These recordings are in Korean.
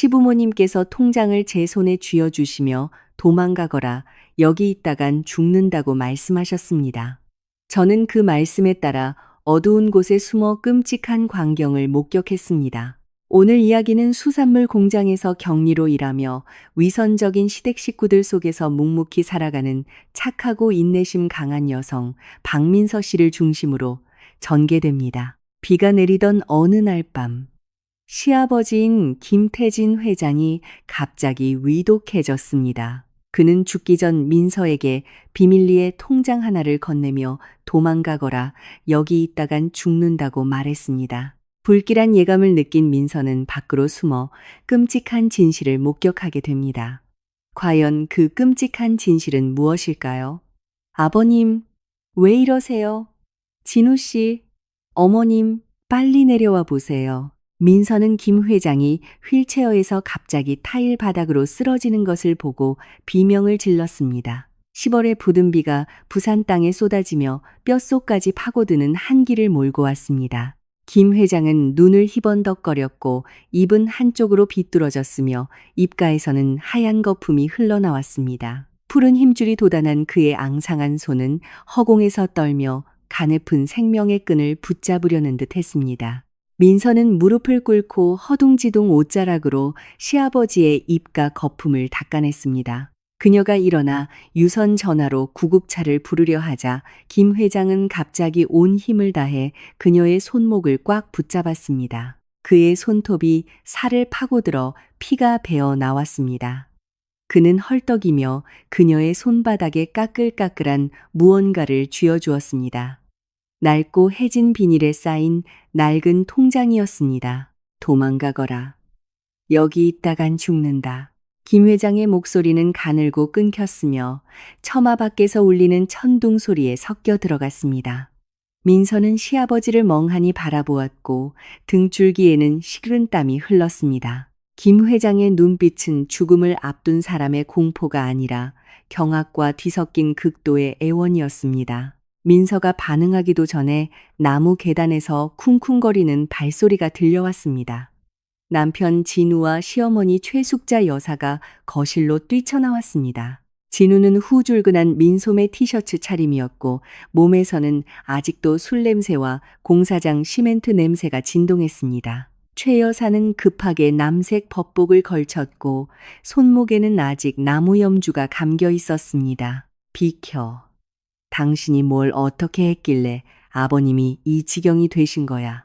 시부모님께서 통장을 제 손에 쥐어주시며 도망가거라, 여기 있다간 죽는다고 말씀하셨습니다. 저는 그 말씀에 따라 어두운 곳에 숨어 끔찍한 광경을 목격했습니다. 오늘 이야기는 수산물 공장에서 격리로 일하며 위선적인 시댁 식구들 속에서 묵묵히 살아가는 착하고 인내심 강한 여성 박민서 씨를 중심으로 전개됩니다. 비가 내리던 어느 날 밤, 시아버지인 김태진 회장이 갑자기 위독해졌습니다. 그는 죽기 전 민서에게 비밀리에 통장 하나를 건네며 도망가거라, 여기 있다간 죽는다고 말했습니다. 불길한 예감을 느낀 민서는 밖으로 숨어 끔찍한 진실을 목격하게 됩니다. 과연 그 끔찍한 진실은 무엇일까요? 아버님, 왜 이러세요? 진우 씨, 어머님, 빨리 내려와 보세요. 민서는 김 회장이 휠체어에서 갑자기 타일 바닥으로 쓰러지는 것을 보고 비명을 질렀습니다. 10월의 부든 비가 부산 땅에 쏟아지며 뼛속까지 파고드는 한기를 몰고 왔습니다. 김 회장은 눈을 희번덕거렸고 입은 한쪽으로 비뚤어졌으며 입가에서는 하얀 거품이 흘러나왔습니다. 푸른 힘줄이 돋아난 그의 앙상한 손은 허공에서 떨며 가냘픈 생명의 끈을 붙잡으려는 듯 했습니다. 민서는 무릎을 꿇고 허둥지둥 옷자락으로 시아버지의 입과 거품을 닦아냈습니다. 그녀가 일어나 유선 전화로 구급차를 부르려 하자 김 회장은 갑자기 온 힘을 다해 그녀의 손목을 꽉 붙잡았습니다. 그의 손톱이 살을 파고들어 피가 배어 나왔습니다. 그는 헐떡이며 그녀의 손바닥에 까끌까끌한 무언가를 쥐어주었습니다. 낡고 해진 비닐에 쌓인 낡은 통장이었습니다. 도망가거라. 여기 있다간 죽는다. 김 회장의 목소리는 가늘고 끊겼으며 처마 밖에서 울리는 천둥 소리에 섞여 들어갔습니다. 민서는 시아버지를 멍하니 바라보았고 등줄기에는 식은 땀이 흘렀습니다. 김 회장의 눈빛은 죽음을 앞둔 사람의 공포가 아니라 경악과 뒤섞인 극도의 애원이었습니다. 민서가 반응하기도 전에 나무 계단에서 쿵쿵거리는 발소리가 들려왔습니다. 남편 진우와 시어머니 최숙자 여사가 거실로 뛰쳐나왔습니다. 진우는 후줄근한 민소매 티셔츠 차림이었고 몸에서는 아직도 술 냄새와 공사장 시멘트 냄새가 진동했습니다. 최 여사는 급하게 남색 법복을 걸쳤고 손목에는 아직 나무 염주가 감겨 있었습니다. 비켜. 당신이 뭘 어떻게 했길래 아버님이 이 지경이 되신 거야.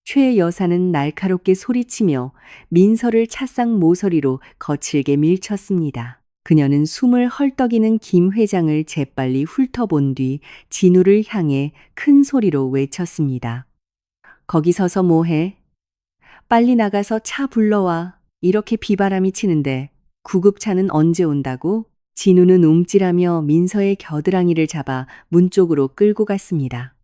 최 여사는 날카롭게 소리치며 민서를 찻상 모서리로 거칠게 밀쳤습니다. 그녀는 숨을 헐떡이는 김 회장을 재빨리 훑어본 뒤 진우를 향해 큰 소리로 외쳤습니다. 거기 서서 뭐해? 빨리 나가서 차 불러와. 이렇게 비바람이 치는데 구급차는 언제 온다고? 진우는 움찔하며 민서의 겨드랑이를 잡아 문 쪽으로 끌고 갔습니다.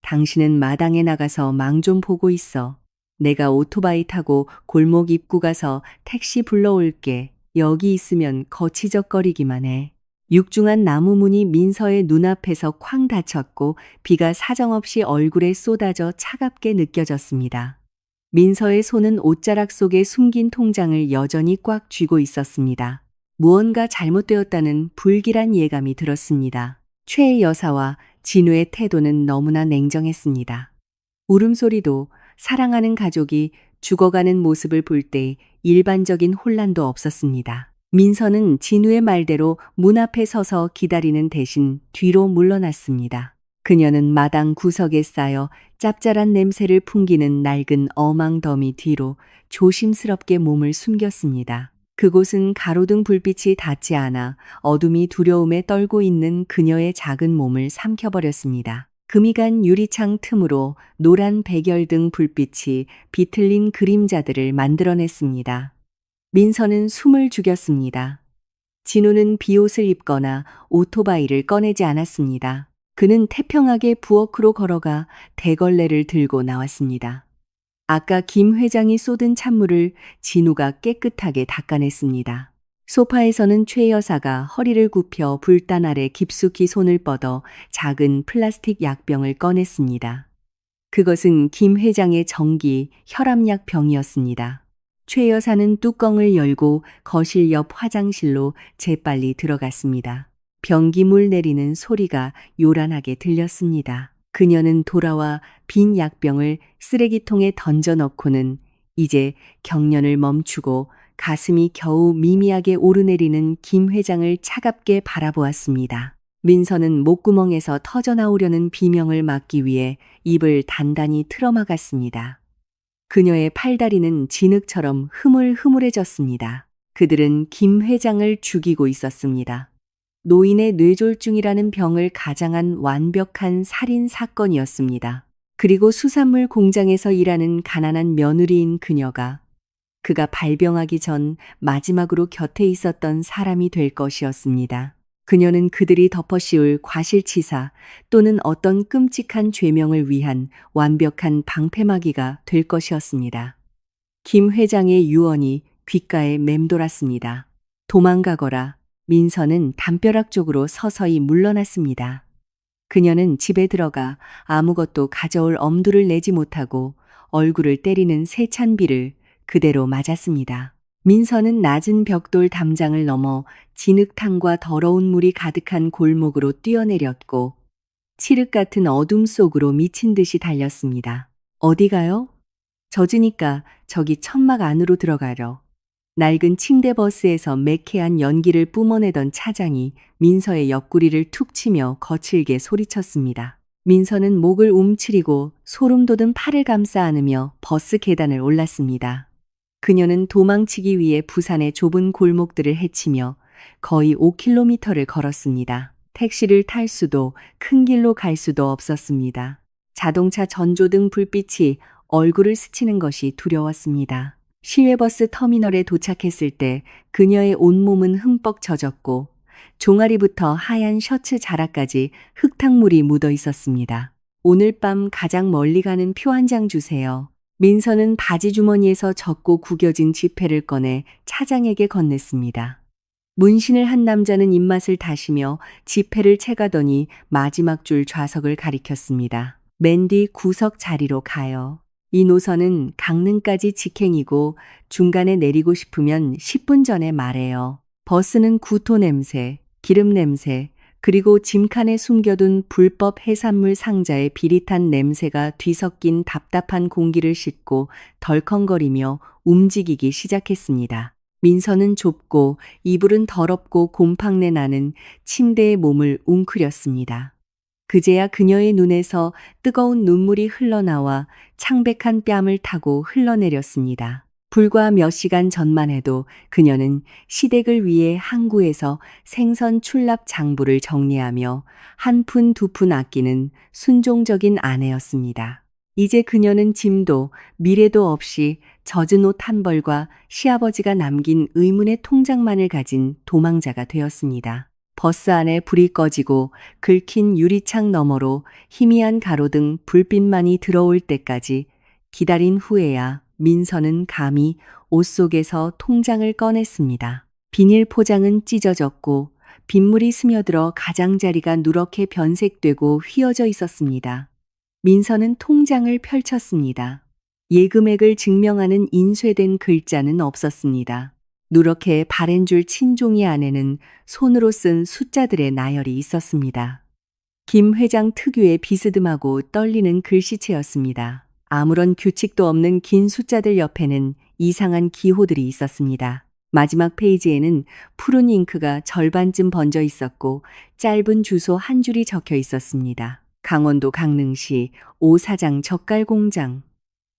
당신은 마당에 나가서 망 좀 보고 있어. 내가 오토바이 타고 골목 입구 가서 택시 불러올게. 여기 있으면 거치적거리기만 해. 육중한 나무 문이 민서의 눈앞에서 쾅 닫혔고 비가 사정없이 얼굴에 쏟아져 차갑게 느껴졌습니다. 민서의 손은 옷자락 속에 숨긴 통장을 여전히 꽉 쥐고 있었습니다. 무언가 잘못되었다는 불길한 예감이 들었습니다. 최 여사와 진우의 태도는 너무나 냉정했습니다. 울음소리도 사랑하는 가족이 죽어가는 모습을 볼 때 일반적인 혼란도 없었습니다. 민서는 진우의 말대로 문 앞에 서서 기다리는 대신 뒤로 물러났습니다. 그녀는 마당 구석에 쌓여 짭짤한 냄새를 풍기는 낡은 어망 더미 뒤로 조심스럽게 몸을 숨겼습니다. 그곳은 가로등 불빛이 닿지 않아 어둠이 두려움에 떨고 있는 그녀의 작은 몸을 삼켜버렸습니다. 금이 간 유리창 틈으로 노란 백열등 불빛이 비틀린 그림자들을 만들어냈습니다. 민서는 숨을 죽였습니다. 진우는 비옷을 입거나 오토바이를 꺼내지 않았습니다. 그는 태평하게 부엌으로 걸어가 대걸레를 들고 나왔습니다. 아까 김 회장이 쏟은 찬물을 진우가 깨끗하게 닦아냈습니다. 소파에서는 최 여사가 허리를 굽혀 불단 아래 깊숙이 손을 뻗어 작은 플라스틱 약병을 꺼냈습니다. 그것은 김 회장의 정기 혈압약 병이었습니다. 최 여사는 뚜껑을 열고 거실 옆 화장실로 재빨리 들어갔습니다. 변기물 내리는 소리가 요란하게 들렸습니다. 그녀는 돌아와 빈 약병을 쓰레기통에 던져 넣고는 이제 경련을 멈추고 가슴이 겨우 미미하게 오르내리는 김 회장을 차갑게 바라보았습니다. 민서는 목구멍에서 터져나오려는 비명을 막기 위해 입을 단단히 틀어막았습니다. 그녀의 팔다리는 진흙처럼 흐물흐물해졌습니다. 그들은 김 회장을 죽이고 있었습니다. 노인의 뇌졸중이라는 병을 가장한 완벽한 살인 사건이었습니다. 그리고 수산물 공장에서 일하는 가난한 며느리인 그가 발병하기 전 마지막으로 곁에 있었던 사람이 될 것이었습니다. 그녀는 그들이 덮어씌울 과실치사 또는 어떤 끔찍한 죄명을 위한 완벽한 방패막이가 될 것이었습니다. 김 회장의 유언이 귓가에 맴돌았습니다. 도망가거라. 민서는 담벼락 쪽으로 서서히 물러났습니다. 그녀는 집에 들어가 아무것도 가져올 엄두를 내지 못하고 얼굴을 때리는 세찬 비를 그대로 맞았습니다. 민서는 낮은 벽돌 담장을 넘어 진흙탕과 더러운 물이 가득한 골목으로 뛰어내렸고 칠흑 같은 어둠 속으로 미친 듯이 달렸습니다. 어디 가요? 젖으니까 저기 천막 안으로 들어가려. 낡은 침대 버스에서 매캐한 연기를 뿜어내던 차장이 민서의 옆구리를 툭 치며 거칠게 소리쳤습니다. 민서는 목을 움츠리고 소름 돋은 팔을 감싸 안으며 버스 계단을 올랐습니다. 그녀는 도망치기 위해 부산의 좁은 골목들을 헤치며 거의 5km를 걸었습니다. 택시를 탈 수도 큰 길로 갈 수도 없었습니다. 자동차 전조등 불빛이 얼굴을 스치는 것이 두려웠습니다. 시외버스 터미널에 도착했을 때 그녀의 온몸은 흠뻑 젖었고 종아리부터 하얀 셔츠 자락까지 흙탕물이 묻어 있었습니다. 오늘 밤 가장 멀리 가는 표 한 장 주세요. 민서는 바지 주머니에서 젖고 구겨진 지폐를 꺼내 차장에게 건넸습니다. 문신을 한 남자는 입맛을 다시며 지폐를 채가더니 마지막 줄 좌석을 가리켰습니다. 맨 뒤 구석 자리로 가요. 이 노선은 강릉까지 직행이고 중간에 내리고 싶으면 10분 전에 말해요. 버스는 구토 냄새, 기름 냄새, 그리고 짐칸에 숨겨둔 불법 해산물 상자의 비릿한 냄새가 뒤섞인 답답한 공기를 싣고 덜컹거리며 움직이기 시작했습니다. 민서는 좁고 이불은 더럽고 곰팡내 나는 침대에 몸을 웅크렸습니다. 그제야 그녀의 눈에서 뜨거운 눈물이 흘러나와 창백한 뺨을 타고 흘러내렸습니다. 불과 몇 시간 전만 해도 그녀는 시댁을 위해 항구에서 생선 출납 장부를 정리하며 한 푼 두 푼 아끼는 순종적인 아내였습니다. 이제 그녀는 짐도 미래도 없이 젖은 옷 한 벌과 시아버지가 남긴 의문의 통장만을 가진 도망자가 되었습니다. 버스 안에 불이 꺼지고 긁힌 유리창 너머로 희미한 가로등 불빛만이 들어올 때까지 기다린 후에야 민서는 감히 옷 속에서 통장을 꺼냈습니다. 비닐 포장은 찢어졌고 빗물이 스며들어 가장자리가 누렇게 변색되고 휘어져 있었습니다. 민서는 통장을 펼쳤습니다. 예금액을 증명하는 인쇄된 글자는 없었습니다. 누렇게 바랜 줄 친종이 안에는 손으로 쓴 숫자들의 나열이 있었습니다. 김 회장 특유의 비스듬하고 떨리는 글씨체였습니다. 아무런 규칙도 없는 긴 숫자들 옆에는 이상한 기호들이 있었습니다. 마지막 페이지에는 푸른 잉크가 절반쯤 번져 있었고 짧은 주소 한 줄이 적혀 있었습니다. 강원도 강릉시 오사장 젓갈공장.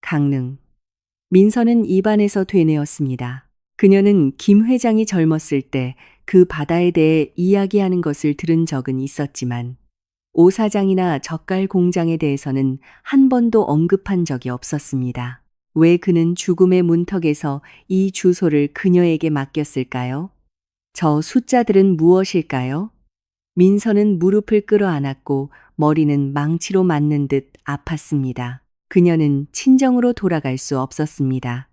강릉. 민서는 입안에서 되뇌었습니다. 그녀는 김 회장이 젊었을 때 그 바다에 대해 이야기하는 것을 들은 적은 있었지만 오사장이나 젓갈 공장에 대해서는 한 번도 언급한 적이 없었습니다. 왜 그는 죽음의 문턱에서 이 주소를 그녀에게 맡겼을까요? 저 숫자들은 무엇일까요? 민서는 무릎을 끌어안았고 머리는 망치로 맞는 듯 아팠습니다. 그녀는 친정으로 돌아갈 수 없었습니다.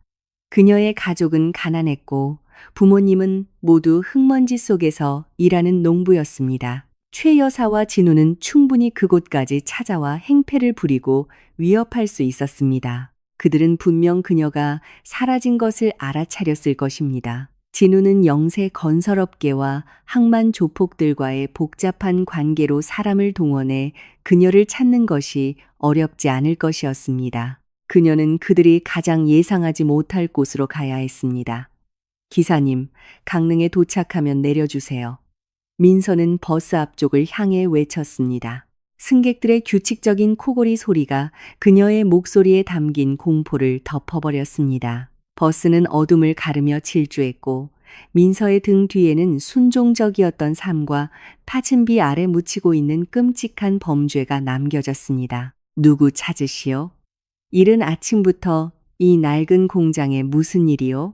그녀의 가족은 가난했고 부모님은 모두 흙먼지 속에서 일하는 농부였습니다. 최 여사와 진우는 충분히 그곳까지 찾아와 행패를 부리고 위협할 수 있었습니다. 그들은 분명 그녀가 사라진 것을 알아차렸을 것입니다. 진우는 영세 건설업계와 항만 조폭들과의 복잡한 관계로 사람을 동원해 그녀를 찾는 것이 어렵지 않을 것이었습니다. 그녀는 그들이 가장 예상하지 못할 곳으로 가야 했습니다. 기사님, 강릉에 도착하면 내려주세요. 민서는 버스 앞쪽을 향해 외쳤습니다. 승객들의 규칙적인 코골이 소리가 그녀의 목소리에 담긴 공포를 덮어버렸습니다. 버스는 어둠을 가르며 질주했고 민서의 등 뒤에는 순종적이었던 삶과 파진비 아래 묻히고 있는 끔찍한 범죄가 남겨졌습니다. 누구 찾으시오? 이른 아침부터 이 낡은 공장에 무슨 일이요?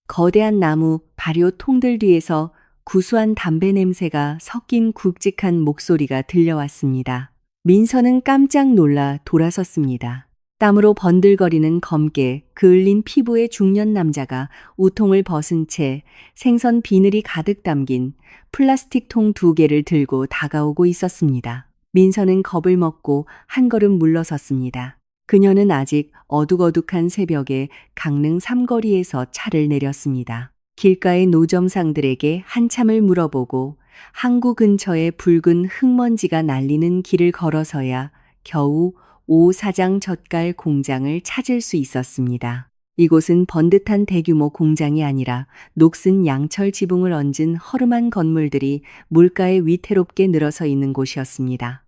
거대한 나무 발효 통들 뒤에서 구수한 담배 냄새가 섞인 굵직한 목소리가 들려왔습니다. 민서는 깜짝 놀라 돌아섰습니다. 땀으로 번들거리는 검게 그을린 피부의 중년 남자가 우통을 벗은 채 생선 비늘이 가득 담긴 플라스틱 통 2개를 들고 다가오고 있었습니다. 민서는 겁을 먹고 한 걸음 물러섰습니다. 그녀는 아직 어둑어둑한 새벽에 강릉 삼거리에서 차를 내렸습니다. 길가의 노점상들에게 한참을 물어보고 항구 근처에 붉은 흙먼지가 날리는 길을 걸어서야 겨우 오 사장 젓갈 공장을 찾을 수 있었습니다. 이곳은 번듯한 대규모 공장이 아니라 녹슨 양철 지붕을 얹은 허름한 건물들이 물가에 위태롭게 늘어서 있는 곳이었습니다.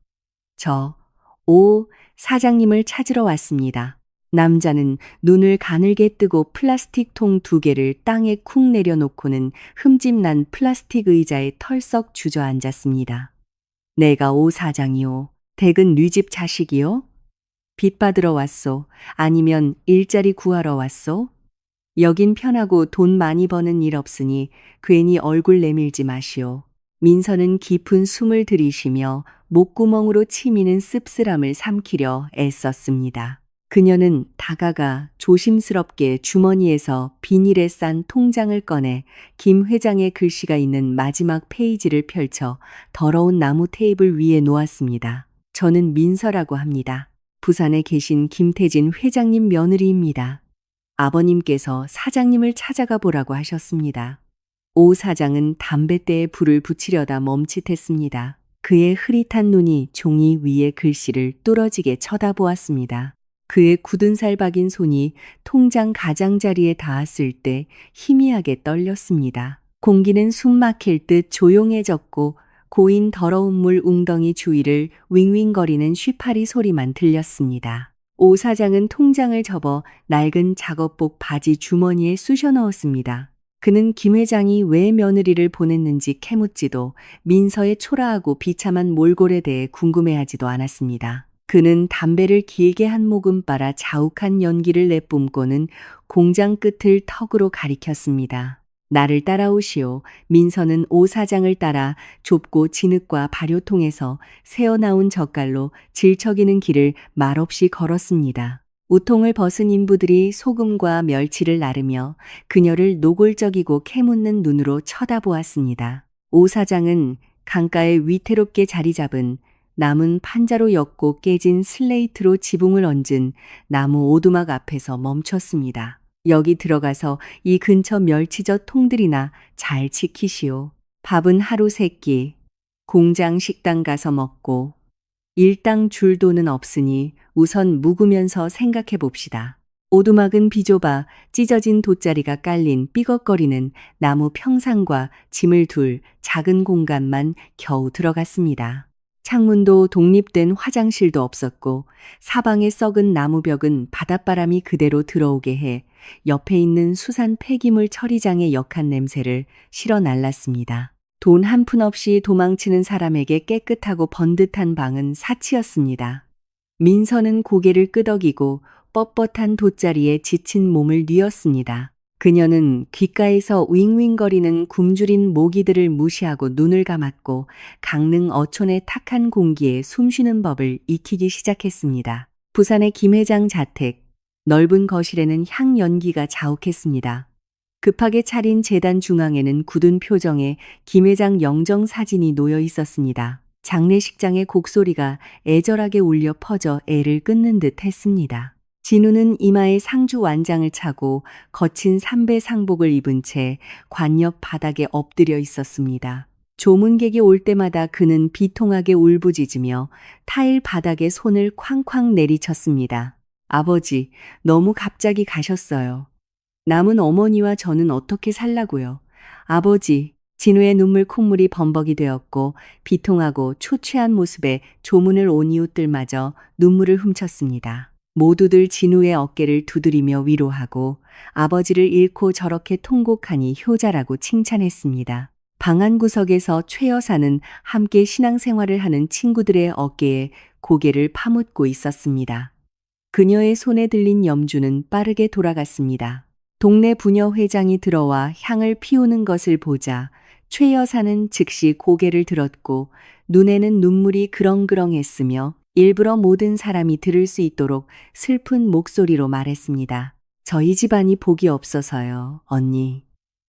저, 오 사장님을 찾으러 왔습니다. 남자는 눈을 가늘게 뜨고 플라스틱 통 2개를 땅에 쿵 내려놓고는 흠집난 플라스틱 의자에 털썩 주저앉았습니다. 내가 오 사장이요. 댁은 뉘집 자식이요? 빚 받으러 왔소? 아니면 일자리 구하러 왔소? 여긴 편하고 돈 많이 버는 일 없으니 괜히 얼굴 내밀지 마시오. 민서는 깊은 숨을 들이쉬며 목구멍으로 치미는 씁쓸함을 삼키려 애썼습니다. 그녀는 다가가 조심스럽게 주머니에서 비닐에 싼 통장을 꺼내 김 회장의 글씨가 있는 마지막 페이지를 펼쳐 더러운 나무 테이블 위에 놓았습니다. 저는 민서라고 합니다. 부산에 계신 김태진 회장님 며느리입니다. 아버님께서 사장님을 찾아가 보라고 하셨습니다. 오 사장은 담뱃대에 불을 붙이려다 멈칫했습니다. 그의 흐릿한 눈이 종이 위의 글씨를 뚫어지게 쳐다보았습니다. 그의 굳은 살 박인 손이 통장 가장자리에 닿았을 때 희미하게 떨렸습니다. 공기는 숨 막힐 듯 조용해졌고 고인 더러운 물 웅덩이 주위를 윙윙거리는 쉬파리 소리만 들렸습니다. 오 사장은 통장을 접어 낡은 작업복 바지 주머니에 쑤셔 넣었습니다. 그는 김 회장이 왜 며느리를 보냈는지 캐묻지도 민서의 초라하고 비참한 몰골에 대해 궁금해하지도 않았습니다. 그는 담배를 길게 한 모금 빨아 자욱한 연기를 내뿜고는 공장 끝을 턱으로 가리켰습니다. 나를 따라오시오. 민서는 오 사장을 따라 좁고 진흙과 발효통에서 새어나온 젓갈로 질척이는 길을 말없이 걸었습니다. 우통을 벗은 인부들이 소금과 멸치를 나르며 그녀를 노골적이고 캐묻는 눈으로 쳐다보았습니다. 오 사장은 강가에 위태롭게 자리 잡은 남은 판자로 엮고 깨진 슬레이트로 지붕을 얹은 나무 오두막 앞에서 멈췄습니다. 여기 들어가서 이 근처 멸치젓 통들이나 잘 지키시오. 밥은 하루 3끼, 공장 식당 가서 먹고 일당 줄 돈은 없으니 우선 묵으면서 생각해 봅시다. 오두막은 비좁아 찢어진 돗자리가 깔린 삐걱거리는 나무 평상과 짐을 둘 작은 공간만 겨우 들어갔습니다. 창문도 독립된 화장실도 없었고 사방의 썩은 나무벽은 바닷바람이 그대로 들어오게 해 옆에 있는 수산 폐기물 처리장의 역한 냄새를 실어 날랐습니다. 돈 한 푼 없이 도망치는 사람에게 깨끗하고 번듯한 방은 사치였습니다. 민서는 고개를 끄덕이고 뻣뻣한 돗자리에 지친 몸을 뉘었습니다. 그녀는 귓가에서 윙윙거리는 굶주린 모기들을 무시하고 눈을 감았고 강릉 어촌의 탁한 공기에 숨쉬는 법을 익히기 시작했습니다. 부산의 김 회장 자택, 넓은 거실에는 향 연기가 자욱했습니다. 급하게 차린 재단 중앙에는 굳은 표정의 김 회장 영정 사진이 놓여 있었습니다. 장례식장의 곡소리가 애절하게 울려 퍼져 애를 끊는 듯 했습니다. 진우는 이마에 상주 완장을 차고 거친 삼배 상복을 입은 채 관 옆 바닥에 엎드려 있었습니다. 조문객이 올 때마다 그는 비통하게 울부짖으며 타일 바닥에 손을 쾅쾅 내리쳤습니다. 아버지, 너무 갑자기 가셨어요. 남은 어머니와 저는 어떻게 살라고요. 아버지, 진우의 눈물 콧물이 범벅이 되었고 비통하고 초췌한 모습에 조문을 온 이웃들마저 눈물을 훔쳤습니다. 모두들 진우의 어깨를 두드리며 위로하고 아버지를 잃고 저렇게 통곡하니 효자라고 칭찬했습니다. 방 안구석에서 최 여사는 함께 신앙생활을 하는 친구들의 어깨에 고개를 파묻고 있었습니다. 그녀의 손에 들린 염주는 빠르게 돌아갔습니다. 동네 부녀 회장이 들어와 향을 피우는 것을 보자 최 여사는 즉시 고개를 들었고 눈에는 눈물이 그렁그렁했으며 일부러 모든 사람이 들을 수 있도록 슬픈 목소리로 말했습니다. 저희 집안이 복이 없어서요, 언니.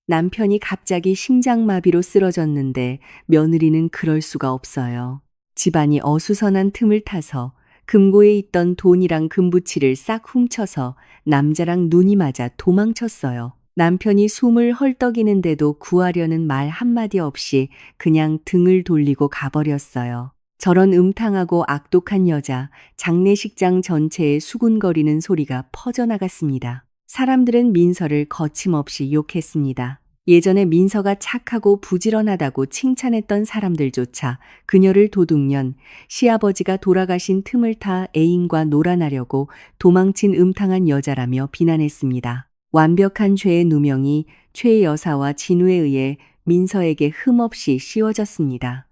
남편이 갑자기 심장마비로 쓰러졌는데 며느리는 그럴 수가 없어요. 집안이 어수선한 틈을 타서 금고에 있던 돈이랑 금부치를 싹 훔쳐서 남자랑 눈이 맞아 도망쳤어요. 남편이 숨을 헐떡이는데도 구하려는 말 한마디 없이 그냥 등을 돌리고 가버렸어요. 저런 음탕하고 악독한 여자, 장례식장 전체에 수군거리는 소리가 퍼져나갔습니다. 사람들은 민서를 거침없이 욕했습니다. 예전에 민서가 착하고 부지런하다고 칭찬했던 사람들조차 그녀를 도둑년, 시아버지가 돌아가신 틈을 타 애인과 놀아나려고 도망친 음탕한 여자라며 비난했습니다. 완벽한 죄의 누명이 최 여사와 진우에 의해 민서에게 흠없이 씌워졌습니다.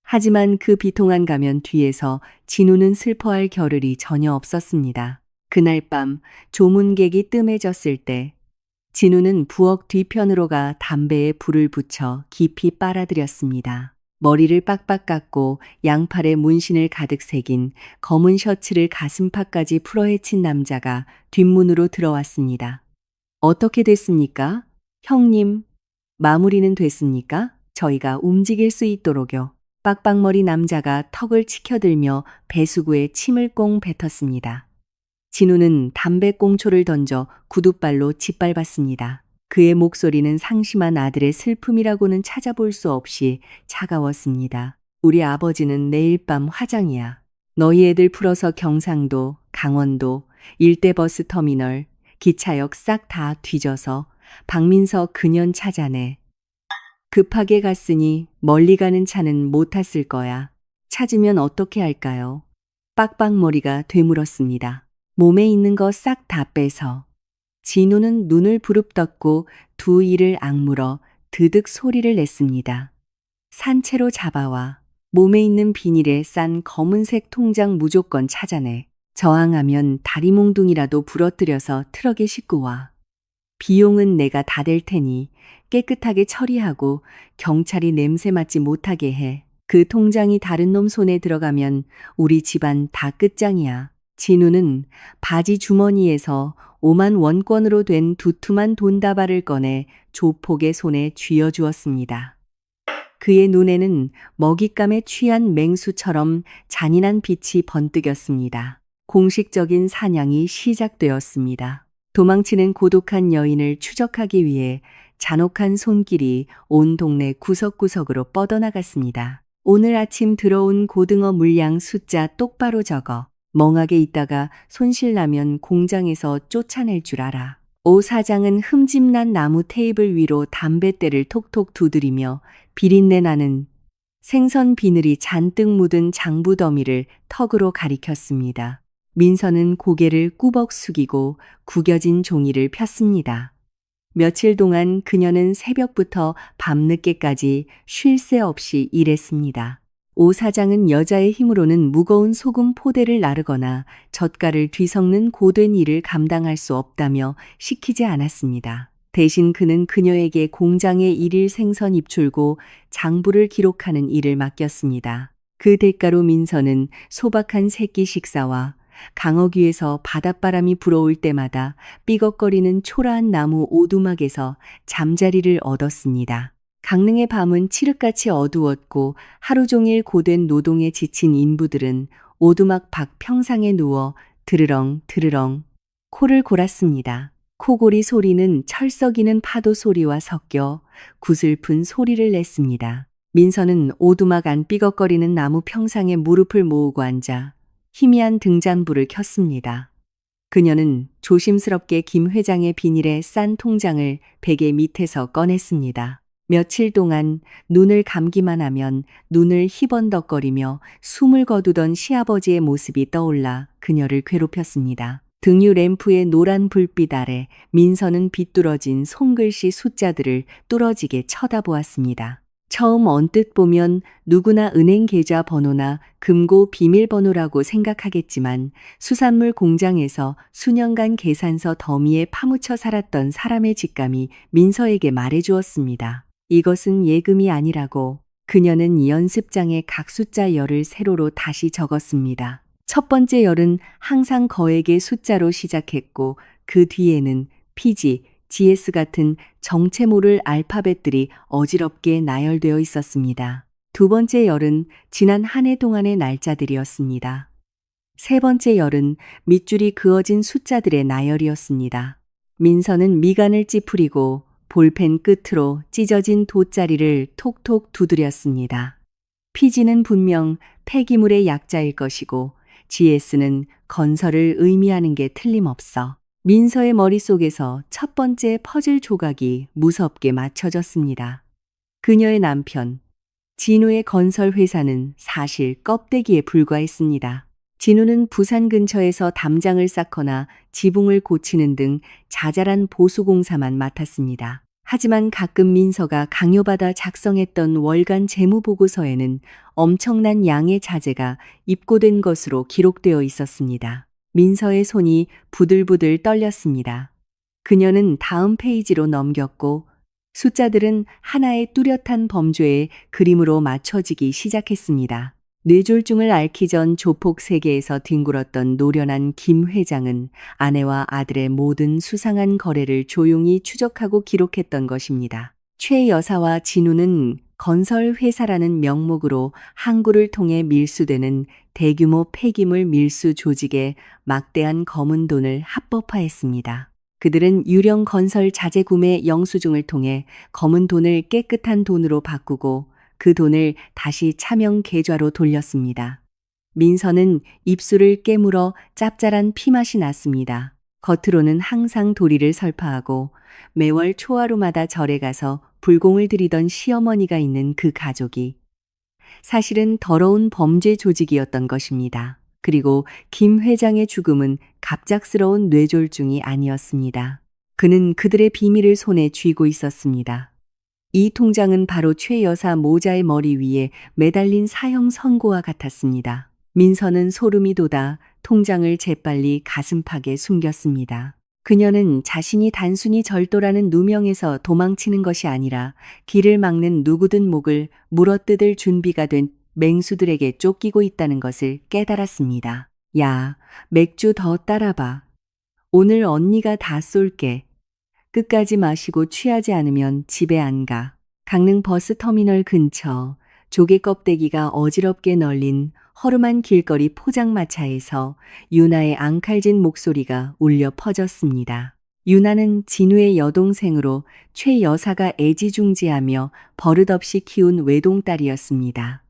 하지만 그 비통한 가면 뒤에서 진우는 슬퍼할 겨를이 전혀 없었습니다. 그날 밤 조문객이 뜸해졌을 때 진우는 부엌 뒤편으로 가 담배에 불을 붙여 깊이 빨아들였습니다. 머리를 빡빡 깎고 양팔에 문신을 가득 새긴 검은 셔츠를 가슴팍까지 풀어헤친 남자가 뒷문으로 들어왔습니다. 어떻게 됐습니까? 형님, 마무리는 됐습니까? 저희가 움직일 수 있도록요. 빡빡머리 남자가 턱을 치켜들며 배수구에 침을 꽁 뱉었습니다. 진우는 담배꽁초를 던져 구둣발로 짓밟았습니다. 그의 목소리는 상심한 아들의 슬픔이라고는 찾아볼 수 없이 차가웠습니다. 우리 아버지는 내일 밤 화장이야. 너희 애들 풀어서 경상도, 강원도, 일대 버스 터미널, 기차역 싹 다 뒤져서 박민서 그년 찾아내. 급하게 갔으니 멀리 가는 차는 못 탔을 거야. 찾으면 어떻게 할까요? 빡빡머리가 되물었습니다. 몸에 있는 거 싹 다 빼서. 진우는 눈을 부릅떴고 두 이를 악물어 드득 소리를 냈습니다. 산채로 잡아와. 몸에 있는 비닐에 싼 검은색 통장 무조건 찾아내. 저항하면 다리 몽둥이라도 부러뜨려서 트럭에 싣고 와. 비용은 내가 다 댈 테니 깨끗하게 처리하고 경찰이 냄새 맡지 못하게 해. 그 통장이 다른 놈 손에 들어가면 우리 집안 다 끝장이야. 진우는 바지 주머니에서 5만 원권으로 된 두툼한 돈다발을 꺼내 조폭의 손에 쥐어주었습니다. 그의 눈에는 먹잇감에 취한 맹수처럼 잔인한 빛이 번뜩였습니다. 공식적인 사냥이 시작되었습니다. 도망치는 고독한 여인을 추적하기 위해 잔혹한 손길이 온 동네 구석구석으로 뻗어나갔습니다. 오늘 아침 들어온 고등어 물량 숫자 똑바로 적어. 멍하게 있다가 손실나면 공장에서 쫓아낼 줄 알아. 오 사장은 흠집난 나무 테이블 위로 담뱃대를 톡톡 두드리며 비린내 나는 생선 비늘이 잔뜩 묻은 장부 더미를 턱으로 가리켰습니다. 민서는 고개를 꾸벅 숙이고 구겨진 종이를 폈습니다. 며칠 동안 그녀는 새벽부터 밤늦게까지 쉴 새 없이 일했습니다. 오 사장은 여자의 힘으로는 무거운 소금 포대를 나르거나 젓갈을 뒤섞는 고된 일을 감당할 수 없다며 시키지 않았습니다. 대신 그는 그녀에게 공장의 일일 생선 입출고 장부를 기록하는 일을 맡겼습니다. 그 대가로 민서는 소박한 새끼 식사와 강어귀에서 바닷바람이 불어올 때마다 삐걱거리는 초라한 나무 오두막에서 잠자리를 얻었습니다. 강릉의 밤은 칠흑같이 어두웠고 하루 종일 고된 노동에 지친 인부들은 오두막 밖 평상에 누워 드르렁 드르렁 코를 골았습니다. 코골이 소리는 철썩이는 파도 소리와 섞여 구슬픈 소리를 냈습니다. 민서는 오두막 안 삐걱거리는 나무 평상에 무릎을 모으고 앉아 희미한 등잔불을 켰습니다. 그녀는 조심스럽게 김 회장의 비닐에 싼 통장을 베개 밑에서 꺼냈습니다. 며칠 동안 눈을 감기만 하면 눈을 희번덕거리며 숨을 거두던 시아버지의 모습이 떠올라 그녀를 괴롭혔습니다. 등유 램프의 노란 불빛 아래 민서는 비뚤어진 손글씨 숫자들을 뚫어지게 쳐다보았습니다. 처음 언뜻 보면 누구나 은행 계좌 번호나 금고 비밀번호라고 생각하겠지만 수산물 공장에서 수년간 계산서 더미에 파묻혀 살았던 사람의 직감이 민서에게 말해주었습니다. 이것은 예금이 아니라고. 그녀는 연습장에 각 숫자 열을 세로로 다시 적었습니다. 첫 번째 열은 항상 거액의 숫자로 시작했고 그 뒤에는 PG, GS 같은 정체 모를 알파벳들이 어지럽게 나열되어 있었습니다. 두 번째 열은 지난 한 해 동안의 날짜들이었습니다. 세 번째 열은 밑줄이 그어진 숫자들의 나열이었습니다. 민서는 미간을 찌푸리고 볼펜 끝으로 찢어진 돗자리를 톡톡 두드렸습니다. PG는 분명 폐기물의 약자일 것이고 GS는 건설을 의미하는 게 틀림없어. 민서의 머릿속에서 첫 번째 퍼즐 조각이 무섭게 맞춰졌습니다. 그녀의 남편, 진우의 건설 회사는 사실 껍데기에 불과했습니다. 진우는 부산 근처에서 담장을 쌓거나 지붕을 고치는 등 자잘한 보수공사만 맡았습니다. 하지만 가끔 민서가 강요받아 작성했던 월간 재무보고서에는 엄청난 양의 자재가 입고된 것으로 기록되어 있었습니다. 민서의 손이 부들부들 떨렸습니다. 그녀는 다음 페이지로 넘겼고 숫자들은 하나의 뚜렷한 범죄의 그림으로 맞춰지기 시작했습니다. 뇌졸중을 앓기 전 조폭 세계에서 뒹굴었던 노련한 김 회장은 아내와 아들의 모든 수상한 거래를 조용히 추적하고 기록했던 것입니다. 최 여사와 진우는 건설 회사라는 명목으로 항구를 통해 밀수되는 대규모 폐기물 밀수 조직에 막대한 검은 돈을 합법화했습니다. 그들은 유령 건설 자재 구매 영수증을 통해 검은 돈을 깨끗한 돈으로 바꾸고 그 돈을 다시 차명 계좌로 돌렸습니다. 민서는 입술을 깨물어 짭짤한 피맛이 났습니다. 겉으로는 항상 도리를 설파하고 매월 초하루마다 절에 가서 불공을 드리던 시어머니가 있는 그 가족이 사실은 더러운 범죄 조직이었던 것입니다. 그리고 김 회장의 죽음은 갑작스러운 뇌졸중이 아니었습니다. 그는 그들의 비밀을 손에 쥐고 있었습니다. 이 통장은 바로 최 여사 모자의 머리 위에 매달린 사형 선고와 같았습니다. 민서는 소름이 돋아 통장을 재빨리 가슴팍에 숨겼습니다. 그녀는 자신이 단순히 절도라는 누명에서 도망치는 것이 아니라 길을 막는 누구든 목을 물어뜯을 준비가 된 맹수들에게 쫓기고 있다는 것을 깨달았습니다. 야, 맥주 더 따라봐. 오늘 언니가 다 쏠게. 끝까지 마시고 취하지 않으면 집에 안 가. 강릉 버스터미널 근처 조개 껍데기가 어지럽게 널린 허름한 길거리 포장마차에서 유나의 앙칼진 목소리가 울려 퍼졌습니다. 유나는 진우의 여동생으로 최 여사가 애지중지하며 버릇없이 키운 외동딸이었습니다.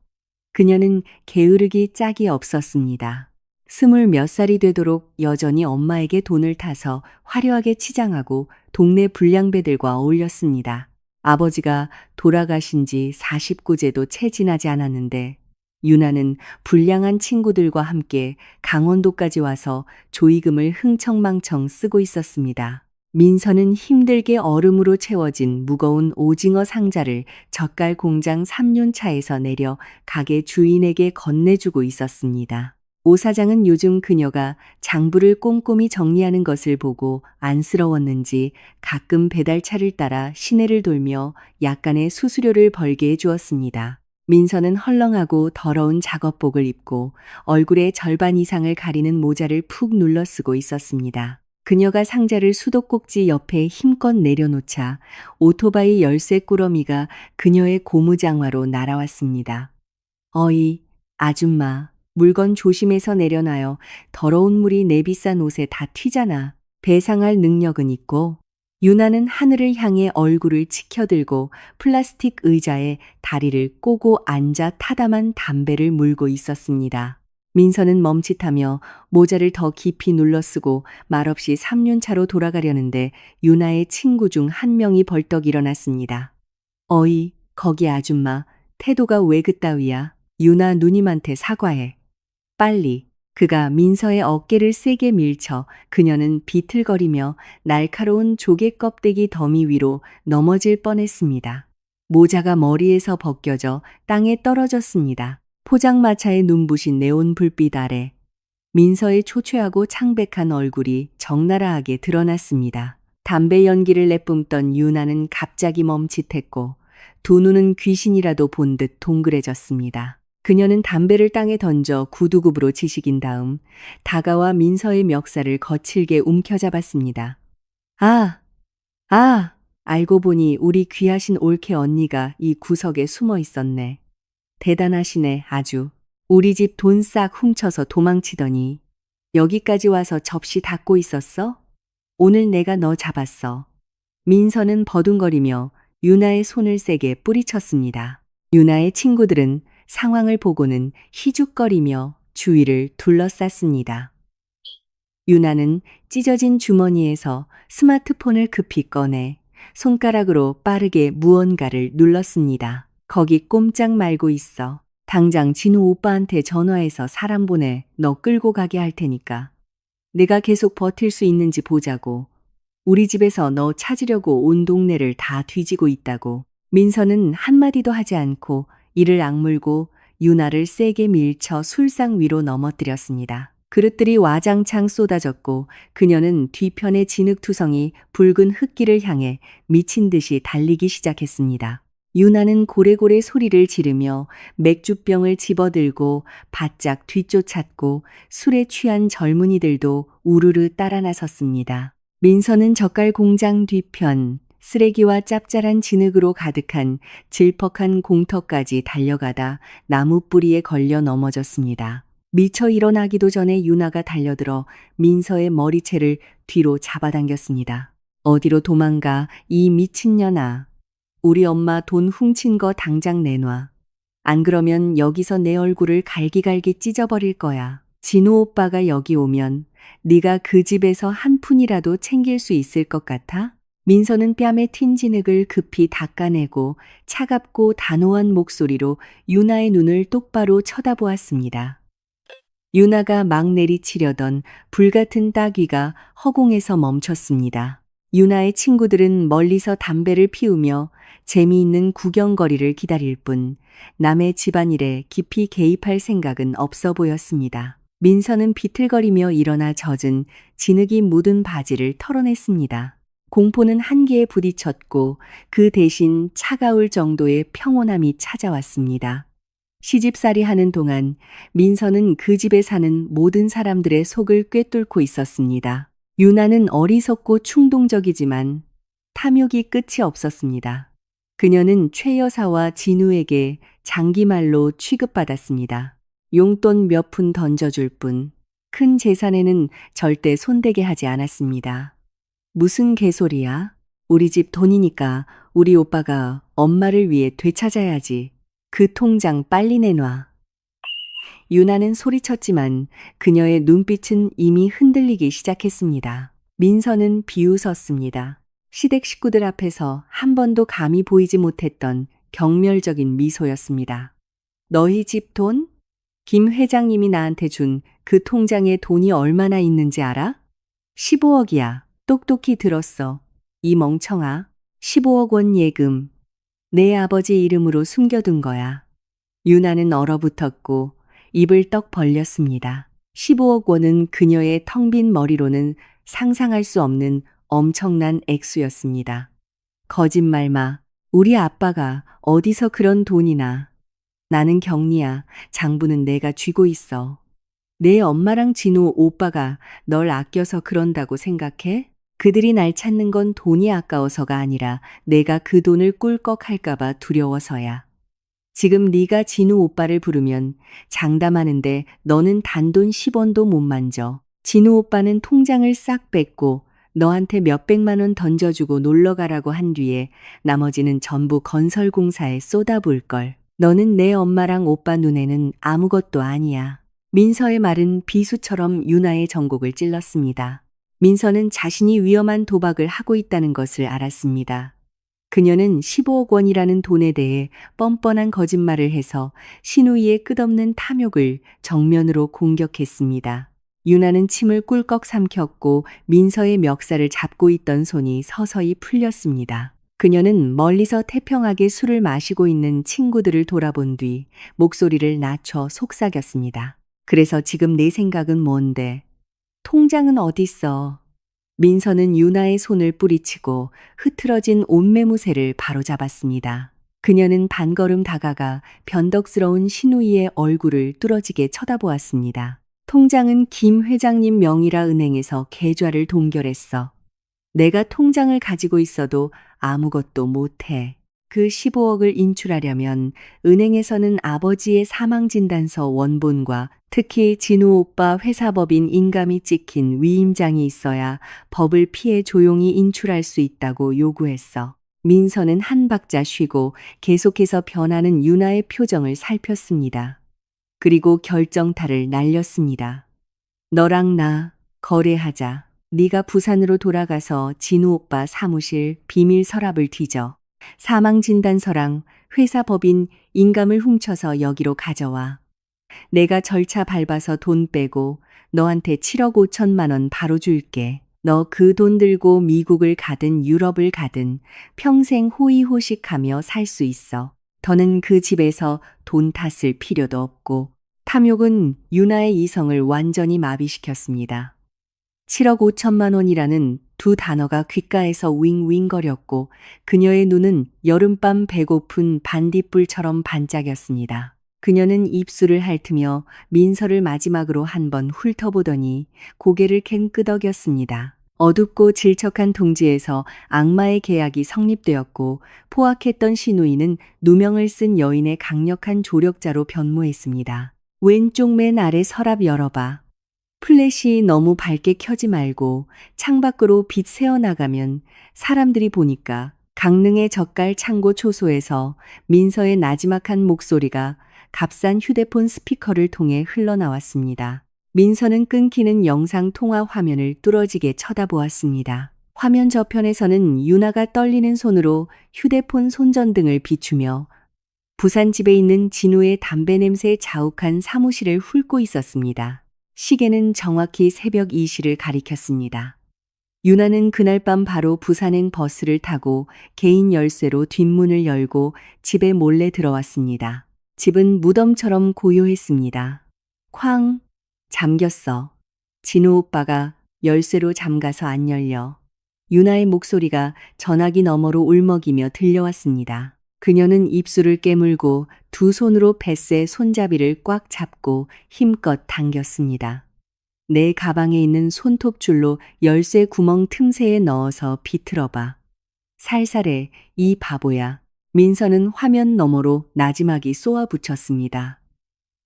그녀는 게으르기 짝이 없었습니다. 20몇 살이 되도록 여전히 엄마에게 돈을 타서 화려하게 치장하고 동네 불량배들과 어울렸습니다. 아버지가 돌아가신 지 49제도 채 지나지 않았는데 유나는 불량한 친구들과 함께 강원도까지 와서 조의금을 흥청망청 쓰고 있었습니다. 민서는 힘들게 얼음으로 채워진 무거운 오징어 상자를 젓갈 공장 3륜차에서 내려 가게 주인에게 건네주고 있었습니다. 오 사장은 요즘 그녀가 장부를 꼼꼼히 정리하는 것을 보고 안쓰러웠는지 가끔 배달차를 따라 시내를 돌며 약간의 수수료를 벌게 해주었습니다. 민서는 헐렁하고 더러운 작업복을 입고 얼굴의 절반 이상을 가리는 모자를 푹 눌러 쓰고 있었습니다. 그녀가 상자를 수도꼭지 옆에 힘껏 내려놓자 오토바이 열쇠 꾸러미가 그녀의 고무장화로 날아왔습니다. 어이, 아줌마. 물건 조심해서 내려놔요. 더러운 물이 내 비싼 옷에 다 튀잖아. 배상할 능력은 있고 유나는 하늘을 향해 얼굴을 치켜들고 플라스틱 의자에 다리를 꼬고 앉아 타다만 담배를 물고 있었습니다. 민서는 멈칫하며 모자를 더 깊이 눌러쓰고 말없이 3륜차로 돌아가려는데 유나의 친구 중 한 명이 벌떡 일어났습니다. 어이, 거기 아줌마, 태도가 왜 그따위야? 유나 누님한테 사과해. 빨리. 그가 민서의 어깨를 세게 밀쳐 그녀는 비틀거리며 날카로운 조개 껍데기 더미 위로 넘어질 뻔했습니다. 모자가 머리에서 벗겨져 땅에 떨어졌습니다. 포장마차에 눈부신 네온 불빛 아래 민서의 초췌하고 창백한 얼굴이 적나라하게 드러났습니다. 담배 연기를 내뿜던 유나는 갑자기 멈칫했고 두 눈은 귀신이라도 본 듯 동그래졌습니다. 그녀는 담배를 땅에 던져 구두굽으로 지식인 다음 다가와 민서의 멱살을 거칠게 움켜잡았습니다. 아, 아, 알고 보니 우리 귀하신 올케 언니가 이 구석에 숨어 있었네. 대단하시네, 아주. 우리 집 돈 싹 훔쳐서 도망치더니 여기까지 와서 접시 닦고 있었어? 오늘 내가 너 잡았어. 민서는 버둥거리며 유나의 손을 세게 뿌리쳤습니다. 유나의 친구들은 상황을 보고는 희죽거리며 주위를 둘러쌌습니다. 유나는 찢어진 주머니에서 스마트폰을 급히 꺼내 손가락으로 빠르게 무언가를 눌렀습니다. 거기 꼼짝 말고 있어. 당장 진우 오빠한테 전화해서 사람 보내. 너 끌고 가게 할 테니까. 내가 계속 버틸 수 있는지 보자고. 우리 집에서 너 찾으려고 온 동네를 다 뒤지고 있다고. 민서는 한마디도 하지 않고 이를 악물고 유나를 세게 밀쳐 술상 위로 넘어뜨렸습니다. 그릇들이 와장창 쏟아졌고 그녀는 뒤편의 진흙투성이 붉은 흙길을 향해 미친 듯이 달리기 시작했습니다. 유나는 고래고래 소리를 지르며 맥주병을 집어들고 바짝 뒤쫓았고 술에 취한 젊은이들도 우르르 따라 나섰습니다. 민서는 젓갈 공장 뒤편 쓰레기와 짭짤한 진흙으로 가득한 질퍽한 공터까지 달려가다 나무 뿌리에 걸려 넘어졌습니다. 미처 일어나기도 전에 유나가 달려들어 민서의 머리채를 뒤로 잡아당겼습니다. 어디로 도망가, 이 미친년아. 우리 엄마 돈 훔친 거 당장 내놔. 안 그러면 여기서 내 얼굴을 갈기갈기 찢어버릴 거야. 진우 오빠가 여기 오면 네가 그 집에서 한 푼이라도 챙길 수 있을 것 같아? 민서는 뺨에 튄 진흙을 급히 닦아내고 차갑고 단호한 목소리로 유나의 눈을 똑바로 쳐다보았습니다. 유나가 막 내리치려던 불같은 따귀가 허공에서 멈췄습니다. 유나의 친구들은 멀리서 담배를 피우며 재미있는 구경거리를 기다릴 뿐 남의 집안일에 깊이 개입할 생각은 없어 보였습니다. 민서는 비틀거리며 일어나 젖은 진흙이 묻은 바지를 털어냈습니다. 공포는 한계에 부딪혔고 그 대신 차가울 정도의 평온함이 찾아왔습니다. 시집살이 하는 동안 민서는 그 집에 사는 모든 사람들의 속을 꿰뚫고 있었습니다. 유나는 어리석고 충동적이지만 탐욕이 끝이 없었습니다. 그녀는 최 여사와 진우에게 장기말로 취급받았습니다. 용돈 몇 푼 던져줄 뿐 큰 재산에는 절대 손대게 하지 않았습니다. 무슨 개소리야? 우리 집 돈이니까 우리 오빠가 엄마를 위해 되찾아야지. 그 통장 빨리 내놔. 유나는 소리쳤지만 그녀의 눈빛은 이미 흔들리기 시작했습니다. 민서는 비웃었습니다. 시댁 식구들 앞에서 한 번도 감히 보이지 못했던 경멸적인 미소였습니다. 너희 집 돈? 김 회장님이 나한테 준 그 통장에 돈이 얼마나 있는지 알아? 15억이야. 똑똑히 들었어. 이 멍청아. 15억 원 예금. 내 아버지 이름으로 숨겨둔 거야. 유나는 얼어붙었고 입을 떡 벌렸습니다. 15억 원은 그녀의 텅 빈 머리로는 상상할 수 없는 엄청난 액수였습니다. 거짓말 마. 우리 아빠가 어디서 그런 돈이나. 나는 경리야. 장부는 내가 쥐고 있어. 내 엄마랑 진우 오빠가 널 아껴서 그런다고 생각해? 그들이 날 찾는 건 돈이 아까워서가 아니라 내가 그 돈을 꿀꺽할까 봐 두려워서야. 지금 네가 진우 오빠를 부르면 장담하는데 너는 단돈 10원도 못 만져. 진우 오빠는 통장을 싹 뺐고 너한테 몇백만 원 던져주고 놀러 가라고 한 뒤에 나머지는 전부 건설공사에 쏟아부을 걸. 너는 내 엄마랑 오빠 눈에는 아무것도 아니야. 민서의 말은 비수처럼 유나의 전곡을 찔렀습니다. 민서는 자신이 위험한 도박을 하고 있다는 것을 알았습니다. 그녀는 15억 원이라는 돈에 대해 뻔뻔한 거짓말을 해서 신우이의 끝없는 탐욕을 정면으로 공격했습니다. 유나는 침을 꿀꺽 삼켰고 민서의 멱살을 잡고 있던 손이 서서히 풀렸습니다. 그녀는 멀리서 태평하게 술을 마시고 있는 친구들을 돌아본 뒤 목소리를 낮춰 속삭였습니다. 그래서 지금 내 생각은 뭔데? 통장은 어딨어? 민서는 유나의 손을 뿌리치고 흐트러진 옷매무새를 바로잡았습니다. 그녀는 반걸음 다가가 변덕스러운 신우이의 얼굴을 뚫어지게 쳐다보았습니다. 통장은 김 회장님 명의라 은행에서 계좌를 동결했어. 내가 통장을 가지고 있어도 아무것도 못해. 그 15억을 인출하려면 은행에서는 아버지의 사망진단서 원본과 특히 진우 오빠 회사법인 인감이 찍힌 위임장이 있어야 법을 피해 조용히 인출할 수 있다고 요구했어. 민서는 한 박자 쉬고 계속해서 변하는 유나의 표정을 살폈습니다. 그리고 결정타를 날렸습니다. 너랑 나 거래하자. 네가 부산으로 돌아가서 진우 오빠 사무실 비밀 서랍을 뒤져. 사망진단서랑 회사 법인 인감을 훔쳐서 여기로 가져와. 내가 절차 밟아서 돈 빼고 너한테 7억 5천만 원 바로 줄게. 너 그 돈 들고 미국을 가든 유럽을 가든 평생 호의호식하며 살 수 있어. 더는 그 집에서 돈 탔을 필요도 없고. 탐욕은 유나의 이성을 완전히 마비시켰습니다. 7억 5천만 원이라는 두 단어가 귓가에서 윙윙거렸고 그녀의 눈은 여름밤 배고픈 반딧불처럼 반짝였습니다. 그녀는 입술을 핥으며 민서를 마지막으로 한번 훑어보더니 고개를 캔 끄덕였습니다. 어둡고 질척한 동지에서 악마의 계약이 성립되었고 포악했던 신우이는 누명을 쓴 여인의 강력한 조력자로 변모했습니다. 왼쪽 맨 아래 서랍 열어봐. 플래시 너무 밝게 켜지 말고 창밖으로 빛 새어나가면 사람들이 보니까. 강릉의 젓갈 창고 초소에서 민서의 나지막한 목소리가 값싼 휴대폰 스피커를 통해 흘러나왔습니다. 민서는 끊기는 영상 통화 화면을 뚫어지게 쳐다보았습니다. 화면 저편에서는 유나가 떨리는 손으로 휴대폰 손전등을 비추며 부산 집에 있는 진우의 담배 냄새에 자욱한 사무실을 훑고 있었습니다. 시계는 정확히 새벽 2시를 가리켰습니다. 유나는 그날 밤 바로 부산행 버스를 타고 개인 열쇠로 뒷문을 열고 집에 몰래 들어왔습니다. 집은 무덤처럼 고요했습니다. 쾅! 잠겼어. 진우 오빠가 열쇠로 잠가서 안 열려. 유나의 목소리가 전화기 너머로 울먹이며 들려왔습니다. 그녀는 입술을 깨물고 두 손으로 뱃의 손잡이를 꽉 잡고 힘껏 당겼습니다. 내 가방에 있는 손톱줄로 열쇠 구멍 틈새에 넣어서 비틀어봐. 살살해, 이 바보야. 민서는 화면 너머로 나지막이 쏘아붙였습니다.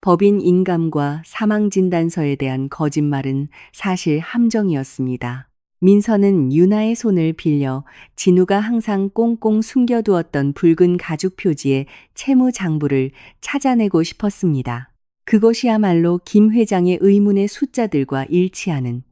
법인 인감과 사망진단서에 대한 거짓말은 사실 함정이었습니다. 민서는 유나의 손을 빌려 진우가 항상 꽁꽁 숨겨두었던 붉은 가죽 표지의 채무장부를 찾아내고 싶었습니다. 그것이야말로 김 회장의 의문의 숫자들과 일치하는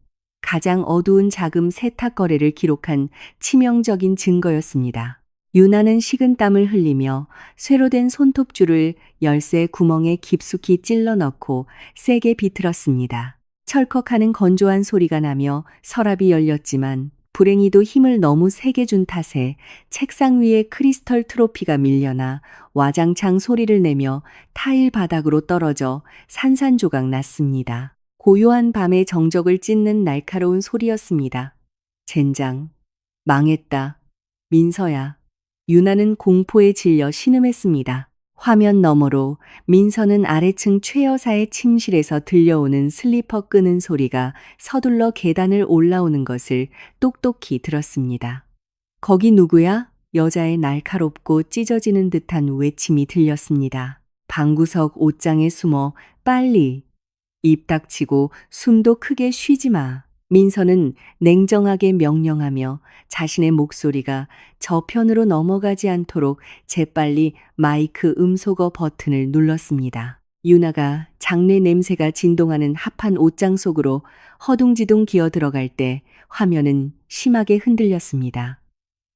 가장 어두운 자금 세탁 거래를 기록한 치명적인 증거였습니다. 유나는 식은땀을 흘리며 쇠로 된 손톱줄을 열쇠 구멍에 깊숙이 찔러 넣고 세게 비틀었습니다. 철컥하는 건조한 소리가 나며 서랍이 열렸지만 불행히도 힘을 너무 세게 준 탓에 책상 위에 크리스털 트로피가 밀려나 와장창 소리를 내며 타일 바닥으로 떨어져 산산조각 났습니다. 고요한 밤의 정적을 찢는 날카로운 소리였습니다. 젠장. 망했다. 민서야. 유나는 공포에 질려 신음했습니다. 화면 너머로 민서는 아래층 최 여사의 침실에서 들려오는 슬리퍼 끄는 소리가 서둘러 계단을 올라오는 것을 똑똑히 들었습니다. 거기 누구야? 여자의 날카롭고 찢어지는 듯한 외침이 들렸습니다. 방구석 옷장에 숨어 빨리. 입 닥치고 숨도 크게 쉬지 마. 민서는 냉정하게 명령하며 자신의 목소리가 저편으로 넘어가지 않도록 재빨리 마이크 음소거 버튼을 눌렀습니다. 유나가 장례 냄새가 진동하는 합한 옷장 속으로 허둥지둥 기어 들어갈 때 화면은 심하게 흔들렸습니다.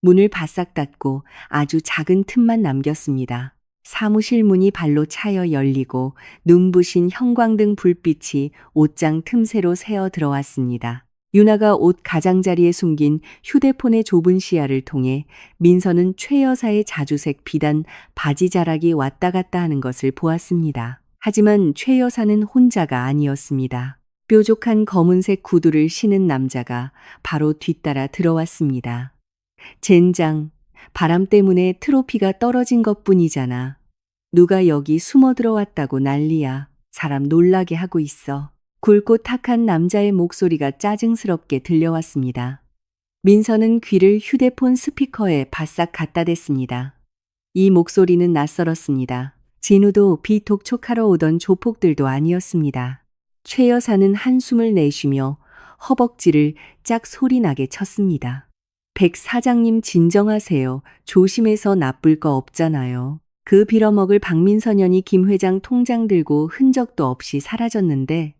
문을 바싹 닫고 아주 작은 틈만 남겼습니다. 사무실 문이 발로 차여 열리고 눈부신 형광등 불빛이 옷장 틈새로 새어 들어왔습니다. 유나가 옷 가장자리에 숨긴 휴대폰의 좁은 시야를 통해 민서는 최 여사의 자주색 비단 바지 자락이 왔다 갔다 하는 것을 보았습니다. 하지만 최 여사는 혼자가 아니었습니다. 뾰족한 검은색 구두를 신은 남자가 바로 뒤따라 들어왔습니다. 젠장, 바람 때문에 트로피가 떨어진 것뿐이잖아. 누가 여기 숨어 들어왔다고 난리야. 사람 놀라게 하고 있어. 굵고 탁한 남자의 목소리가 짜증스럽게 들려왔습니다. 민서는 귀를 휴대폰 스피커에 바싹 갖다 댔습니다. 이 목소리는 낯설었습니다. 진우도 비독촉하러 오던 조폭들도 아니었습니다. 최 여사는 한숨을 내쉬며 허벅지를 짝 소리나게 쳤습니다. 백 사장님 진정하세요. 조심해서 나쁠 거 없잖아요. 그 빌어먹을 박민선연이 김 회장 통장 들고 흔적도 없이 사라졌는데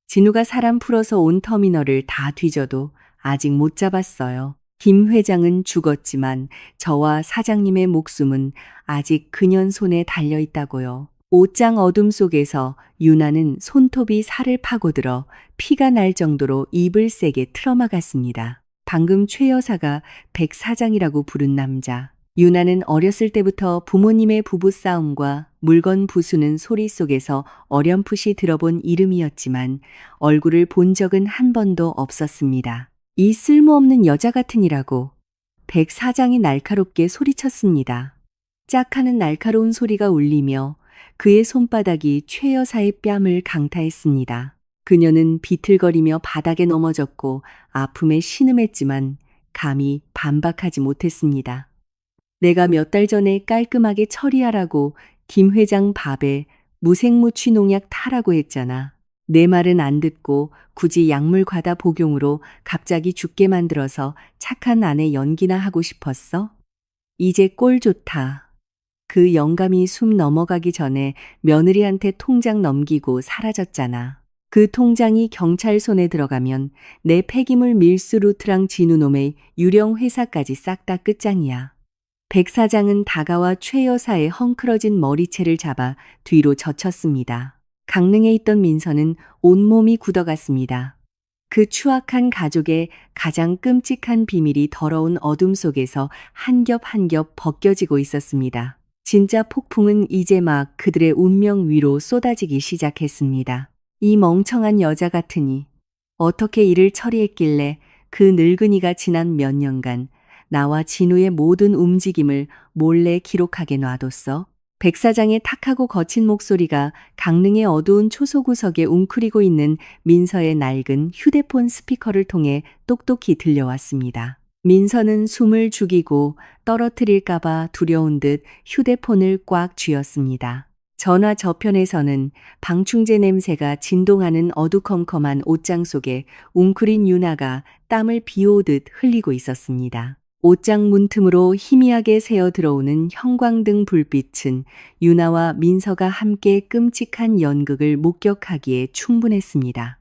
진우가 사람 풀어서 온 터미널을 다 뒤져도 아직 못 잡았어요. 김 회장은 죽었지만 저와 사장님의 목숨은 아직 그년 손에 달려 있다고요. 옷장 어둠 속에서 유나는 손톱이 살을 파고들어 피가 날 정도로 입을 세게 틀어막았습니다. 방금 최 여사가 백 사장이라고 부른 남자. 유나는 어렸을 때부터 부모님의 부부싸움과 물건 부수는 소리 속에서 어렴풋이 들어본 이름이었지만 얼굴을 본 적은 한 번도 없었습니다. 이 쓸모없는 여자 같으니라고 백 사장이 날카롭게 소리쳤습니다. 짝하는 날카로운 소리가 울리며 그의 손바닥이 최 여사의 뺨을 강타했습니다. 그녀는 비틀거리며 바닥에 넘어졌고 아픔에 신음했지만 감히 반박하지 못했습니다. 내가 몇 달 전에 깔끔하게 처리하라고 김 회장 밥에 무생무취 농약 타라고 했잖아. 내 말은 안 듣고 굳이 약물 과다 복용으로 갑자기 죽게 만들어서 착한 아내 연기나 하고 싶었어? 이제 꼴 좋다. 그 영감이 숨 넘어가기 전에 며느리한테 통장 넘기고 사라졌잖아. 그 통장이 경찰 손에 들어가면 내 폐기물 밀수 루트랑 진우놈의 유령 회사까지 싹 다 끝장이야. 백 사장은 다가와 최 여사의 헝클어진 머리채를 잡아 뒤로 젖혔습니다. 강릉에 있던 민서는 온몸이 굳어갔습니다. 그 추악한 가족의 가장 끔찍한 비밀이 더러운 어둠 속에서 한 겹 한 겹 벗겨지고 있었습니다. 진짜 폭풍은 이제 막 그들의 운명 위로 쏟아지기 시작했습니다. 이 멍청한 여자 같으니 어떻게 일을 처리했길래 그 늙은이가 지난 몇 년간 나와 진우의 모든 움직임을 몰래 기록하게 놔뒀어? 백 사장의 탁하고 거친 목소리가 강릉의 어두운 초소구석에 웅크리고 있는 민서의 낡은 휴대폰 스피커를 통해 똑똑히 들려왔습니다. 민서는 숨을 죽이고 떨어뜨릴까봐 두려운 듯 휴대폰을 꽉 쥐었습니다. 전화 저편에서는 방충제 냄새가 진동하는 어두컴컴한 옷장 속에 웅크린 유나가 땀을 비오듯 흘리고 있었습니다. 옷장 문틈으로 희미하게 새어 들어오는 형광등 불빛은 유나와 민서가 함께 끔찍한 연극을 목격하기에 충분했습니다.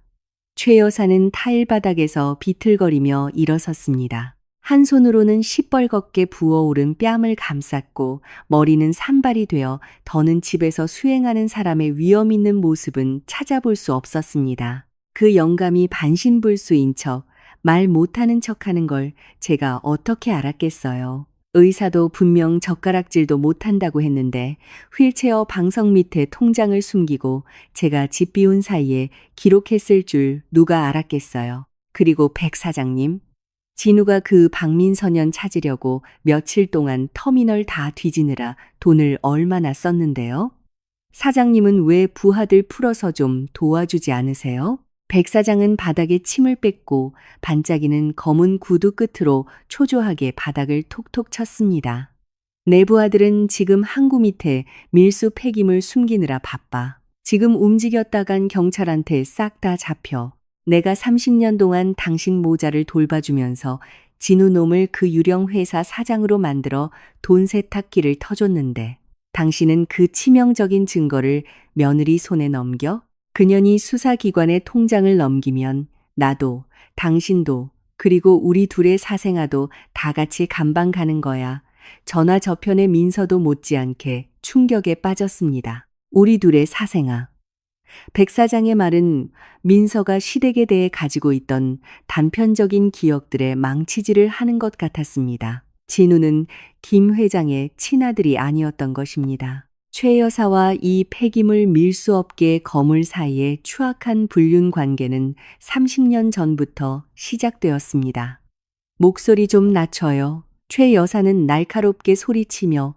최 여사는 타일 바닥에서 비틀거리며 일어섰습니다. 한 손으로는 시뻘겋게 부어오른 뺨을 감쌌고 머리는 산발이 되어 더는 집에서 수행하는 사람의 위험 있는 모습은 찾아볼 수 없었습니다. 그 영감이 반신불수인 척, 말 못하는 척하는 걸 제가 어떻게 알았겠어요. 의사도 분명 젓가락질도 못한다고 했는데 휠체어 방석 밑에 통장을 숨기고 제가 집 비운 사이에 기록했을 줄 누가 알았겠어요. 그리고 백 사장님, 진우가 그 박민선연 찾으려고 며칠 동안 터미널 다 뒤지느라 돈을 얼마나 썼는데요? 사장님은 왜 부하들 풀어서 좀 도와주지 않으세요? 백 사장은 바닥에 침을 뺏고 반짝이는 검은 구두 끝으로 초조하게 바닥을 톡톡 쳤습니다. 내 부하들은 지금 항구 밑에 밀수 폐기물 숨기느라 바빠. 지금 움직였다간 경찰한테 싹 다 잡혀. 내가 30년 동안 당신 모자를 돌봐주면서 진우 놈을 그 유령 회사 사장으로 만들어 돈 세탁기를 터줬는데 당신은 그 치명적인 증거를 며느리 손에 넘겨? 그년이 수사기관의 통장을 넘기면 나도, 당신도, 그리고 우리 둘의 사생아도 다 같이 감방 가는 거야. 전화저편의 민서도 못지않게 충격에 빠졌습니다. 우리 둘의 사생아. 백 사장의 말은 민서가 시댁에 대해 가지고 있던 단편적인 기억들에 망치질을 하는 것 같았습니다. 진우는 김 회장의 친아들이 아니었던 것입니다. 최 여사와 이 폐기물 밀수 업계의 거물 사이의 추악한 불륜 관계는 30년 전부터 시작되었습니다. 목소리 좀 낮춰요. 최 여사는 날카롭게 소리치며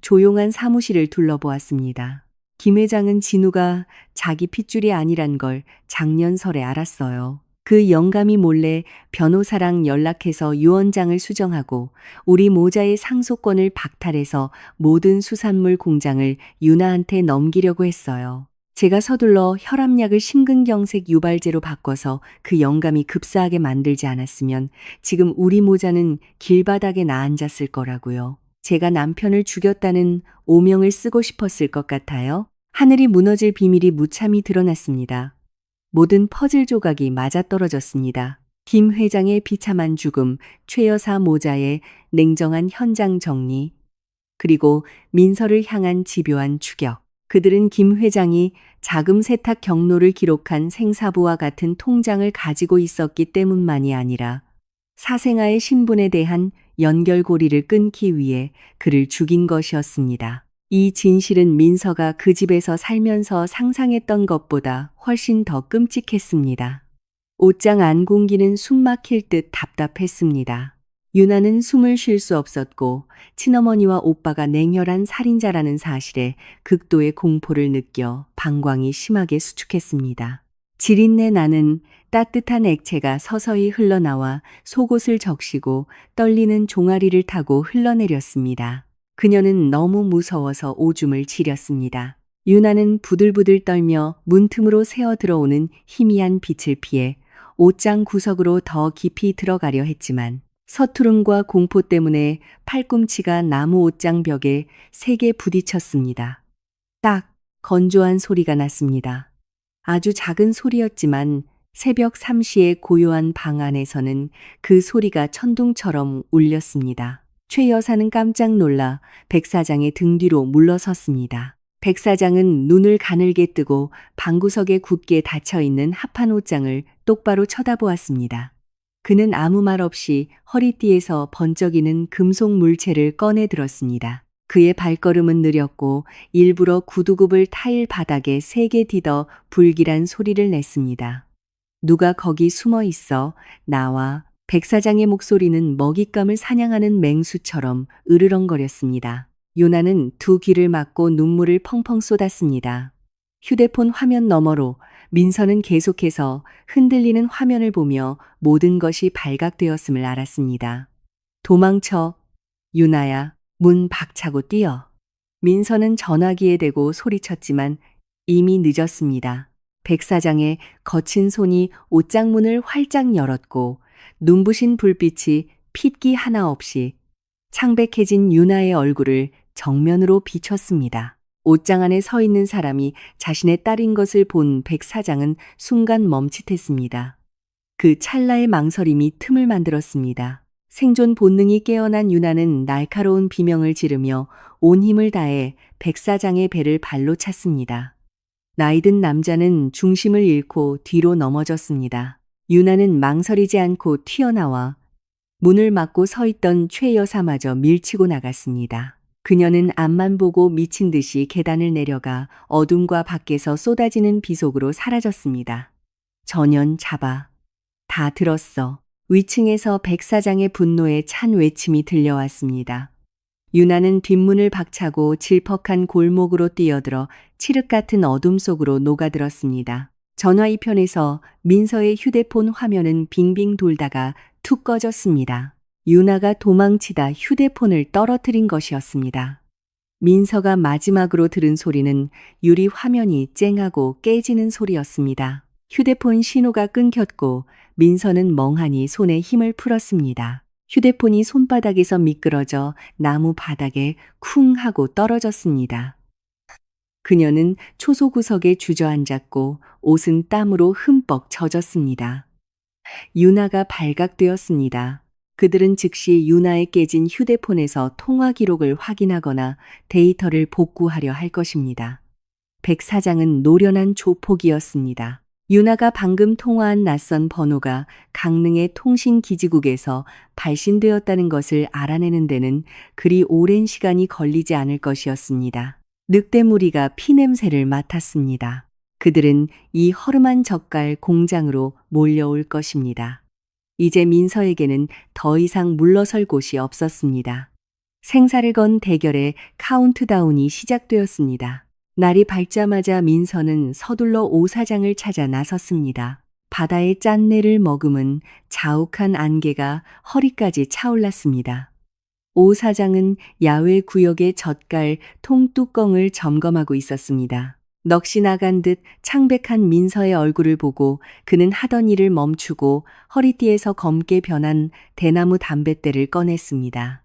조용한 사무실을 둘러보았습니다. 김 회장은 진우가 자기 핏줄이 아니란 걸 작년 설에 알았어요. 그 영감이 몰래 변호사랑 연락해서 유언장을 수정하고 우리 모자의 상속권을 박탈해서 모든 수산물 공장을 유나한테 넘기려고 했어요. 제가 서둘러 혈압약을 심근경색 유발제로 바꿔서 그 영감이 급사하게 만들지 않았으면 지금 우리 모자는 길바닥에 나앉았을 거라고요. 제가 남편을 죽였다는 오명을 쓰고 싶었을 것 같아요. 하늘이 무너질 비밀이 무참히 드러났습니다. 모든 퍼즐 조각이 맞아떨어졌습니다. 김 회장의 비참한 죽음, 최 여사 모자의 냉정한 현장 정리, 그리고 민서를 향한 집요한 추격. 그들은 김 회장이 자금 세탁 경로를 기록한 생사부와 같은 통장을 가지고 있었기 때문만이 아니라 사생아의 신분에 대한 연결고리를 끊기 위해 그를 죽인 것이었습니다. 이 진실은 민서가 그 집에서 살면서 상상했던 것보다 훨씬 더 끔찍했습니다. 옷장 안 공기는 숨 막힐 듯 답답했습니다. 유나는 숨을 쉴 수 없었고 친어머니와 오빠가 냉혈한 살인자라는 사실에 극도의 공포를 느껴 방광이 심하게 수축했습니다. 지린내 나는 따뜻한 액체가 서서히 흘러나와 속옷을 적시고 떨리는 종아리를 타고 흘러내렸습니다. 그녀는 너무 무서워서 오줌을 지렸습니다. 유나는 부들부들 떨며 문틈으로 새어 들어오는 희미한 빛을 피해 옷장 구석으로 더 깊이 들어가려 했지만 서투름과 공포 때문에 팔꿈치가 나무 옷장 벽에 세게 부딪혔습니다. 딱 건조한 소리가 났습니다. 아주 작은 소리였지만 새벽 3시의 고요한 방 안에서는 그 소리가 천둥처럼 울렸습니다. 최 여사는 깜짝 놀라 백 사장의 등 뒤로 물러섰습니다. 백 사장은 눈을 가늘게 뜨고 방구석에 굳게 닫혀있는 합판 옷장을 똑바로 쳐다보았습니다. 그는 아무 말 없이 허리띠에서 번쩍이는 금속 물체를 꺼내 들었습니다. 그의 발걸음은 느렸고 일부러 구두굽을 타일 바닥에 세게 디뎌 불길한 소리를 냈습니다. 누가 거기 숨어 있어? 나와. 백 사장의 목소리는 먹잇감을 사냥하는 맹수처럼 으르렁거렸습니다. 요나는 두 귀를 막고 눈물을 펑펑 쏟았습니다. 휴대폰 화면 너머로 민서는 계속해서 흔들리는 화면을 보며 모든 것이 발각되었음을 알았습니다. 도망쳐. 유나야, 문 박차고 뛰어. 민서는 전화기에 대고 소리쳤지만 이미 늦었습니다. 백 사장의 거친 손이 옷장 문을 활짝 열었고 눈부신 불빛이 핏기 하나 없이 창백해진 유나의 얼굴을 정면으로 비췄습니다. 옷장 안에 서 있는 사람이 자신의 딸인 것을 본 백 사장은 순간 멈칫했습니다. 그 찰나의 망설임이 틈을 만들었습니다. 생존 본능이 깨어난 유나는 날카로운 비명을 지르며 온 힘을 다해 백 사장의 배를 발로 찼습니다. 나이든 남자는 중심을 잃고 뒤로 넘어졌습니다. 유나는 망설이지 않고 튀어나와 문을 막고 서 있던 최 여사마저 밀치고 나갔습니다. 그녀는 앞만 보고 미친 듯이 계단을 내려가 어둠과 밖에서 쏟아지는 비 속으로 사라졌습니다. 전연 잡아. 다 들었어. 위층에서 백 사장의 분노에 찬 외침이 들려왔습니다. 유나는 뒷문을 박차고 질퍽한 골목으로 뛰어들어 칠흑 같은 어둠 속으로 녹아들었습니다. 전화 이편에서 민서의 휴대폰 화면은 빙빙 돌다가 툭 꺼졌습니다. 유나가 도망치다 휴대폰을 떨어뜨린 것이었습니다. 민서가 마지막으로 들은 소리는 유리 화면이 쨍하고 깨지는 소리였습니다. 휴대폰 신호가 끊겼고 민서는 멍하니 손에 힘을 풀었습니다. 휴대폰이 손바닥에서 미끄러져 나무 바닥에 쿵 하고 떨어졌습니다. 그녀는 초소구석에 주저앉았고 옷은 땀으로 흠뻑 젖었습니다. 유나가 발각되었습니다. 그들은 즉시 유나의 깨진 휴대폰에서 통화 기록을 확인하거나 데이터를 복구하려 할 것입니다. 백 사장은 노련한 조폭이었습니다. 유나가 방금 통화한 낯선 번호가 강릉의 통신기지국에서 발신되었다는 것을 알아내는 데는 그리 오랜 시간이 걸리지 않을 것이었습니다. 늑대무리가 피냄새를 맡았습니다. 그들은 이 허름한 젓갈 공장으로 몰려올 것입니다. 이제 민서에게는 더 이상 물러설 곳이 없었습니다. 생사를 건 대결의 카운트다운이 시작되었습니다. 날이 밝자마자 민서는 서둘러 오 사장을 찾아 나섰습니다. 바다의 짠내를 머금은 자욱한 안개가 허리까지 차올랐습니다. 오 사장은 야외 구역의 젓갈 통뚜껑을 점검하고 있었습니다. 넋이 나간 듯 창백한 민서의 얼굴을 보고 그는 하던 일을 멈추고 허리띠에서 검게 변한 대나무 담뱃대를 꺼냈습니다.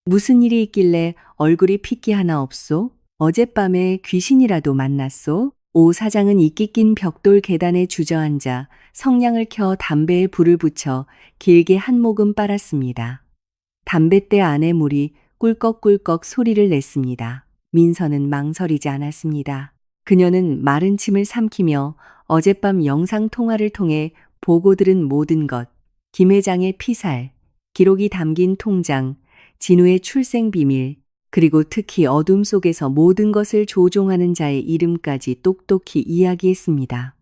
무슨 일이 있길래 얼굴이 핏기 하나 없소? 어젯밤에 귀신이라도 만났소? 오 사장은 이끼 낀 벽돌 계단에 주저앉아 성냥을 켜 담배에 불을 붙여 길게 한 모금 빨았습니다. 담뱃대 안의 물이 꿀꺽꿀꺽 소리를 냈습니다. 민서는 망설이지 않았습니다. 그녀는 마른 침을 삼키며 어젯밤 영상통화를 통해 보고 들은 모든 것, 김 회장의 피살, 기록이 담긴 통장, 진우의 출생 비밀, 그리고 특히 어둠 속에서 모든 것을 조종하는 자의 이름까지 똑똑히 이야기했습니다.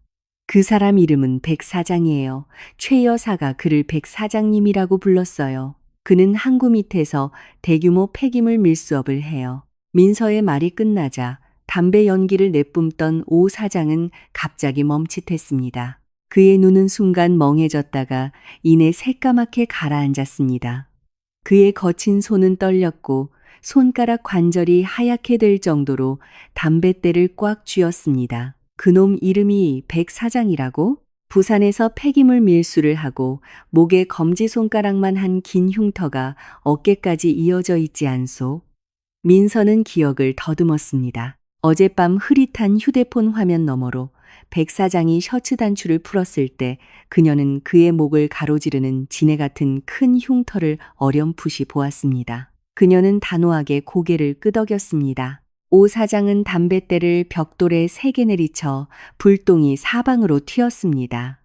그 사람 이름은 백 사장이에요. 최 여사가 그를 백 사장님이라고 불렀어요. 그는 항구 밑에서 대규모 폐기물 밀수업을 해요. 민서의 말이 끝나자 담배 연기를 내뿜던 오 사장은 갑자기 멈칫했습니다. 그의 눈은 순간 멍해졌다가 이내 새까맣게 가라앉았습니다. 그의 거친 손은 떨렸고 손가락 관절이 하얗게 될 정도로 담뱃대를 꽉 쥐었습니다. 그놈 이름이 백 사장이라고? 부산에서 폐기물 밀수를 하고 목에 검지손가락만 한 긴 흉터가 어깨까지 이어져 있지 않소? 민서는 기억을 더듬었습니다. 어젯밤 흐릿한 휴대폰 화면 너머로 백 사장이 셔츠 단추를 풀었을 때 그녀는 그의 목을 가로지르는 지네 같은 큰 흉터를 어렴풋이 보았습니다. 그녀는 단호하게 고개를 끄덕였습니다. 오 사장은 담뱃대를 벽돌에 세게 내리쳐 불똥이 사방으로 튀었습니다.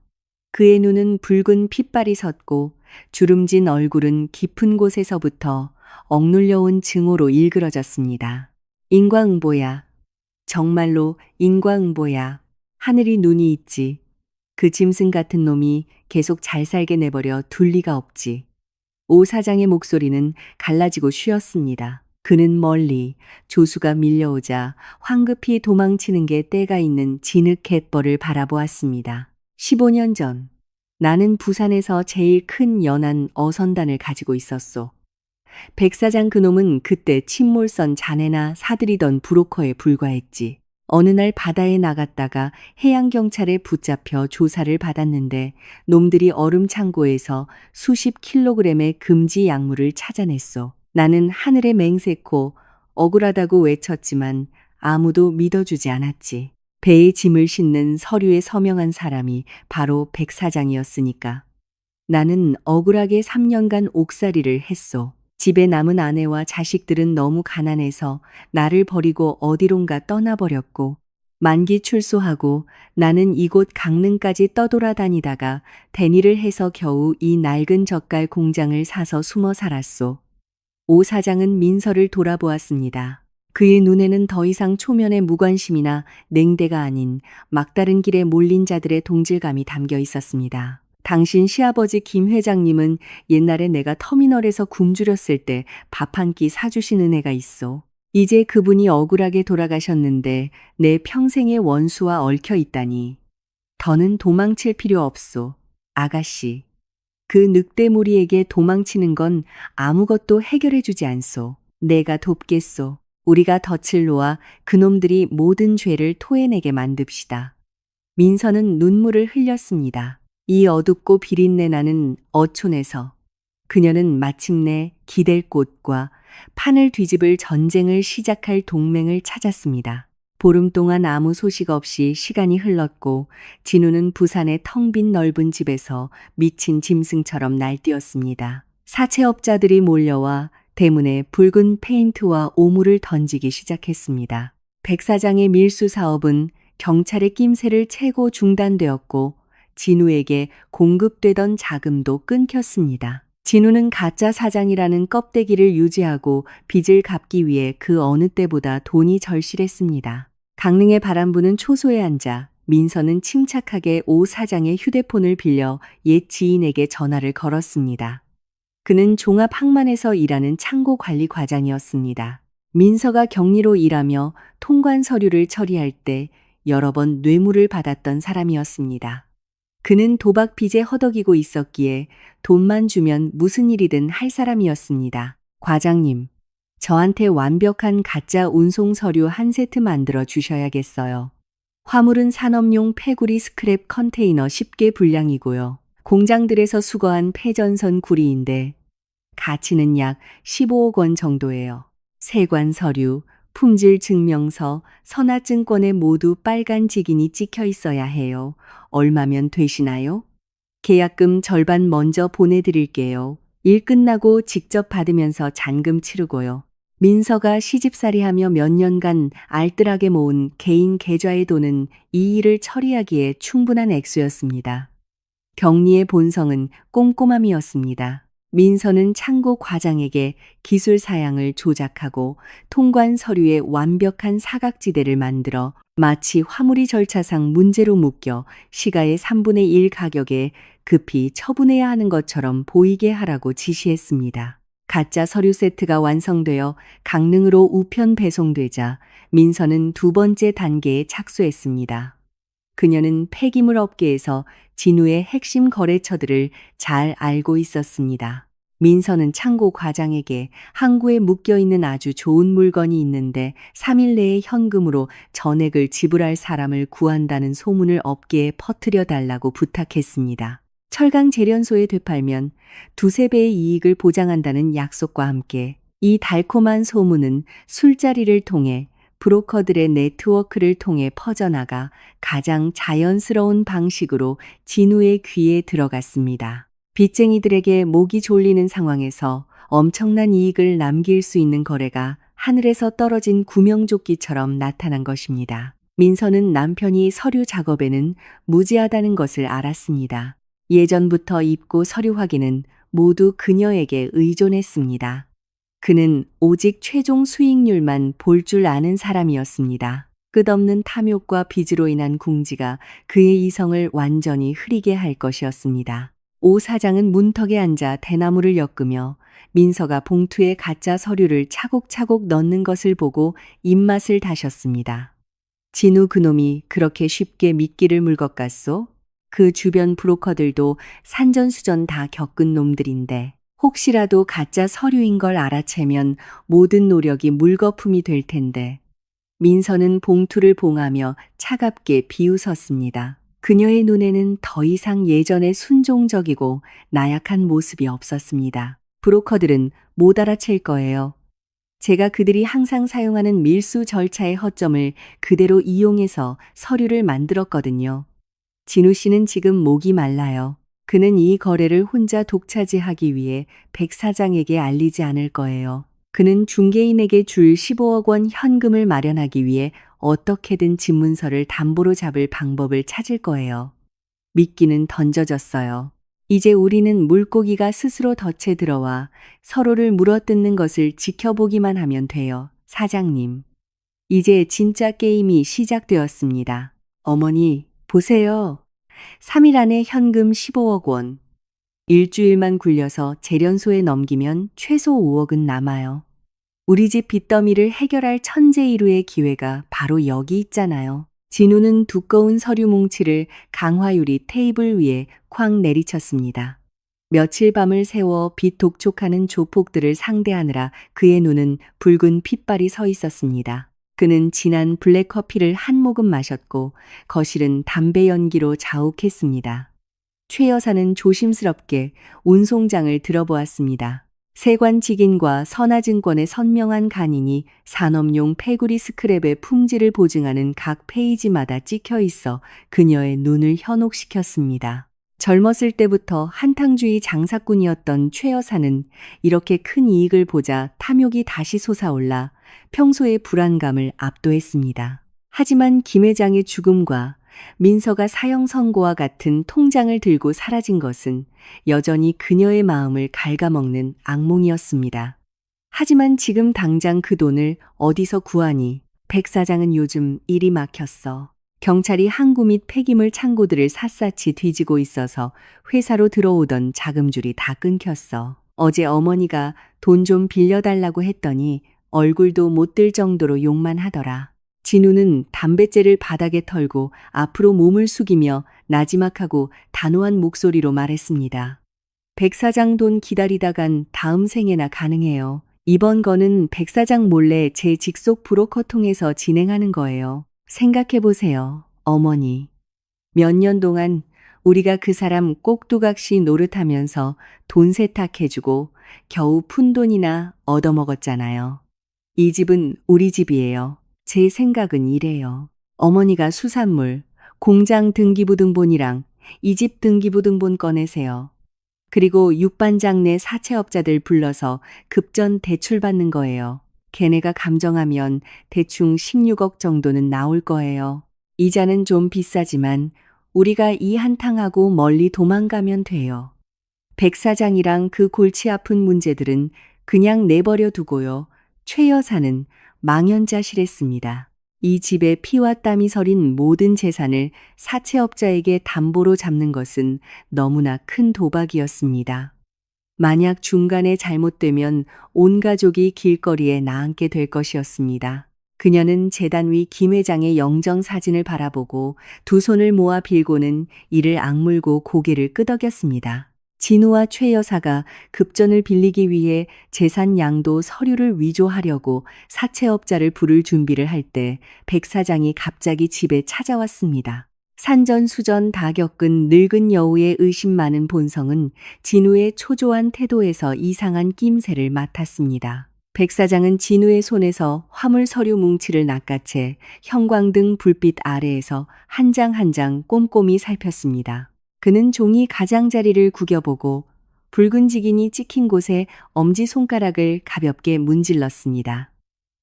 그의 눈은 붉은 핏발이 섰고 주름진 얼굴은 깊은 곳에서부터 억눌려온 증오로 일그러졌습니다. 인과응보야. 정말로 인과응보야. 하늘이 눈이 있지. 그 짐승 같은 놈이 계속 잘 살게 내버려 둘 리가 없지. 오 사장의 목소리는 갈라지고 쉬었습니다. 그는 멀리 조수가 밀려오자 황급히 도망치는 게 때가 있는 진흙갯벌을 바라보았습니다. 15년 전 나는 부산에서 제일 큰 연안 어선단을 가지고 있었소. 백 사장 그놈은 그때 침몰선 자네나 사들이던 브로커에 불과했지. 어느 날 바다에 나갔다가 해양경찰에 붙잡혀 조사를 받았는데 놈들이 얼음 창고에서 수십 킬로그램의 금지 약물을 찾아냈소. 나는 하늘에 맹세코 억울하다고 외쳤지만 아무도 믿어주지 않았지. 배에 짐을 싣는 서류에 서명한 사람이 바로 백 사장이었으니까. 나는 억울하게 3년간 옥살이를 했소. 집에 남은 아내와 자식들은 너무 가난해서 나를 버리고 어디론가 떠나버렸고 만기 출소하고 나는 이곳 강릉까지 떠돌아다니다가 대니를 해서 겨우 이 낡은 젓갈 공장을 사서 숨어 살았소. 오 사장은 민서를 돌아보았습니다. 그의 눈에는 더 이상 초면의 무관심이나 냉대가 아닌 막다른 길에 몰린 자들의 동질감이 담겨 있었습니다. 당신 시아버지 김 회장님은 옛날에 내가 터미널에서 굶주렸을 때 밥 한 끼 사주신 은혜가 있어. 이제 그분이 억울하게 돌아가셨는데 내 평생의 원수와 얽혀 있다니. 더는 도망칠 필요 없소. 아가씨. 그 늑대무리에게 도망치는 건 아무것도 해결해 주지 않소. 내가 돕겠소. 우리가 덫을 놓아 그놈들이 모든 죄를 토해내게 만듭시다. 민서는 눈물을 흘렸습니다. 이 어둡고 비린내 나는 어촌에서 그녀는 마침내 기댈 곳과 판을 뒤집을 전쟁을 시작할 동맹을 찾았습니다. 보름 동안 아무 소식 없이 시간이 흘렀고 진우는 부산의 텅 빈 넓은 집에서 미친 짐승처럼 날뛰었습니다. 사채업자들이 몰려와 대문에 붉은 페인트와 오물을 던지기 시작했습니다. 백 사장의 밀수 사업은 경찰의 낌새를 채고 중단되었고 진우에게 공급되던 자금도 끊겼습니다. 진우는 가짜 사장이라는 껍데기를 유지하고 빚을 갚기 위해 그 어느 때보다 돈이 절실했습니다. 강릉의 바람 부는 초소에 앉아 민서는 침착하게 오 사장의 휴대폰을 빌려 옛 지인에게 전화를 걸었습니다. 그는 종합항만에서 일하는 창고 관리 과장이었습니다. 민서가 격리로 일하며 통관 서류를 처리할 때 여러 번 뇌물을 받았던 사람이었습니다. 그는 도박 빚에 허덕이고 있었기에 돈만 주면 무슨 일이든 할 사람이었습니다. 과장님, 저한테 완벽한 가짜 운송 서류 한 세트 만들어 주셔야겠어요. 화물은 산업용 폐구리 스크랩 컨테이너 10개 분량이고요. 공장들에서 수거한 폐전선 구리인데 가치는 약 15억 원 정도예요. 세관 서류, 품질 증명서, 선화증권에 모두 빨간 직인이 찍혀 있어야 해요. 얼마면 되시나요? 계약금 절반 먼저 보내드릴게요. 일 끝나고 직접 받으면서 잔금 치르고요. 민서가 시집살이하며 몇 년간 알뜰하게 모은 개인 계좌의 돈은 이 일을 처리하기에 충분한 액수였습니다. 격리의 본성은 꼼꼼함이었습니다. 민서는 창고 과장에게 기술 사양을 조작하고 통관 서류에 완벽한 사각지대를 만들어 마치 화물이 절차상 문제로 묶여 시가의 3분의 1 가격에 급히 처분해야 하는 것처럼 보이게 하라고 지시했습니다. 가짜 서류 세트가 완성되어 강릉으로 우편 배송되자 민서는 두 번째 단계에 착수했습니다. 그녀는 폐기물 업계에서 진우의 핵심 거래처들을 잘 알고 있었습니다. 민서는 창고 과장에게 항구에 묶여있는 아주 좋은 물건이 있는데 3일 내에 현금으로 전액을 지불할 사람을 구한다는 소문을 업계에 퍼뜨려 달라고 부탁했습니다. 철강 재련소에 되팔면 두세 배의 이익을 보장한다는 약속과 함께 이 달콤한 소문은 술자리를 통해 브로커들의 네트워크를 통해 퍼져나가 가장 자연스러운 방식으로 진우의 귀에 들어갔습니다. 빚쟁이들에게 목이 졸리는 상황에서 엄청난 이익을 남길 수 있는 거래가 하늘에서 떨어진 구명조끼처럼 나타난 것입니다. 민서는 남편이 서류 작업에는 무지하다는 것을 알았습니다. 예전부터 입고 서류 확인은 모두 그녀에게 의존했습니다. 그는 오직 최종 수익률만 볼 줄 아는 사람이었습니다. 끝없는 탐욕과 빚으로 인한 궁지가 그의 이성을 완전히 흐리게 할 것이었습니다. 오 사장은 문턱에 앉아 대나무를 엮으며 민서가 봉투에 가짜 서류를 차곡차곡 넣는 것을 보고 입맛을 다셨습니다. 진우 그놈이 그렇게 쉽게 미끼를 물 것 같소? 그 주변 브로커들도 산전수전 다 겪은 놈들인데 혹시라도 가짜 서류인 걸 알아채면 모든 노력이 물거품이 될 텐데. 민서는 봉투를 봉하며 차갑게 비웃었습니다. 그녀의 눈에는 더 이상 예전의 순종적이고 나약한 모습이 없었습니다. 브로커들은 못 알아챌 거예요. 제가 그들이 항상 사용하는 밀수 절차의 허점을 그대로 이용해서 서류를 만들었거든요. 진우 씨는 지금 목이 말라요. 그는 이 거래를 혼자 독차지하기 위해 백 사장에게 알리지 않을 거예요. 그는 중개인에게 줄 15억 원 현금을 마련하기 위해 어떻게든 집문서를 담보로 잡을 방법을 찾을 거예요. 미끼는 던져졌어요. 이제 우리는 물고기가 스스로 덫에 들어와 서로를 물어뜯는 것을 지켜보기만 하면 돼요. 사장님. 이제 진짜 게임이 시작되었습니다. 어머니, 보세요. 3일 안에 현금 15억 원. 일주일만 굴려서 재련소에 넘기면 최소 5억은 남아요. 우리 집 빚더미를 해결할 천재이루의 기회가 바로 여기 있잖아요. 진우는 두꺼운 서류 뭉치를 강화유리 테이블 위에 쾅 내리쳤습니다. 며칠 밤을 새워 빚 독촉하는 조폭들을 상대하느라 그의 눈은 붉은 핏발이 서 있었습니다. 그는 진한 블랙커피를 한 모금 마셨고 거실은 담배 연기로 자욱했습니다. 최 여사는 조심스럽게 운송장을 들어보았습니다. 세관직인과 선화증권의 선명한 간인이 산업용 페구리 스크랩의 품질을 보증하는 각 페이지마다 찍혀 있어 그녀의 눈을 현혹시켰습니다. 젊었을 때부터 한탕주의 장사꾼이었던 최 여사는 이렇게 큰 이익을 보자 탐욕이 다시 솟아올라 평소의 불안감을 압도했습니다. 하지만 김 회장의 죽음과 민서가 사형 선고와 같은 통장을 들고 사라진 것은 여전히 그녀의 마음을 갉아먹는 악몽이었습니다. 하지만 지금 당장 그 돈을 어디서 구하니? 백 사장은 요즘 일이 막혔어. 경찰이 항구 및 폐기물 창고들을 샅샅이 뒤지고 있어서 회사로 들어오던 자금줄이 다 끊겼어. 어제 어머니가 돈 좀 빌려달라고 했더니 얼굴도 못 들 정도로 욕만 하더라. 진우는 담뱃재를 바닥에 털고 앞으로 몸을 숙이며 나지막하고 단호한 목소리로 말했습니다. 백 사장 돈 기다리다간 다음 생에나 가능해요. 이번 거는 백 사장 몰래 제 직속 브로커 통해서 진행하는 거예요. 생각해보세요, 어머니. 몇 년 동안 우리가 그 사람 꼭두각시 노릇하면서 돈 세탁해주고 겨우 푼돈이나 얻어먹었잖아요. 이 집은 우리 집이에요. 제 생각은 이래요. 어머니가 수산물, 공장 등기부등본이랑 이 집 등기부등본 꺼내세요. 그리고 육반장 내 사채업자들 불러서 급전 대출받는 거예요. 걔네가 감정하면 대충 16억 정도는 나올 거예요. 이자는 좀 비싸지만 우리가 이 한탕하고 멀리 도망가면 돼요. 백 사장이랑 그 골치 아픈 문제들은 그냥 내버려 두고요. 최 여사는 망연자실했습니다. 이 집에 피와 땀이 서린 모든 재산을 사채업자에게 담보로 잡는 것은 너무나 큰 도박이었습니다. 만약 중간에 잘못되면 온 가족이 길거리에 나앉게 될 것이었습니다. 그녀는 재단 위 김 회장의 영정 사진을 바라보고 두 손을 모아 빌고는 이를 악물고 고개를 끄덕였습니다. 진우와 최 여사가 급전을 빌리기 위해 재산 양도 서류를 위조하려고 사채업자를 부를 준비를 할 때 백 사장이 갑자기 집에 찾아왔습니다. 산전수전 다 겪은 늙은 여우의 의심 많은 본성은 진우의 초조한 태도에서 이상한 낌새를 맡았습니다. 백 사장은 진우의 손에서 화물 서류 뭉치를 낚아채 형광등 불빛 아래에서 한 장 한 장 꼼꼼히 살폈습니다. 그는 종이 가장자리를 구겨보고 붉은 직인이 찍힌 곳에 엄지손가락을 가볍게 문질렀습니다.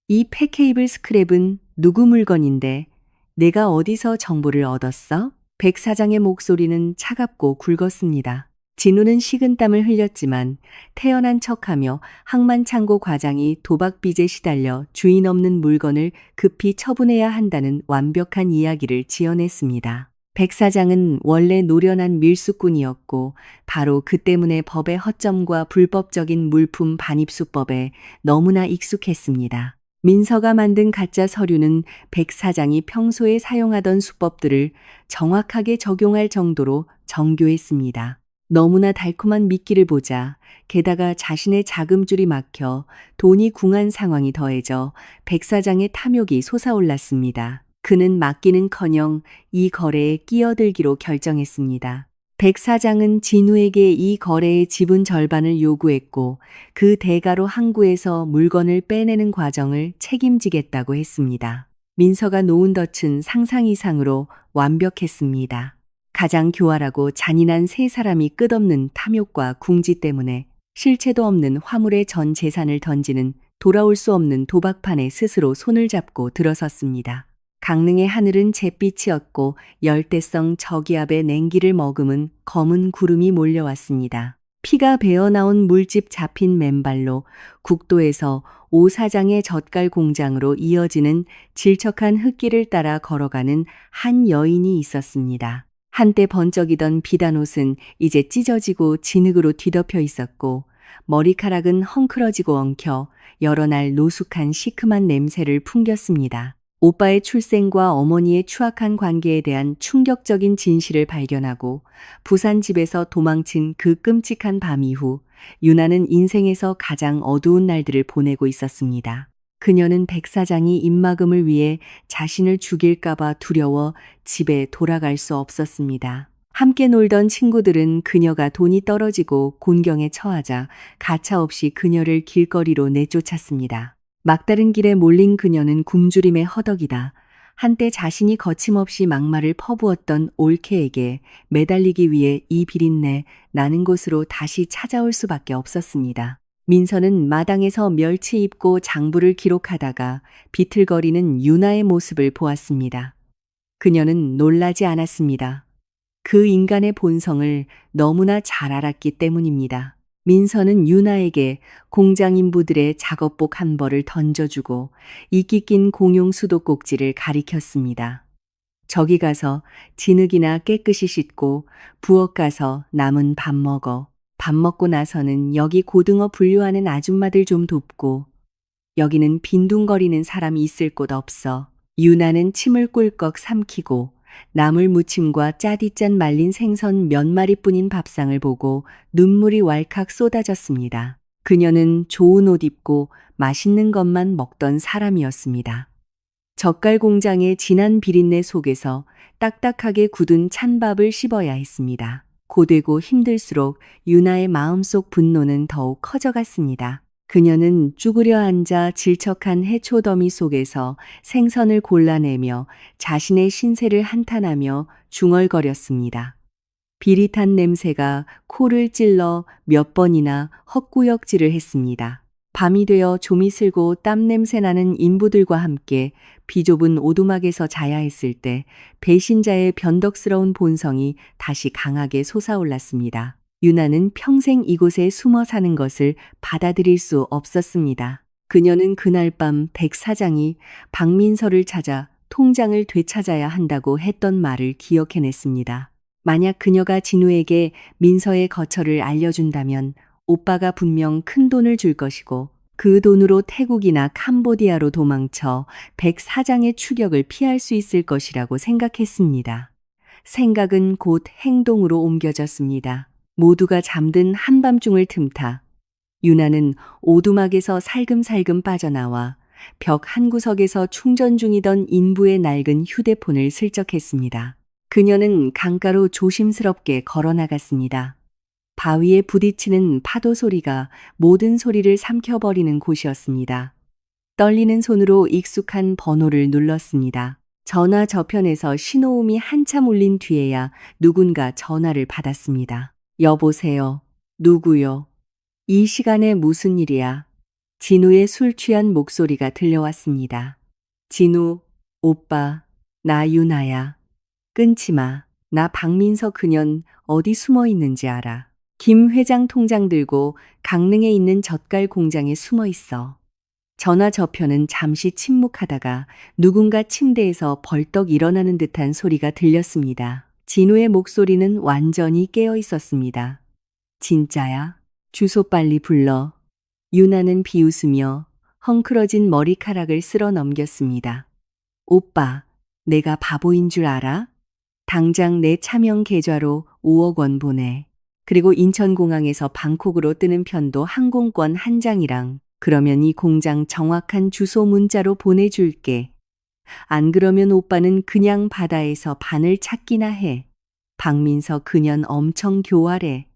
이 폐케이블 스크랩은 누구 물건인데 내가 어디서 정보를 얻었어? 백 사장의 목소리는 차갑고 굵었습니다. 진우는 식은땀을 흘렸지만 태연한 척하며 항만창고 과장이 도박빚에 시달려 주인 없는 물건을 급히 처분해야 한다는 완벽한 이야기를 지어냈습니다. 백 사장은 원래 노련한 밀수꾼이었고 바로 그 때문에 법의 허점과 불법적인 물품 반입수법에 너무나 익숙했습니다. 민서가 만든 가짜 서류는 백 사장이 평소에 사용하던 수법들을 정확하게 적용할 정도로 정교했습니다. 너무나 달콤한 미끼를 보자 게다가 자신의 자금줄이 막혀 돈이 궁한 상황이 더해져 백 사장의 탐욕이 솟아올랐습니다. 그는 맡기는커녕 이 거래에 끼어들기로 결정했습니다. 백 사장은 진우에게 이 거래의 지분 절반을 요구했고 그 대가로 항구에서 물건을 빼내는 과정을 책임지겠다고 했습니다. 민서가 놓은 덫은 상상 이상으로 완벽했습니다. 가장 교활하고 잔인한 세 사람이 끝없는 탐욕과 궁지 때문에 실체도 없는 화물의 전 재산을 던지는 돌아올 수 없는 도박판에 스스로 손을 잡고 들어섰습니다. 강릉의 하늘은 잿빛이었고 열대성 저기압의 냉기를 머금은 검은 구름이 몰려왔습니다. 피가 배어나온 물집 잡힌 맨발로 국도에서 오 사장의 젓갈 공장으로 이어지는 질척한 흙길을 따라 걸어가는 한 여인이 있었습니다. 한때 번쩍이던 비단 옷은 이제 찢어지고 진흙으로 뒤덮여 있었고 머리카락은 헝클어지고 엉켜 여러 날 노숙한 시큼한 냄새를 풍겼습니다. 오빠의 출생과 어머니의 추악한 관계에 대한 충격적인 진실을 발견하고 부산 집에서 도망친 그 끔찍한 밤 이후 유나는 인생에서 가장 어두운 날들을 보내고 있었습니다. 그녀는 백 사장이 입막음을 위해 자신을 죽일까봐 두려워 집에 돌아갈 수 없었습니다. 함께 놀던 친구들은 그녀가 돈이 떨어지고 곤경에 처하자 가차없이 그녀를 길거리로 내쫓았습니다. 막다른 길에 몰린 그녀는 굶주림에 허덕이다 한때 자신이 거침없이 막말을 퍼부었던 올케에게 매달리기 위해 이 비린내 나는 곳으로 다시 찾아올 수밖에 없었습니다. 민서는 마당에서 멸치 입고 장부를 기록하다가 비틀거리는 유나의 모습을 보았습니다. 그녀는 놀라지 않았습니다. 그 인간의 본성을 너무나 잘 알았기 때문입니다. 민서는 유나에게 공장 인부들의 작업복 한 벌을 던져주고 이끼 낀 공용 수도꼭지를 가리켰습니다. 저기 가서 진흙이나 깨끗이 씻고 부엌 가서 남은 밥 먹어. 밥 먹고 나서는 여기 고등어 분류하는 아줌마들 좀 돕고 여기는 빈둥거리는 사람이 있을 곳 없어. 유나는 침을 꿀꺽 삼키고 나물 무침과 짜디짠 말린 생선 몇 마리뿐인 밥상을 보고 눈물이 왈칵 쏟아졌습니다. 그녀는 좋은 옷 입고 맛있는 것만 먹던 사람이었습니다. 젓갈 공장의 진한 비린내 속에서 딱딱하게 굳은 찬밥을 씹어야 했습니다. 고되고 힘들수록 유나의 마음속 분노는 더욱 커져갔습니다. 그녀는 쭈그려 앉아 질척한 해초더미 속에서 생선을 골라내며 자신의 신세를 한탄하며 중얼거렸습니다. 비릿한 냄새가 코를 찔러 몇 번이나 헛구역질을 했습니다. 밤이 되어 좀이 슬고 땀 냄새 나는 인부들과 함께 비좁은 오두막에서 자야 했을 때 배신자의 변덕스러운 본성이 다시 강하게 솟아올랐습니다. 유나는 평생 이곳에 숨어 사는 것을 받아들일 수 없었습니다. 그녀는 그날 밤 백 사장이 박민서를 찾아 통장을 되찾아야 한다고 했던 말을 기억해냈습니다. 만약 그녀가 진우에게 민서의 거처를 알려준다면 오빠가 분명 큰 돈을 줄 것이고 그 돈으로 태국이나 캄보디아로 도망쳐 백 사장의 추격을 피할 수 있을 것이라고 생각했습니다. 생각은 곧 행동으로 옮겨졌습니다. 모두가 잠든 한밤중을 틈타 유나는 오두막에서 살금살금 빠져나와 벽 한 구석에서 충전 중이던 인부의 낡은 휴대폰을 슬쩍했습니다. 그녀는 강가로 조심스럽게 걸어나갔습니다. 바위에 부딪히는 파도 소리가 모든 소리를 삼켜버리는 곳이었습니다. 떨리는 손으로 익숙한 번호를 눌렀습니다. 전화 저편에서 신호음이 한참 울린 뒤에야 누군가 전화를 받았습니다. 여보세요. 누구요? 이 시간에 무슨 일이야? 진우의 술 취한 목소리가 들려왔습니다. 진우, 오빠, 나 유나야. 끊지 마. 나 박민서 그년 어디 숨어 있는지 알아. 김 회장 통장 들고 강릉에 있는 젓갈 공장에 숨어 있어. 전화 저편은 잠시 침묵하다가 누군가 침대에서 벌떡 일어나는 듯한 소리가 들렸습니다. 진우의 목소리는 완전히 깨어 있었습니다. 진짜야? 주소 빨리 불러. 유나는 비웃으며 헝클어진 머리카락을 쓸어 넘겼습니다. 오빠, 내가 바보인 줄 알아? 당장 내 차명 계좌로 5억 원 보내. 그리고 인천공항에서 방콕으로 뜨는 편도 항공권 한 장이랑 그러면 이 공장 정확한 주소 문자로 보내줄게. 안 그러면 오빠는 그냥 바다에서 바늘 찾기나 해. 박민서 그년 엄청 교활해.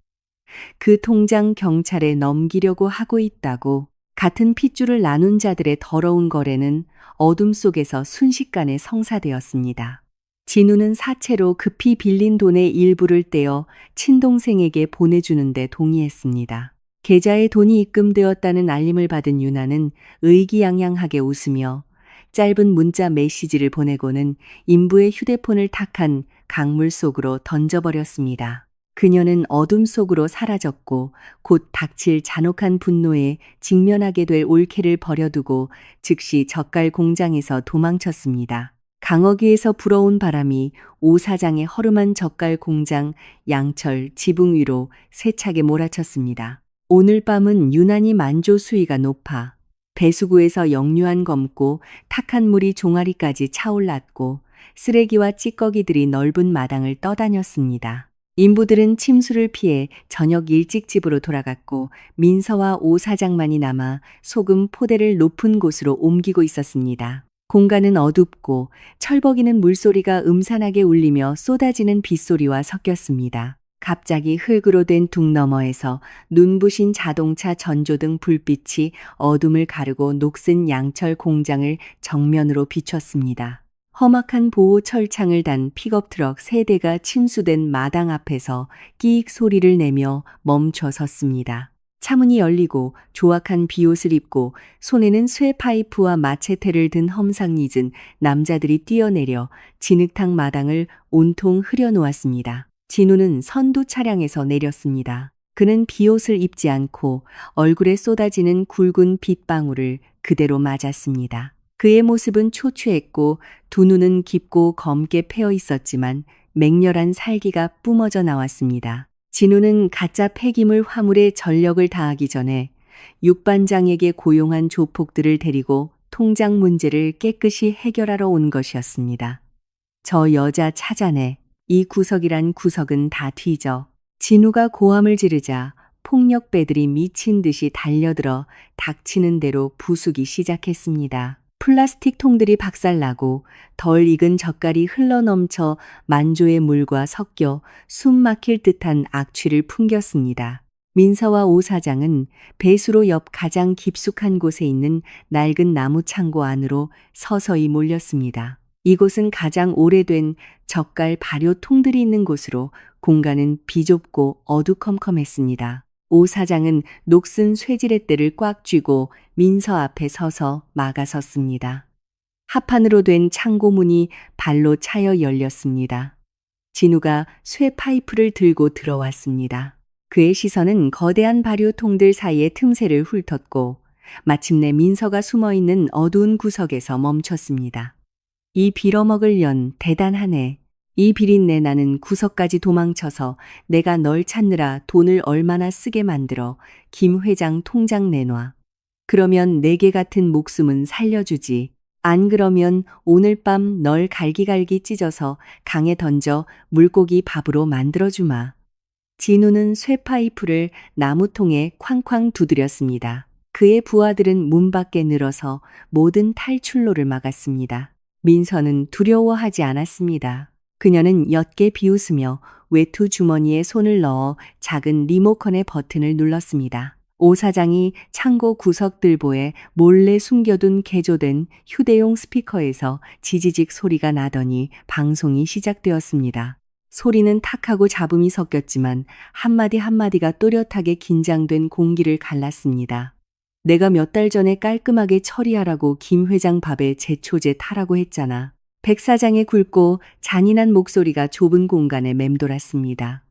그 통장 경찰에 넘기려고 하고 있다고. 같은 핏줄을 나눈 자들의 더러운 거래는 어둠 속에서 순식간에 성사되었습니다. 진우는 사채로 급히 빌린 돈의 일부를 떼어 친동생에게 보내주는데 동의했습니다. 계좌에 돈이 입금되었다는 알림을 받은 유나는 의기양양하게 웃으며 짧은 문자 메시지를 보내고는 인부의 휴대폰을 탁한 강물 속으로 던져버렸습니다. 그녀는 어둠 속으로 사라졌고 곧 닥칠 잔혹한 분노에 직면하게 될 올케를 버려두고 즉시 젓갈 공장에서 도망쳤습니다. 강어귀에서 불어온 바람이 오 사장의 허름한 젓갈 공장 양철 지붕 위로 세차게 몰아쳤습니다. 오늘 밤은 유난히 만조 수위가 높아 배수구에서 역류한 검고 탁한 물이 종아리까지 차올랐고 쓰레기와 찌꺼기들이 넓은 마당을 떠다녔습니다. 인부들은 침수를 피해 저녁 일찍 집으로 돌아갔고 민서와 오 사장만이 남아 소금 포대를 높은 곳으로 옮기고 있었습니다. 공간은 어둡고 철벅이는 물소리가 음산하게 울리며 쏟아지는 빗소리와 섞였습니다. 갑자기 흙으로 된 둑 너머에서 눈부신 자동차 전조등 불빛이 어둠을 가르고 녹슨 양철 공장을 정면으로 비췄습니다. 험악한 보호 철창을 단 픽업 트럭 3대가 침수된 마당 앞에서 끼익 소리를 내며 멈춰 섰습니다. 차문이 열리고 조악한 비옷을 입고 손에는 쇠 파이프와 마체테를 든 험상궂은 남자들이 뛰어내려 진흙탕 마당을 온통 흐려놓았습니다. 진우는 선두 차량에서 내렸습니다. 그는 비옷을 입지 않고 얼굴에 쏟아지는 굵은 빗방울을 그대로 맞았습니다. 그의 모습은 초췌했고 두 눈은 깊고 검게 패어 있었지만 맹렬한 살기가 뿜어져 나왔습니다. 진우는 가짜 폐기물 화물에 전력을 다하기 전에 육반장에게 고용한 조폭들을 데리고 통장 문제를 깨끗이 해결하러 온 것이었습니다. 저 여자 찾아내. 이 구석이란 구석은 다 뒤져. 진우가 고함을 지르자 폭력배들이 미친 듯이 달려들어 닥치는 대로 부수기 시작했습니다. 플라스틱 통들이 박살나고 덜 익은 젓갈이 흘러넘쳐 만조의 물과 섞여 숨 막힐 듯한 악취를 풍겼습니다. 민서와 오 사장은 배수로 옆 가장 깊숙한 곳에 있는 낡은 나무 창고 안으로 서서히 몰렸습니다. 이곳은 가장 오래된 젓갈 발효 통들이 있는 곳으로 공간은 비좁고 어두컴컴했습니다. 오 사장은 녹슨 쇠지렛대를 꽉 쥐고 민서 앞에 서서 막아섰습니다. 합판으로 된 창고 문이 발로 차여 열렸습니다. 진우가 쇠 파이프를 들고 들어왔습니다. 그의 시선은 거대한 발효통들 사이의 틈새를 훑었고 마침내 민서가 숨어있는 어두운 구석에서 멈췄습니다. 이 빌어먹을 년 대단하네. 이 비린내 나는 구석까지 도망쳐서 내가 널 찾느라 돈을 얼마나 쓰게 만들어. 김 회장 통장 내놔. 그러면 내게 같은 목숨은 살려주지. 안 그러면 오늘 밤 널 갈기갈기 찢어서 강에 던져 물고기 밥으로 만들어주마. 진우는 쇠파이프를 나무통에 쾅쾅 두드렸습니다. 그의 부하들은 문 밖에 늘어서 모든 탈출로를 막았습니다. 민서는 두려워하지 않았습니다. 그녀는 옅게 비웃으며 외투 주머니에 손을 넣어 작은 리모컨의 버튼을 눌렀습니다. 오 사장이 창고 구석들보에 몰래 숨겨둔 개조된 휴대용 스피커에서 지지직 소리가 나더니 방송이 시작되었습니다. 소리는 탁하고 잡음이 섞였지만 한마디 한마디가 또렷하게 긴장된 공기를 갈랐습니다. 내가 몇 달 전에 깔끔하게 처리하라고 김 회장 밥에 제초제 타라고 했잖아. 백 사장의 굵고 잔인한 목소리가 좁은 공간에 맴돌았습니다.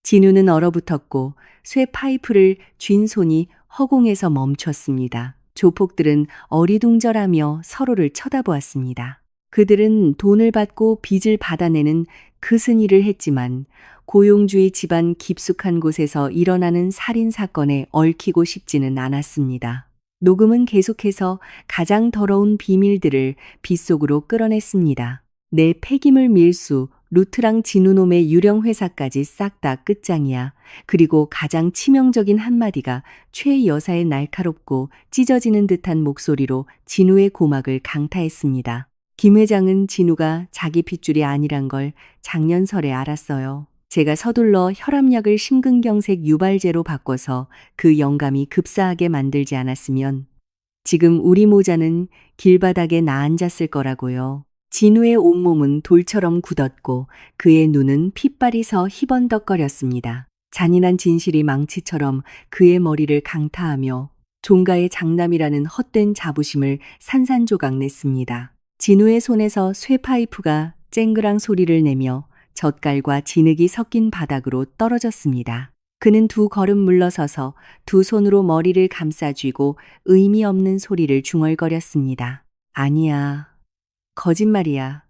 진우는 얼어붙었고 쇠 파이프를 쥔 손이 허공에서 멈췄습니다. 조폭들은 어리둥절하며 서로를 쳐다보았습니다. 그들은 돈을 받고 빚을 받아내는 그슨 일을 했지만 고용주의 집안 깊숙한 곳에서 일어나는 살인 사건에 얽히고 싶지는 않았습니다. 녹음은 계속해서 가장 더러운 비밀들을 빗속으로 끌어냈습니다. 내 폐기물 밀수, 루트랑 진우놈의 유령 회사까지 싹 다 끝장이야. 그리고 가장 치명적인 한마디가 최 여사의 날카롭고 찢어지는 듯한 목소리로 진우의 고막을 강타했습니다. 김 회장은 진우가 자기 핏줄이 아니란 걸 작년 설에 알았어요. 제가 서둘러 혈압약을 심근경색 유발제로 바꿔서 그 영감이 급사하게 만들지 않았으면 지금 우리 모자는 길바닥에 나앉았을 거라고요. 진우의 온몸은 돌처럼 굳었고 그의 눈은 핏발이 서 희번덕거렸습니다. 잔인한 진실이 망치처럼 그의 머리를 강타하며 종가의 장남이라는 헛된 자부심을 산산조각 냈습니다. 진우의 손에서 쇠파이프가 쨍그랑 소리를 내며 젓갈과 진흙이 섞인 바닥으로 떨어졌습니다. 그는 두 걸음 물러서서 두 손으로 머리를 감싸쥐고 의미 없는 소리를 중얼거렸습니다. 아니야. 거짓말이야.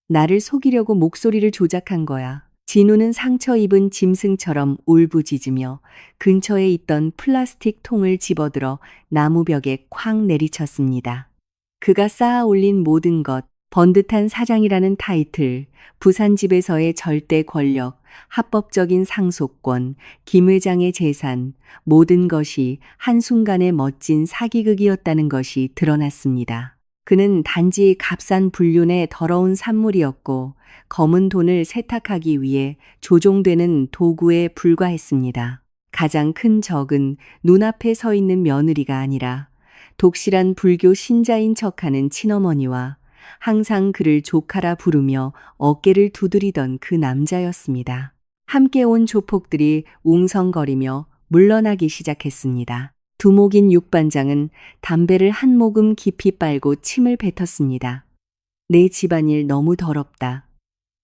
나를 속이려고 목소리를 조작한 거야. 진우는 상처 입은 짐승처럼 울부짖으며 근처에 있던 플라스틱 통을 집어들어 나무벽에 쾅 내리쳤습니다. 그가 쌓아 올린 모든 것, 번듯한 사장이라는 타이틀, 부산집에서의 절대 권력, 합법적인 상속권, 김 회장의 재산, 모든 것이 한순간의 멋진 사기극이었다는 것이 드러났습니다. 그는 단지 값싼 불륜의 더러운 산물이었고 검은 돈을 세탁하기 위해 조종되는 도구에 불과했습니다. 가장 큰 적은 눈앞에 서 있는 며느리가 아니라 독실한 불교 신자인 척하는 친어머니와 항상 그를 조카라 부르며 어깨를 두드리던 그 남자였습니다. 함께 온 조폭들이 웅성거리며 물러나기 시작했습니다. 두목인 육반장은 담배를 한 모금 깊이 빨고 침을 뱉었습니다. 내 집안일 너무 더럽다.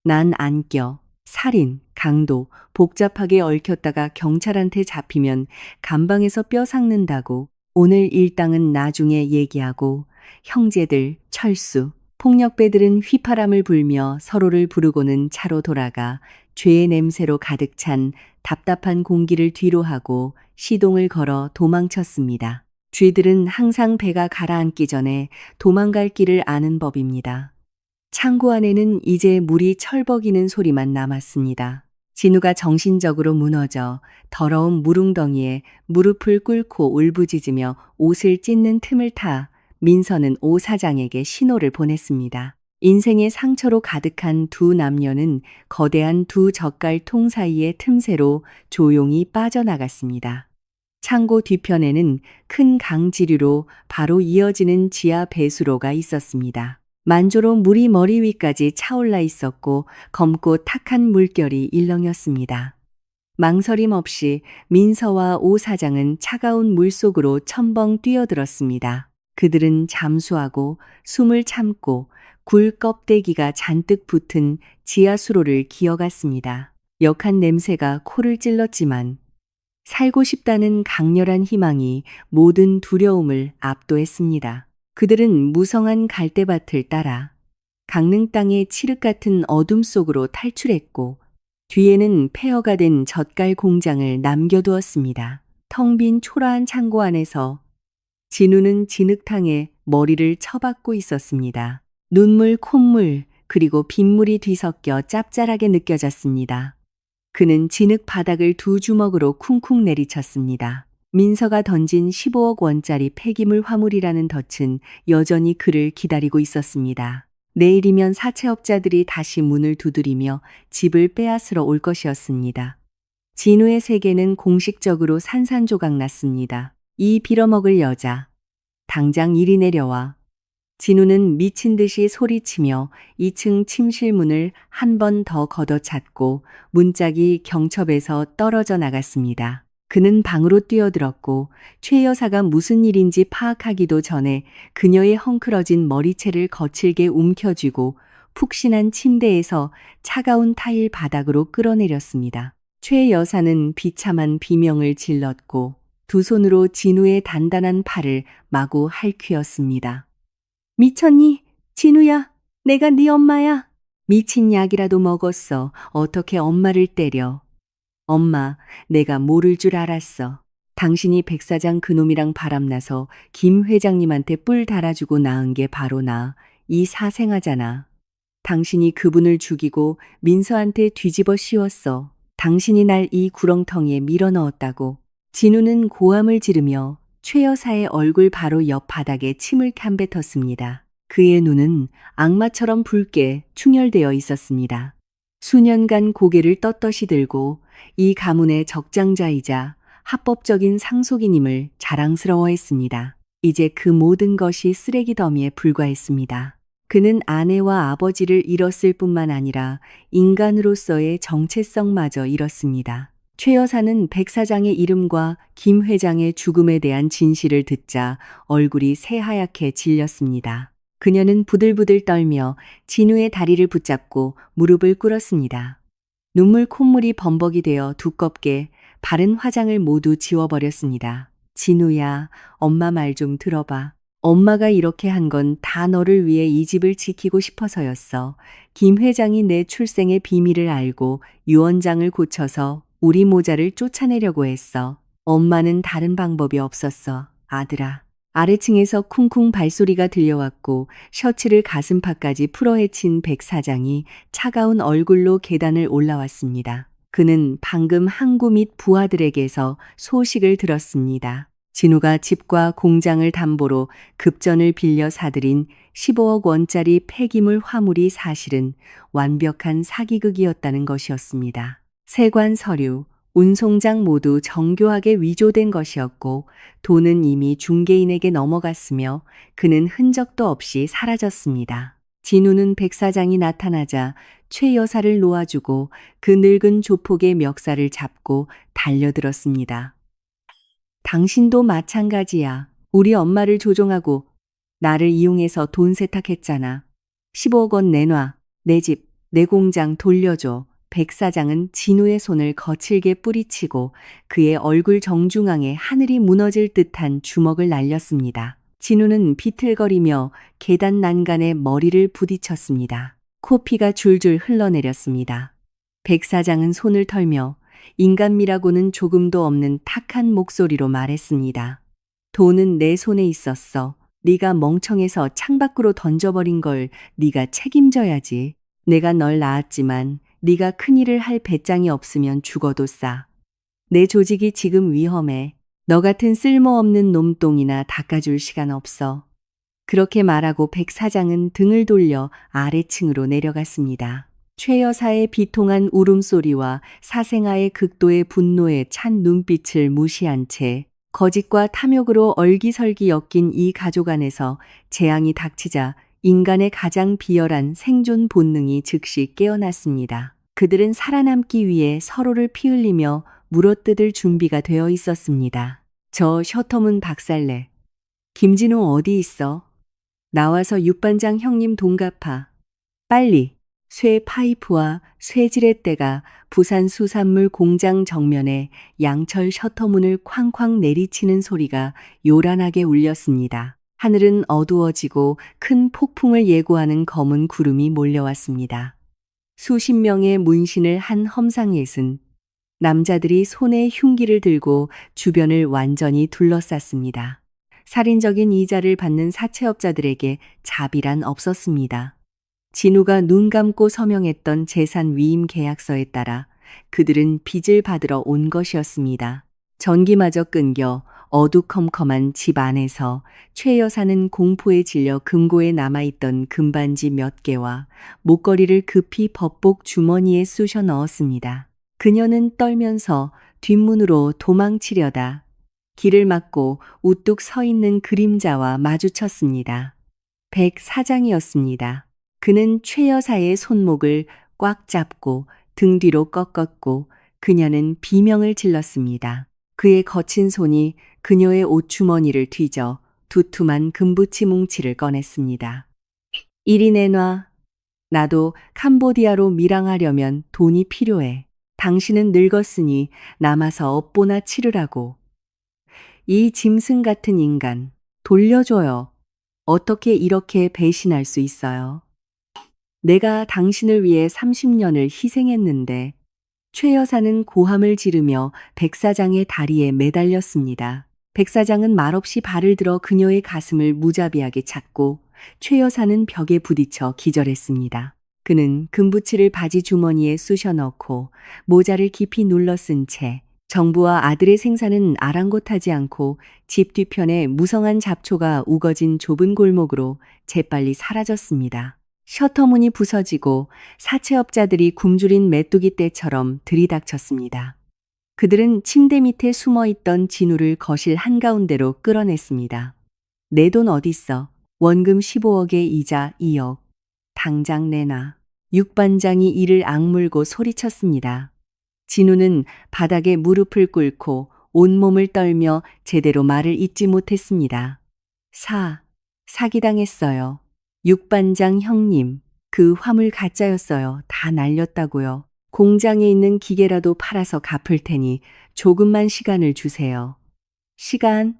난 안 껴. 살인, 강도, 복잡하게 얽혔다가 경찰한테 잡히면 감방에서 뼈 삭는다고. 오늘 일당은 나중에 얘기하고 형제들, 철수, 폭력배들은 휘파람을 불며 서로를 부르고는 차로 돌아가 죄의 냄새로 가득 찬 답답한 공기를 뒤로하고 시동을 걸어 도망쳤습니다. 쥐들은 항상 배가 가라앉기 전에 도망갈 길을 아는 법입니다. 창고 안에는 이제 물이 철벅이는 소리만 남았습니다. 진우가 정신적으로 무너져 더러운 물웅덩이에 무릎을 꿇고 울부짖으며 옷을 찢는 틈을 타 민서는 오 사장에게 신호를 보냈습니다. 인생의 상처로 가득한 두 남녀는 거대한 두 젓갈통 사이의 틈새로 조용히 빠져나갔습니다. 창고 뒤편에는 큰 강지류로 바로 이어지는 지하 배수로가 있었습니다. 만조로 물이 머리 위까지 차올라 있었고 검고 탁한 물결이 일렁였습니다. 망설임 없이 민서와 오 사장은 차가운 물속으로 첨벙 뛰어들었습니다. 그들은 잠수하고 숨을 참고 굴 껍데기가 잔뜩 붙은 지하수로를 기어갔습니다. 역한 냄새가 코를 찔렀지만 살고 싶다는 강렬한 희망이 모든 두려움을 압도했습니다. 그들은 무성한 갈대밭을 따라 강릉 땅의 칠흑 같은 어둠 속으로 탈출했고 뒤에는 폐허가 된 젓갈 공장을 남겨두었습니다. 텅 빈 초라한 창고 안에서 진우는 진흙탕에 머리를 쳐박고 있었습니다. 눈물, 콧물, 그리고 빗물이 뒤섞여 짭짤하게 느껴졌습니다. 그는 진흙 바닥을 두 주먹으로 쿵쿵 내리쳤습니다. 민서가 던진 15억 원짜리 폐기물 화물이라는 덫은 여전히 그를 기다리고 있었습니다. 내일이면 사채업자들이 다시 문을 두드리며 집을 빼앗으러 올 것이었습니다. 진우의 세계는 공식적으로 산산조각 났습니다. 이 빌어먹을 여자, 당장 이리 내려와. 진우는 미친 듯이 소리치며 2층 침실 문을 한 번 더 걷어찼고 문짝이 경첩에서 떨어져 나갔습니다. 그는 방으로 뛰어들었고 최 여사가 무슨 일인지 파악하기도 전에 그녀의 헝클어진 머리채를 거칠게 움켜쥐고 푹신한 침대에서 차가운 타일 바닥으로 끌어내렸습니다. 최 여사는 비참한 비명을 질렀고 두 손으로 진우의 단단한 팔을 마구 핥히었습니다. 미쳤니? 진우야, 내가 네 엄마야. 미친 약이라도 먹었어. 어떻게 엄마를 때려. 엄마, 내가 모를 줄 알았어. 당신이 백 사장 그놈이랑 바람나서 김 회장님한테 뿔 달아주고 낳은 게 바로 나. 이 사생아잖아. 당신이 그분을 죽이고 민서한테 뒤집어 씌웠어. 당신이 날 이 구렁텅이에 밀어넣었다고. 진우는 고함을 지르며 최 여사의 얼굴 바로 옆 바닥에 침을 캔뱉었습니다. 그의 눈은 악마처럼 붉게 충혈되어 있었습니다. 수년간 고개를 떳떳이 들고 이 가문의 적장자이자 합법적인 상속인임을 자랑스러워했습니다. 이제 그 모든 것이 쓰레기 더미에 불과했습니다. 그는 아내와 아버지를 잃었을 뿐만 아니라 인간으로서의 정체성마저 잃었습니다. 최 여사는 백 사장의 이름과 김 회장의 죽음에 대한 진실을 듣자 얼굴이 새하얗게 질렸습니다. 그녀는 부들부들 떨며 진우의 다리를 붙잡고 무릎을 꿇었습니다. 눈물 콧물이 범벅이 되어 두껍게 바른 화장을 모두 지워버렸습니다. 진우야, 엄마 말 좀 들어봐. 엄마가 이렇게 한 건 다 너를 위해 이 집을 지키고 싶어서였어. 김 회장이 내 출생의 비밀을 알고 유언장을 고쳐서 우리 모자를 쫓아내려고 했어. 엄마는 다른 방법이 없었어, 아들아. 아래층에서 쿵쿵 발소리가 들려왔고 셔츠를 가슴팍까지 풀어헤친 백 사장이 차가운 얼굴로 계단을 올라왔습니다. 그는 방금 항구 및 부하들에게서 소식을 들었습니다. 진우가 집과 공장을 담보로 급전을 빌려 사들인 15억 원짜리 폐기물 화물이 사실은 완벽한 사기극이었다는 것이었습니다. 세관 서류, 운송장 모두 정교하게 위조된 것이었고 돈은 이미 중개인에게 넘어갔으며 그는 흔적도 없이 사라졌습니다. 진우는 백 사장이 나타나자 최 여사를 놓아주고 그 늙은 조폭의 멱살을 잡고 달려들었습니다. 당신도 마찬가지야. 우리 엄마를 조종하고 나를 이용해서 돈 세탁했잖아. 15억 원 내놔. 내 집, 내 공장 돌려줘. 백 사장은 진우의 손을 거칠게 뿌리치고 그의 얼굴 정중앙에 하늘이 무너질 듯한 주먹을 날렸습니다. 진우는 비틀거리며 계단 난간에 머리를 부딪혔습니다. 코피가 줄줄 흘러내렸습니다. 백 사장은 손을 털며 인간미라고는 조금도 없는 탁한 목소리로 말했습니다. 돈은 내 손에 있었어. 네가 멍청해서 창밖으로 던져버린 걸 네가 책임져야지. 내가 널 낳았지만 네가 큰일을 할 배짱이 없으면 죽어도 싸. 내 조직이 지금 위험해. 너 같은 쓸모없는 놈똥이나 닦아줄 시간 없어. 그렇게 말하고 백 사장은 등을 돌려 아래층으로 내려갔습니다. 최 여사의 비통한 울음소리와 사생아의 극도의 분노에 찬 눈빛을 무시한 채 거짓과 탐욕으로 얼기설기 엮인 이 가족 안에서 재앙이 닥치자 인간의 가장 비열한 생존 본능이 즉시 깨어났습니다. 그들은 살아남기 위해 서로를 피흘리며 물어뜯을 준비가 되어 있었습니다. 저 셔터문 박살내. 김진호 어디 있어? 나와서 육반장 형님 돈 갚아. 빨리. 쇠 파이프와 쇠지렛대가 부산 수산물 공장 정면에 양철 셔터문을 쾅쾅 내리치는 소리가 요란하게 울렸습니다. 하늘은 어두워지고 큰 폭풍을 예고하는 검은 구름이 몰려왔습니다. 수십 명의 문신을 한 험상옅은 남자들이 손에 흉기를 들고 주변을 완전히 둘러쌌습니다. 살인적인 이자를 받는 사채업자들에게 자비란 없었습니다. 진우가 눈 감고 서명했던 재산 위임 계약서에 따라 그들은 빚을 받으러 온 것이었습니다. 전기마저 끊겨 어두컴컴한 집 안에서 최 여사는 공포에 질려 금고에 남아있던 금반지 몇 개와 목걸이를 급히 법복 주머니에 쑤셔 넣었습니다. 그녀는 떨면서 뒷문으로 도망치려다 길을 막고 우뚝 서 있는 그림자와 마주쳤습니다. 백 사장이었습니다. 그는 최 여사의 손목을 꽉 잡고 등 뒤로 꺾었고 그녀는 비명을 질렀습니다. 그의 거친 손이 그녀의 옷주머니를 뒤져 두툼한 금붙이 뭉치를 꺼냈습니다. 이리 내놔. 나도 캄보디아로 밀항하려면 돈이 필요해. 당신은 늙었으니 남아서 업보나 치르라고. 이 짐승 같은 인간, 돌려줘요. 어떻게 이렇게 배신할 수 있어요? 내가 당신을 위해 30년을 희생했는데. 최 여사는 고함을 지르며 백 사장의 다리에 매달렸습니다. 백 사장은 말없이 발을 들어 그녀의 가슴을 무자비하게 찼고 최 여사는 벽에 부딪혀 기절했습니다. 그는 금부치를 바지 주머니에 쑤셔 넣고 모자를 깊이 눌러 쓴 채 정부와 아들의 생사는 아랑곳하지 않고 집 뒤편에 무성한 잡초가 우거진 좁은 골목으로 재빨리 사라졌습니다. 셔터문이 부서지고 사채업자들이 굶주린 메뚜기 떼처럼 들이닥쳤습니다. 그들은 침대 밑에 숨어있던 진우를 거실 한가운데로 끌어냈습니다. 내 돈 어딨어? 원금 15억에 이자 2억. 당장 내놔. 육반장이 이를 악물고 소리쳤습니다. 진우는 바닥에 무릎을 꿇고 온몸을 떨며 제대로 말을 잇지 못했습니다. 사기당했어요. 육반장 형님, 그 화물 가짜였어요. 다 날렸다고요. 공장에 있는 기계라도 팔아서 갚을 테니 조금만 시간을 주세요. 시간?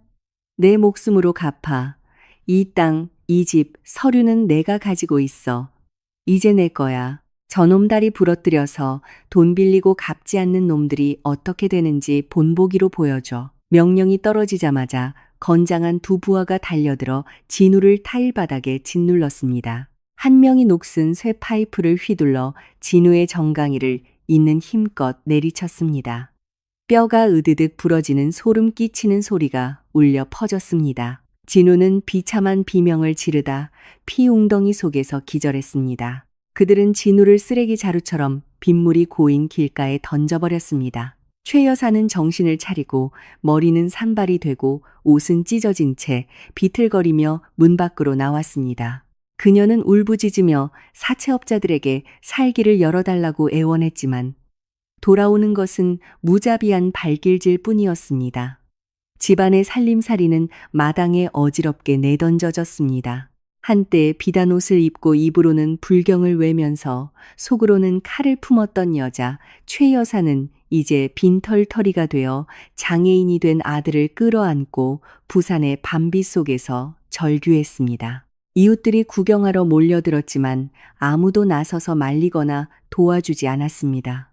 내 목숨으로 갚아. 이 땅, 이 집, 서류는 내가 가지고 있어. 이제 내 거야. 저놈 다리 부러뜨려서 돈 빌리고 갚지 않는 놈들이 어떻게 되는지 본보기로 보여줘. 명령이 떨어지자마자 건장한 두 부하가 달려들어 진우를 타일 바닥에 짓눌렀습니다. 한 명이 녹슨 쇠 파이프를 휘둘러 진우의 정강이를 있는 힘껏 내리쳤습니다. 뼈가 으드득 부러지는 소름 끼치는 소리가 울려 퍼졌습니다. 진우는 비참한 비명을 지르다 피 웅덩이 속에서 기절했습니다. 그들은 진우를 쓰레기 자루처럼 빗물이 고인 길가에 던져버렸습니다. 최 여사는 정신을 차리고 머리는 산발이 되고 옷은 찢어진 채 비틀거리며 문 밖으로 나왔습니다. 그녀는 울부짖으며 사채업자들에게 살길을 열어달라고 애원했지만 돌아오는 것은 무자비한 발길질 뿐이었습니다. 집안의 살림살이는 마당에 어지럽게 내던져졌습니다. 한때 비단 옷을 입고 입으로는 불경을 외면서 속으로는 칼을 품었던 여자 최 여사는 이제 빈털터리가 되어 장애인이 된 아들을 끌어안고 부산의 밤비 속에서 절규했습니다. 이웃들이 구경하러 몰려들었지만 아무도 나서서 말리거나 도와주지 않았습니다.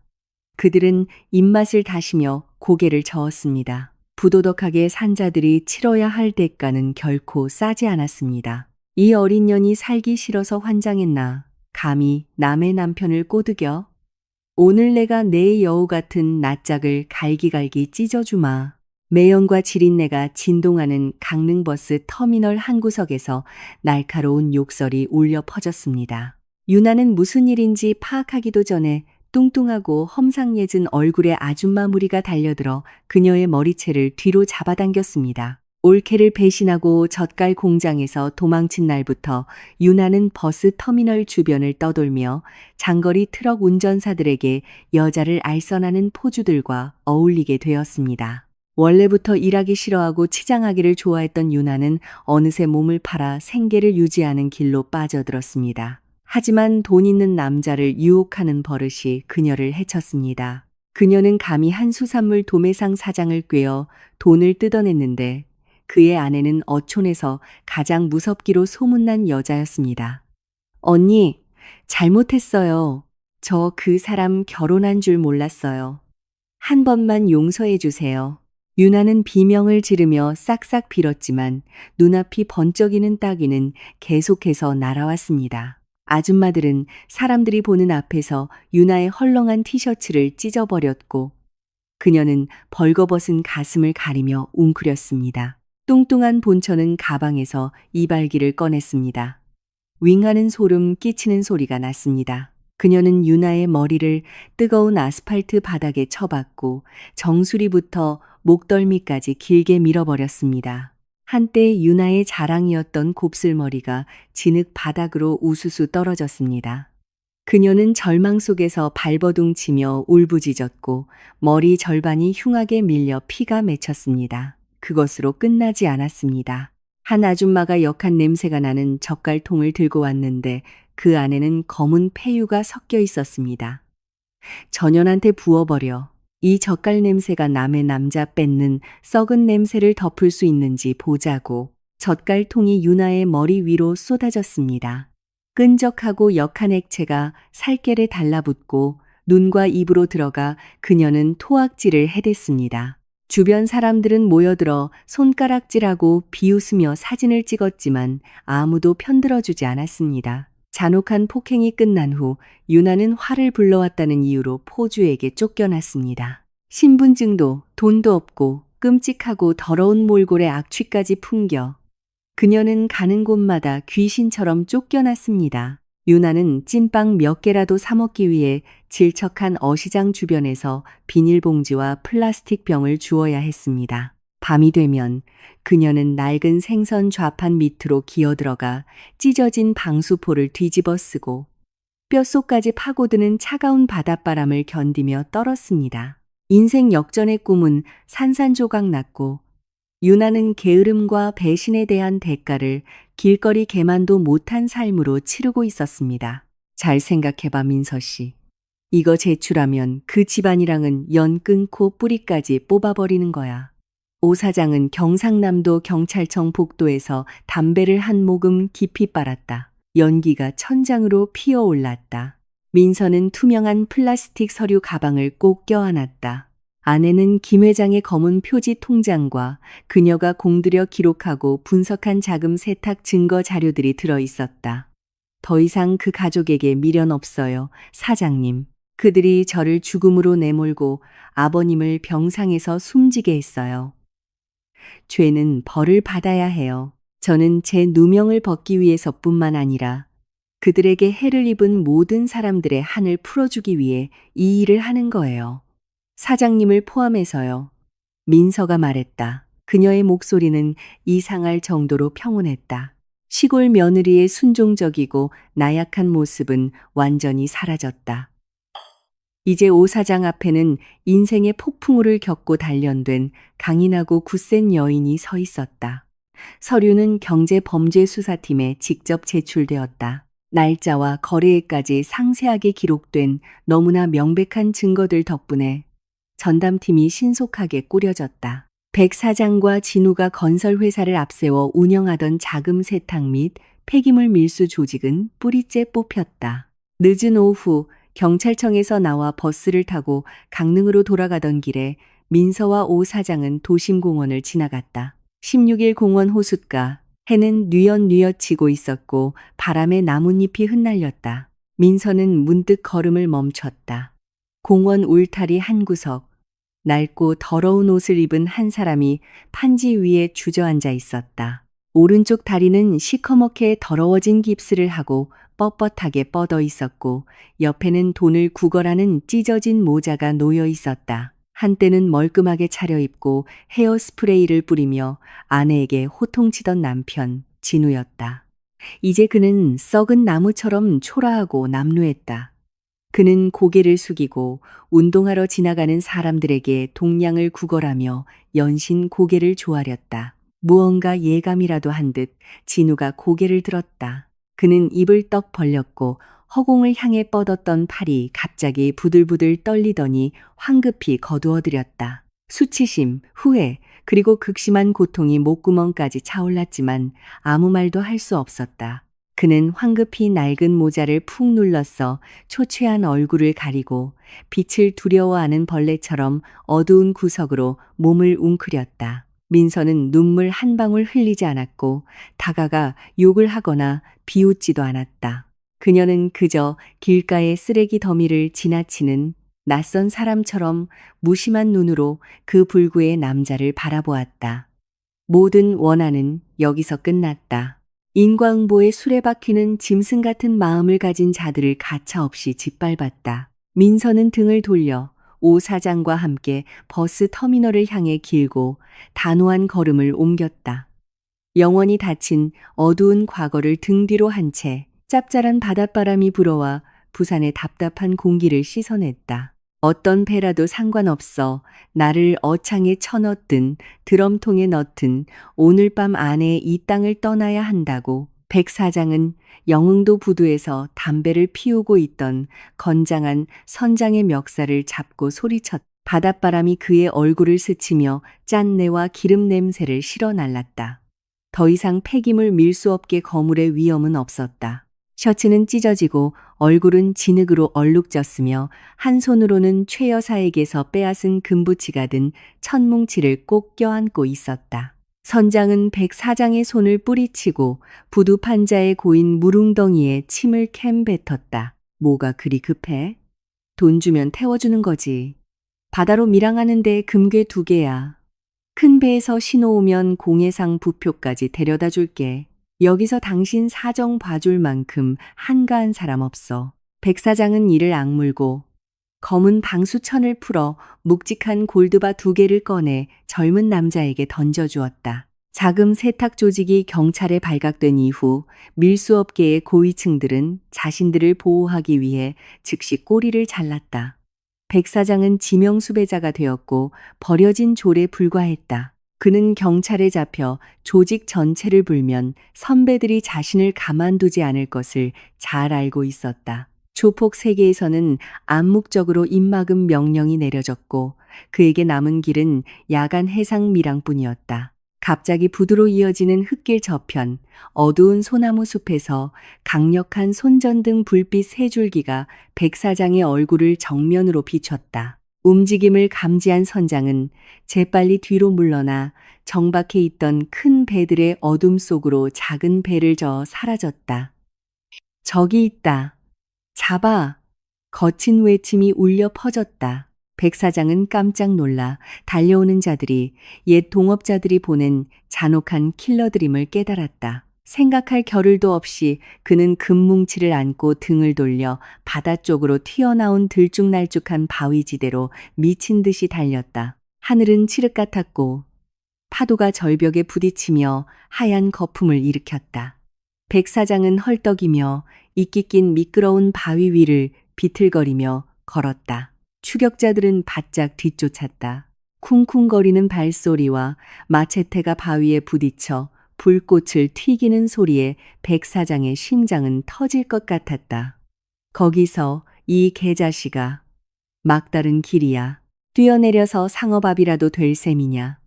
그들은 입맛을 다시며 고개를 저었습니다. 부도덕하게 산자들이 치러야 할 대가는 결코 싸지 않았습니다. 이 어린 년이 살기 싫어서 환장했나. 감히 남의 남편을 꼬드겨. 오늘 내가 내 여우 같은 낯짝을 갈기갈기 찢어주마. 매연과 지린내가 진동하는 강릉버스 터미널 한 구석에서 날카로운 욕설이 울려 퍼졌습니다. 유나는 무슨 일인지 파악하기도 전에 뚱뚱하고 험상궂은 얼굴에 아줌마 무리가 달려들어 그녀의 머리채를 뒤로 잡아당겼습니다. 올케를 배신하고 젓갈 공장에서 도망친 날부터 유나는 버스 터미널 주변을 떠돌며 장거리 트럭 운전사들에게 여자를 알선하는 포주들과 어울리게 되었습니다. 원래부터 일하기 싫어하고 치장하기를 좋아했던 유나는 어느새 몸을 팔아 생계를 유지하는 길로 빠져들었습니다. 하지만 돈 있는 남자를 유혹하는 버릇이 그녀를 해쳤습니다. 그녀는 감히 한 수산물 도매상 사장을 꿰어 돈을 뜯어냈는데 그의 아내는 어촌에서 가장 무섭기로 소문난 여자였습니다. 언니, 잘못했어요. 저 그 사람 결혼한 줄 몰랐어요. 한 번만 용서해 주세요. 유나는 비명을 지르며 싹싹 빌었지만 눈앞이 번쩍이는 따귀는 계속해서 날아왔습니다. 아줌마들은 사람들이 보는 앞에서 유나의 헐렁한 티셔츠를 찢어버렸고 그녀는 벌거벗은 가슴을 가리며 웅크렸습니다. 뚱뚱한 본처는 가방에서 이발기를 꺼냈습니다. 윙하는 소름 끼치는 소리가 났습니다. 그녀는 유나의 머리를 뜨거운 아스팔트 바닥에 쳐박고 정수리부터 목덜미까지 길게 밀어버렸습니다. 한때 유나의 자랑이었던 곱슬머리가 진흙 바닥으로 우수수 떨어졌습니다. 그녀는 절망 속에서 발버둥 치며 울부짖었고 머리 절반이 흉하게 밀려 피가 맺혔습니다. 그것으로 끝나지 않았습니다. 한 아줌마가 역한 냄새가 나는 젓갈통을 들고 왔는데 그 안에는 검은 폐유가 섞여 있었습니다. 전현한테 부어버려. 이 젓갈 냄새가 남의 남자 뺏는 썩은 냄새를 덮을 수 있는지 보자고 젓갈통이 유나의 머리 위로 쏟아졌습니다. 끈적하고 역한 액체가 살결에 달라붙고 눈과 입으로 들어가 그녀는 토악질을 해댔습니다. 주변 사람들은 모여들어 손가락질하고 비웃으며 사진을 찍었지만 아무도 편들어주지 않았습니다. 잔혹한 폭행이 끝난 후 유나는 화를 불러왔다는 이유로 포주에게 쫓겨났습니다. 신분증도 돈도 없고 끔찍하고 더러운 몰골의 악취까지 풍겨 그녀는 가는 곳마다 귀신처럼 쫓겨났습니다. 유나는 찐빵 몇 개라도 사 먹기 위해 질척한 어시장 주변에서 비닐봉지와 플라스틱 병을 주워야 했습니다. 밤이 되면 그녀는 낡은 생선 좌판 밑으로 기어들어가 찢어진 방수포를 뒤집어 쓰고 뼛속까지 파고드는 차가운 바닷바람을 견디며 떨었습니다. 인생 역전의 꿈은 산산조각 났고 유나는 게으름과 배신에 대한 대가를 길거리 개만도 못한 삶으로 치르고 있었습니다. 잘 생각해봐 민서 씨. 이거 제출하면 그 집안이랑은 연 끊고 뿌리까지 뽑아버리는 거야. 오 사장은 경상남도 경찰청 복도에서 담배를 한 모금 깊이 빨았다. 연기가 천장으로 피어올랐다. 민서는 투명한 플라스틱 서류 가방을 꼭 껴안았다. 안에는 김 회장의 검은 표지 통장과 그녀가 공들여 기록하고 분석한 자금 세탁 증거 자료들이 들어 있었다. 더 이상 그 가족에게 미련 없어요, 사장님. 그들이 저를 죽음으로 내몰고 아버님을 병상에서 숨지게 했어요. 죄는 벌을 받아야 해요. 저는 제 누명을 벗기 위해서뿐만 아니라 그들에게 해를 입은 모든 사람들의 한을 풀어주기 위해 이 일을 하는 거예요. 사장님을 포함해서요. 민서가 말했다. 그녀의 목소리는 이상할 정도로 평온했다. 시골 며느리의 순종적이고 나약한 모습은 완전히 사라졌다. 이제 오 사장 앞에는 인생의 폭풍우를 겪고 단련된 강인하고 굳센 여인이 서 있었다. 서류는 경제범죄수사팀에 직접 제출되었다. 날짜와 거래일까지 상세하게 기록된 너무나 명백한 증거들 덕분에 전담팀이 신속하게 꾸려졌다. 백 사장과 진우가 건설회사를 앞세워 운영하던 자금 세탁 및 폐기물 밀수 조직은 뿌리째 뽑혔다. 늦은 오후 경찰청에서 나와 버스를 타고 강릉으로 돌아가던 길에 민서와 오 사장은 도심공원을 지나갔다. 16일 공원 호숫가, 해는 뉘엿뉘엿 지고 있었고 바람에 나뭇잎이 흩날렸다. 민서는 문득 걸음을 멈췄다. 공원 울타리 한 구석, 낡고 더러운 옷을 입은 한 사람이 판지 위에 주저앉아 있었다. 오른쪽 다리는 시커멓게 더러워진 깁스를 하고 뻣뻣하게 뻗어 있었고 옆에는 돈을 구걸하는 찢어진 모자가 놓여 있었다. 한때는 멀끔하게 차려입고 헤어스프레이를 뿌리며 아내에게 호통치던 남편 진우였다. 이제 그는 썩은 나무처럼 초라하고 남루했다. 그는 고개를 숙이고 운동하러 지나가는 사람들에게 동량을 구걸하며 연신 고개를 조아렸다. 무언가 예감이라도 한 듯 진우가 고개를 들었다. 그는 입을 떡 벌렸고 허공을 향해 뻗었던 팔이 갑자기 부들부들 떨리더니 황급히 거두어들였다. 수치심, 후회, 그리고 극심한 고통이 목구멍까지 차올랐지만 아무 말도 할 수 없었다. 그는 황급히 낡은 모자를 푹 눌렀어 초췌한 얼굴을 가리고 빛을 두려워하는 벌레처럼 어두운 구석으로 몸을 웅크렸다. 민서는 눈물 한 방울 흘리지 않았고 다가가 욕을 하거나 비웃지도 않았다. 그녀는 그저 길가의 쓰레기 더미를 지나치는 낯선 사람처럼 무심한 눈으로 그 불구의 남자를 바라보았다. 모든 원한은 여기서 끝났다. 인과응보의 수레바퀴는 짐승 같은 마음을 가진 자들을 가차없이 짓밟았다. 민서는 등을 돌려 오 사장과 함께 버스 터미널을 향해 길고 단호한 걸음을 옮겼다. 영원히 닫힌 어두운 과거를 등 뒤로 한 채 짭짤한 바닷바람이 불어와 부산의 답답한 공기를 씻어냈다. 어떤 배라도 상관없어 나를 어창에 쳐넣든 드럼통에 넣든 오늘 밤 안에 이 땅을 떠나야 한다고 백 사장은 영흥도 부두에서 담배를 피우고 있던 건장한 선장의 멱살을 잡고 소리쳤다. 바닷바람이 그의 얼굴을 스치며 짠내와 기름 냄새를 실어 날랐다. 더 이상 폐기물 밀수 업계 거물의 위험은 없었다. 셔츠는 찢어지고 얼굴은 진흙으로 얼룩졌으며 한 손으로는 최 여사에게서 빼앗은 금부치가 든 천뭉치를 꼭 껴안고 있었다. 선장은 백 사장의 손을 뿌리치고 부두 판자에 고인 무릉덩이에 침을 캠 뱉었다. 뭐가 그리 급해? 돈 주면 태워주는 거지. 바다로 밀항하는데 금괴 2개야. 큰 배에서 신호 오면 공해상 부표까지 데려다 줄게. 여기서 당신 사정 봐줄 만큼 한가한 사람 없어. 백 사장은 이를 악물고 검은 방수천을 풀어 묵직한 골드바 2개를 꺼내 젊은 남자에게 던져주었다. 자금 세탁 조직이 경찰에 발각된 이후 밀수업계의 고위층들은 자신들을 보호하기 위해 즉시 꼬리를 잘랐다. 백 사장은 지명수배자가 되었고 버려진 졸에 불과했다. 그는 경찰에 잡혀 조직 전체를 불면 선배들이 자신을 가만두지 않을 것을 잘 알고 있었다. 조폭 세계에서는 암묵적으로 입막음 명령이 내려졌고 그에게 남은 길은 야간 해상 밀항뿐이었다. 갑자기 부두로 이어지는 흙길 저편, 어두운 소나무 숲에서 강력한 손전등 불빛 세 줄기가 백 사장의 얼굴을 정면으로 비췄다. 움직임을 감지한 선장은 재빨리 뒤로 물러나 정박해 있던 큰 배들의 어둠 속으로 작은 배를 저어 사라졌다. 저기 있다. 잡아. 거친 외침이 울려 퍼졌다. 백 사장은 깜짝 놀라 달려오는 자들이 옛 동업자들이 보낸 잔혹한 킬러드림을 깨달았다. 생각할 겨를도 없이 그는 금뭉치를 안고 등을 돌려 바다 쪽으로 튀어나온 들쭉날쭉한 바위지대로 미친 듯이 달렸다. 하늘은 칠흑 같았고 파도가 절벽에 부딪히며 하얀 거품을 일으켰다. 백 사장은 헐떡이며 이끼 낀 미끄러운 바위 위를 비틀거리며 걸었다. 추격자들은 바짝 뒤쫓았다. 쿵쿵거리는 발소리와 마체테가 바위에 부딪혀 불꽃을 튀기는 소리에 백 사장의 심장은 터질 것 같았다. 거기서 이 개자식아, 막다른 길이야. 뛰어내려서 상어밥이라도 될 셈이냐.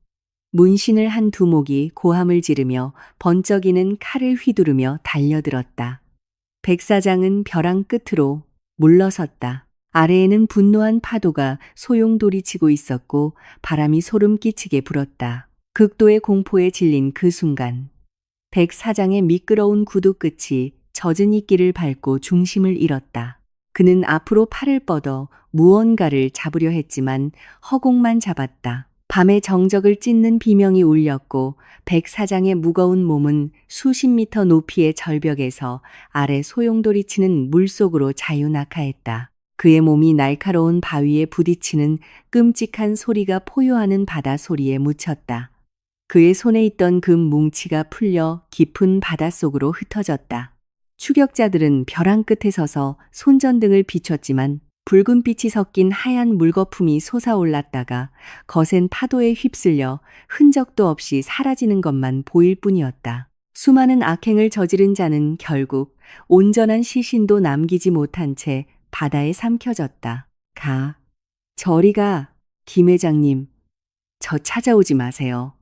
문신을 한 두목이 고함을 지르며 번쩍이는 칼을 휘두르며 달려들었다. 백 사장은 벼랑 끝으로 물러섰다. 아래에는 분노한 파도가 소용돌이치고 있었고 바람이 소름 끼치게 불었다. 극도의 공포에 질린 그 순간 백 사장의 미끄러운 구두 끝이 젖은 이끼를 밟고 중심을 잃었다. 그는 앞으로 팔을 뻗어 무언가를 잡으려 했지만 허공만 잡았다. 밤의 정적을 찢는 비명이 울렸고 백 사장의 무거운 몸은 수십 미터 높이의 절벽에서 아래 소용돌이치는 물속으로 자유낙하했다. 그의 몸이 날카로운 바위에 부딪히는 끔찍한 소리가 포효하는 바다 소리에 묻혔다. 그의 손에 있던 금 뭉치가 풀려 깊은 바닷속으로 흩어졌다. 추격자들은 벼랑 끝에 서서 손전등을 비췄지만 붉은 빛이 섞인 하얀 물거품이 솟아올랐다가 거센 파도에 휩쓸려 흔적도 없이 사라지는 것만 보일 뿐이었다. 수많은 악행을 저지른 자는 결국 온전한 시신도 남기지 못한 채 바다에 삼켜졌다. 가. 저리 가. 김 회장님. 저 찾아오지 마세요.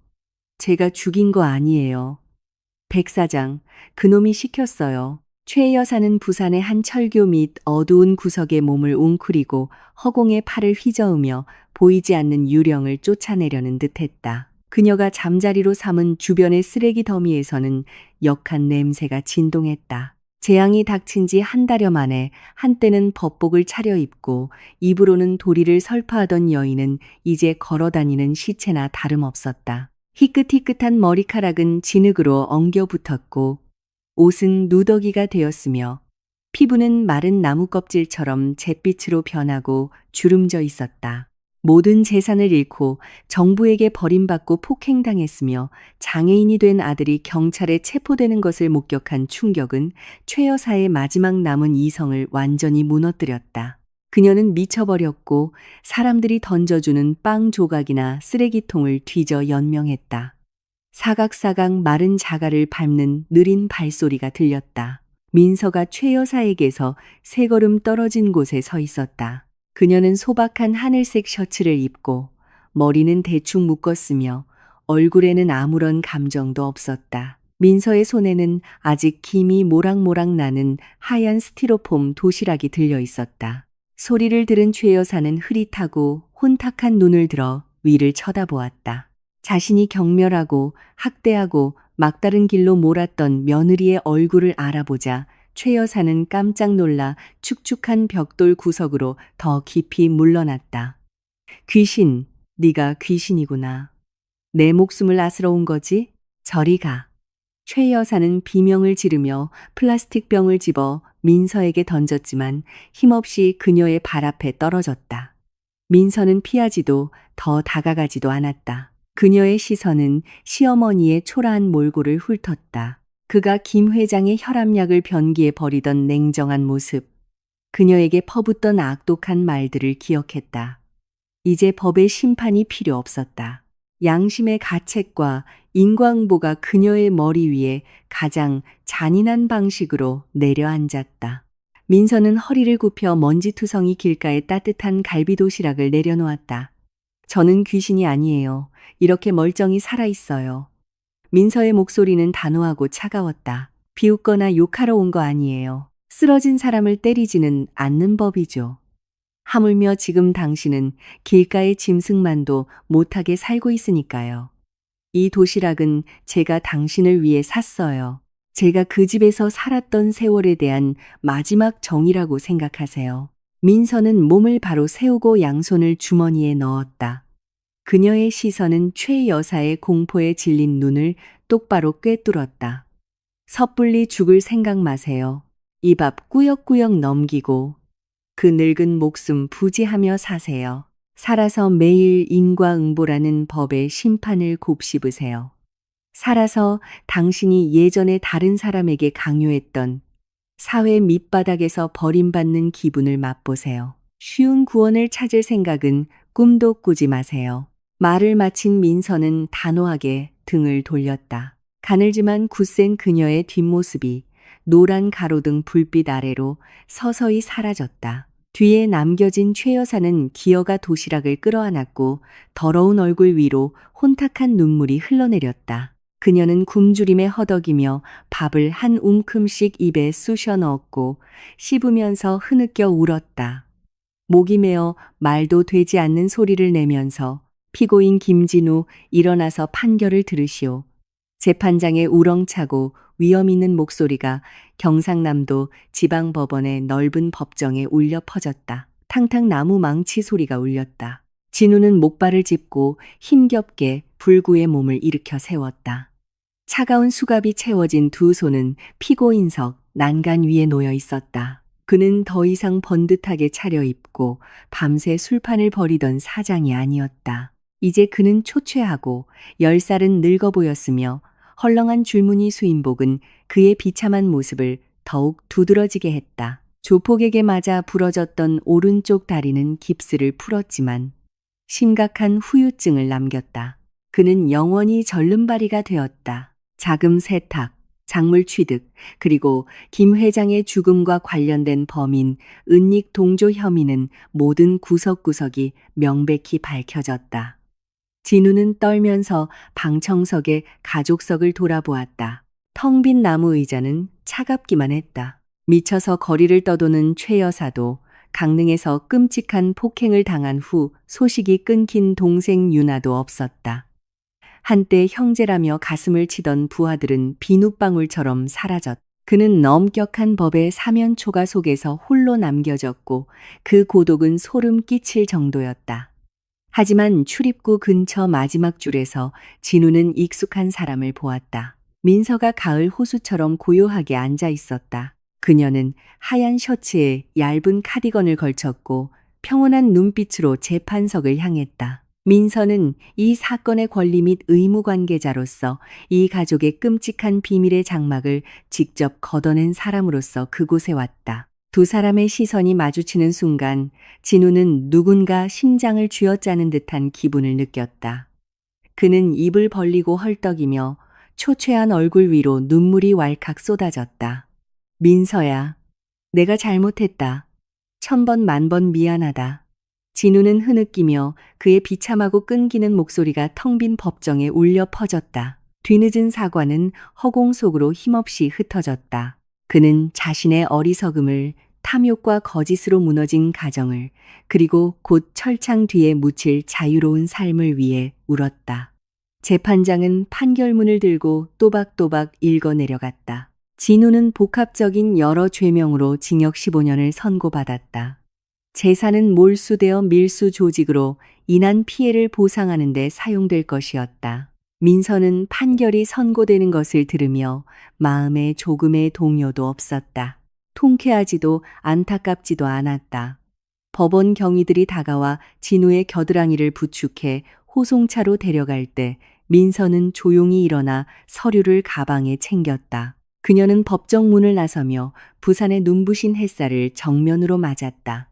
제가 죽인 거 아니에요. 백 사장, 그놈이 시켰어요. 최 여사는 부산의 한 철교 및 어두운 구석에 몸을 웅크리고 허공에 팔을 휘저으며 보이지 않는 유령을 쫓아내려는 듯했다. 그녀가 잠자리로 삼은 주변의 쓰레기 더미에서는 역한 냄새가 진동했다. 재앙이 닥친 지 한 달여 만에 한때는 법복을 차려입고 입으로는 도리를 설파하던 여인은 이제 걸어다니는 시체나 다름없었다. 희끗희끗한 머리카락은 진흙으로 엉겨 붙었고 옷은 누더기가 되었으며 피부는 마른 나무 껍질처럼 잿빛으로 변하고 주름져 있었다. 모든 재산을 잃고 정부에게 버림받고 폭행당했으며 장애인이 된 아들이 경찰에 체포되는 것을 목격한 충격은 최 여사의 마지막 남은 이성을 완전히 무너뜨렸다. 그녀는 미쳐버렸고 사람들이 던져주는 빵 조각이나 쓰레기통을 뒤져 연명했다. 사각사각 마른 자갈을 밟는 느린 발소리가 들렸다. 민서가 최 여사에게서 세 걸음 떨어진 곳에 서 있었다. 그녀는 소박한 하늘색 셔츠를 입고 머리는 대충 묶었으며 얼굴에는 아무런 감정도 없었다. 민서의 손에는 아직 김이 모락모락 나는 하얀 스티로폼 도시락이 들려 있었다. 소리를 들은 최 여사는 흐릿하고 혼탁한 눈을 들어 위를 쳐다보았다. 자신이 경멸하고 학대하고 막다른 길로 몰았던 며느리의 얼굴을 알아보자 최 여사는 깜짝 놀라 축축한 벽돌 구석으로 더 깊이 물러났다. 귀신, 네가 귀신이구나. 내 목숨을 앗으러 온 거지? 저리 가. 최 여사는 비명을 지르며 플라스틱 병을 집어 민서에게 던졌지만 힘없이 그녀의 발 앞에 떨어졌다. 민서는 피하지도 더 다가가지도 않았다. 그녀의 시선은 시어머니의 초라한 몰골을 훑었다. 그가 김 회장의 혈압약을 변기에 버리던 냉정한 모습, 그녀에게 퍼붓던 악독한 말들을 기억했다. 이제 법의 심판이 필요 없었다. 양심의 가책과 인과응보가 그녀의 머리 위에 가장 잔인한 방식으로 내려앉았다. 민서는 허리를 굽혀 먼지투성이 길가에 따뜻한 갈비도시락을 내려놓았다. 저는 귀신이 아니에요. 이렇게 멀쩡히 살아있어요. 민서의 목소리는 단호하고 차가웠다. 비웃거나 욕하러 온 거 아니에요. 쓰러진 사람을 때리지는 않는 법이죠. 하물며 지금 당신은 길가의 짐승만도 못하게 살고 있으니까요. 이 도시락은 제가 당신을 위해 샀어요. 제가 그 집에서 살았던 세월에 대한 마지막 정이라고 생각하세요. 민서는 몸을 바로 세우고 양손을 주머니에 넣었다. 그녀의 시선은 최 여사의 공포에 질린 눈을 똑바로 꿰뚫었다. 섣불리 죽을 생각 마세요. 입 앞 꾸역꾸역 넘기고 그 늙은 목숨 부지하며 사세요. 살아서 매일 인과응보라는 법의 심판을 곱씹으세요. 살아서 당신이 예전에 다른 사람에게 강요했던 사회 밑바닥에서 버림받는 기분을 맛보세요. 쉬운 구원을 찾을 생각은 꿈도 꾸지 마세요. 말을 마친 민서는 단호하게 등을 돌렸다. 가늘지만 굳센 그녀의 뒷모습이 노란 가로등 불빛 아래로 서서히 사라졌다. 뒤에 남겨진 최 여사는 기어가 도시락을 끌어안았고 더러운 얼굴 위로 혼탁한 눈물이 흘러내렸다. 그녀는 굶주림에 허덕이며 밥을 한 움큼씩 입에 쑤셔 넣었고 씹으면서 흐느껴 울었다. 목이 메어 말도 되지 않는 소리를 내면서 피고인 김진우 일어나서 판결을 들으시오. 재판장의 우렁차고 위험 있는 목소리가 경상남도 지방법원의 넓은 법정에 울려 퍼졌다. 탕탕 나무 망치 소리가 울렸다. 진우는 목발을 짚고 힘겹게 불구의 몸을 일으켜 세웠다. 차가운 수갑이 채워진 두 손은 피고인석 난간 위에 놓여 있었다. 그는 더 이상 번듯하게 차려입고 밤새 술판을 벌이던 사장이 아니었다. 이제 그는 초췌하고 10살은 늙어 보였으며 헐렁한 줄무늬 수인복은 그의 비참한 모습을 더욱 두드러지게 했다. 조폭에게 맞아 부러졌던 오른쪽 다리는 깁스를 풀었지만 심각한 후유증을 남겼다. 그는 영원히 절름발이가 되었다. 자금 세탁, 작물 취득, 그리고 김 회장의 죽음과 관련된 범인, 은닉 동조 혐의는 모든 구석구석이 명백히 밝혀졌다. 진우는 떨면서 방청석의 가족석을 돌아보았다. 텅 빈 나무 의자는 차갑기만 했다. 미쳐서 거리를 떠도는 최 여사도 강릉에서 끔찍한 폭행을 당한 후 소식이 끊긴 동생 유나도 없었다. 한때 형제라며 가슴을 치던 부하들은 비눗방울처럼 사라졌다. 그는 엄격한 법의 사면초가 속에서 홀로 남겨졌고 그 고독은 소름 끼칠 정도였다. 하지만 출입구 근처 마지막 줄에서 진우는 익숙한 사람을 보았다. 민서가 가을 호수처럼 고요하게 앉아 있었다. 그녀는 하얀 셔츠에 얇은 카디건을 걸쳤고 평온한 눈빛으로 재판석을 향했다. 민서는 이 사건의 권리 및 의무 관계자로서 이 가족의 끔찍한 비밀의 장막을 직접 걷어낸 사람으로서 그곳에 왔다. 두 사람의 시선이 마주치는 순간 진우는 누군가 심장을 쥐어짜는 듯한 기분을 느꼈다. 그는 입을 벌리고 헐떡이며 초췌한 얼굴 위로 눈물이 왈칵 쏟아졌다. 민서야, 내가 잘못했다. 1000번 만번 미안하다. 진우는 흐느끼며 그의 비참하고 끈기는 목소리가 텅 빈 법정에 울려 퍼졌다. 뒤늦은 사과는 허공 속으로 힘없이 흩어졌다. 그는 자신의 어리석음을, 탐욕과 거짓으로 무너진 가정을, 그리고 곧 철창 뒤에 묻힐 자유로운 삶을 위해 울었다. 재판장은 판결문을 들고 또박또박 읽어 내려갔다. 진우는 복합적인 여러 죄명으로 징역 15년을 선고받았다. 재산은 몰수되어 밀수 조직으로 인한 피해를 보상하는 데 사용될 것이었다. 민서는 판결이 선고되는 것을 들으며 마음에 조금의 동요도 없었다. 통쾌하지도 안타깝지도 않았다. 법원 경위들이 다가와 진우의 겨드랑이를 부축해 호송차로 데려갈 때 민서는 조용히 일어나 서류를 가방에 챙겼다. 그녀는 법정 문을 나서며 부산의 눈부신 햇살을 정면으로 맞았다.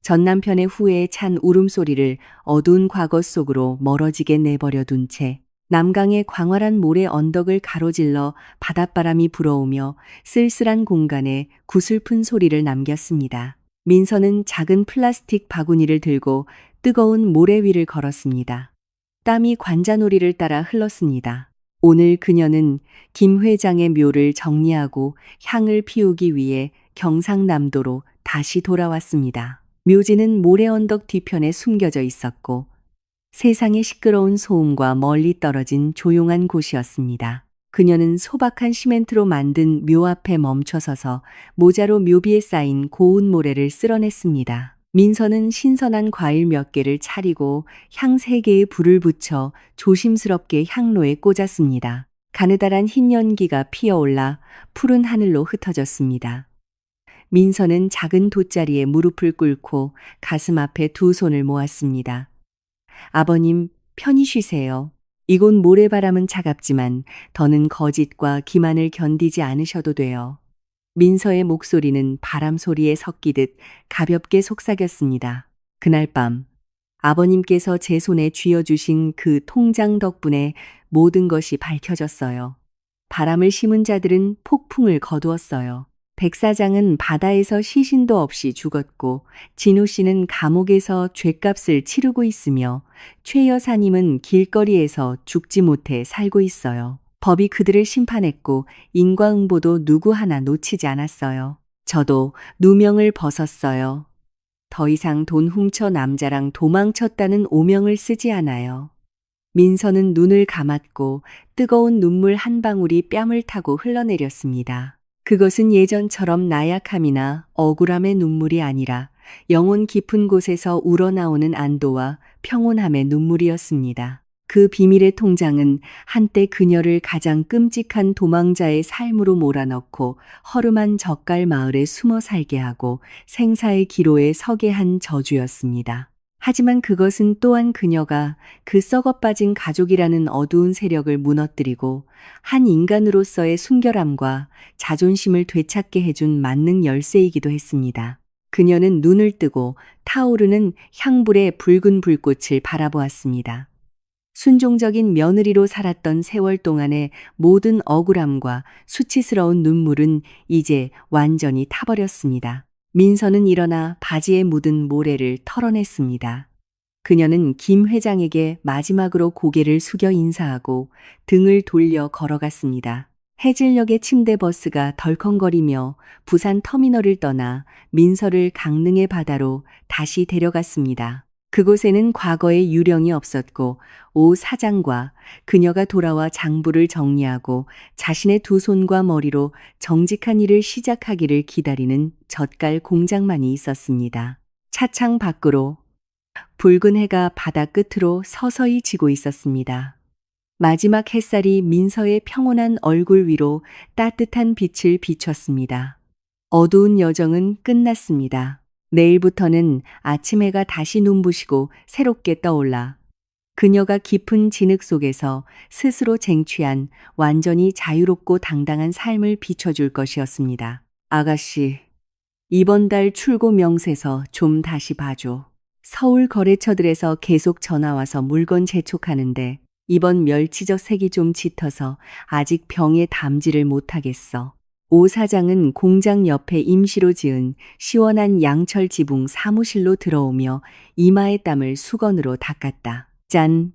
전 남편의 후회에 찬 울음소리를 어두운 과거 속으로 멀어지게 내버려 둔 채 남강의 광활한 모래 언덕을 가로질러 바닷바람이 불어오며 쓸쓸한 공간에 구슬픈 소리를 남겼습니다. 민서는 작은 플라스틱 바구니를 들고 뜨거운 모래 위를 걸었습니다. 땀이 관자놀이를 따라 흘렀습니다. 오늘 그녀는 김 회장의 묘를 정리하고 향을 피우기 위해 경상남도로 다시 돌아왔습니다. 묘지는 모래 언덕 뒤편에 숨겨져 있었고 세상의 시끄러운 소음과 멀리 떨어진 조용한 곳이었습니다. 그녀는 소박한 시멘트로 만든 묘 앞에 멈춰서서 모자로 묘비에 쌓인 고운 모래를 쓸어냈습니다. 민서는 신선한 과일 몇 개를 차리고 향 3개의 불을 붙여 조심스럽게 향로에 꽂았습니다. 가느다란 흰 연기가 피어올라 푸른 하늘로 흩어졌습니다. 민서는 작은 돗자리에 무릎을 꿇고 가슴 앞에 두 손을 모았습니다. 아버님, 편히 쉬세요. 이곳 모래바람은 차갑지만 더는 거짓과 기만을 견디지 않으셔도 돼요. 민서의 목소리는 바람 소리에 섞이듯 가볍게 속삭였습니다. 그날 밤 아버님께서 제 손에 쥐어주신 그 통장 덕분에 모든 것이 밝혀졌어요. 바람을 심은 자들은 폭풍을 거두었어요. 백 사장은 바다에서 시신도 없이 죽었고 진우 씨는 감옥에서 죗값을 치르고 있으며 최 여사님은 길거리에서 죽지 못해 살고 있어요. 법이 그들을 심판했고 인과응보도 누구 하나 놓치지 않았어요. 저도 누명을 벗었어요. 더 이상 돈 훔쳐 남자랑 도망쳤다는 오명을 쓰지 않아요. 민서는 눈을 감았고 뜨거운 눈물 한 방울이 뺨을 타고 흘러내렸습니다. 그것은 예전처럼 나약함이나 억울함의 눈물이 아니라 영혼 깊은 곳에서 우러나오는 안도와 평온함의 눈물이었습니다. 그 비밀의 통장은 한때 그녀를 가장 끔찍한 도망자의 삶으로 몰아넣고 허름한 젓갈 마을에 숨어 살게 하고 생사의 기로에 서게 한 저주였습니다. 하지만 그것은 또한 그녀가 그 썩어빠진 가족이라는 어두운 세력을 무너뜨리고 한 인간으로서의 순결함과 자존심을 되찾게 해준 만능 열쇠이기도 했습니다. 그녀는 눈을 뜨고 타오르는 향불의 붉은 불꽃을 바라보았습니다. 순종적인 며느리로 살았던 세월 동안의 모든 억울함과 수치스러운 눈물은 이제 완전히 타버렸습니다. 민서는 일어나 바지에 묻은 모래를 털어냈습니다. 그녀는 김 회장에게 마지막으로 고개를 숙여 인사하고 등을 돌려 걸어갔습니다. 해질녘의 침대 버스가 덜컹거리며 부산 터미널을 떠나 민서를 강릉의 바다로 다시 데려갔습니다. 그곳에는 과거의 유령이 없었고 오 사장과 그녀가 돌아와 장부를 정리하고 자신의 두 손과 머리로 정직한 일을 시작하기를 기다리는 젓갈 공장만이 있었습니다. 차창 밖으로 붉은 해가 바다 끝으로 서서히 지고 있었습니다. 마지막 햇살이 민서의 평온한 얼굴 위로 따뜻한 빛을 비췄습니다. 어두운 여정은 끝났습니다. 내일부터는 아침 해가 다시 눈부시고 새롭게 떠올라 그녀가 깊은 진흙 속에서 스스로 쟁취한 완전히 자유롭고 당당한 삶을 비춰줄 것이었습니다. 아가씨, 이번 달 출고 명세서 좀 다시 봐줘. 서울 거래처들에서 계속 전화와서 물건 재촉하는데 이번 멸치젓 색이 좀 짙어서 아직 병에 담지를 못하겠어. 오 사장은 공장 옆에 임시로 지은 시원한 양철 지붕 사무실로 들어오며 이마의 땀을 수건으로 닦았다. 짠!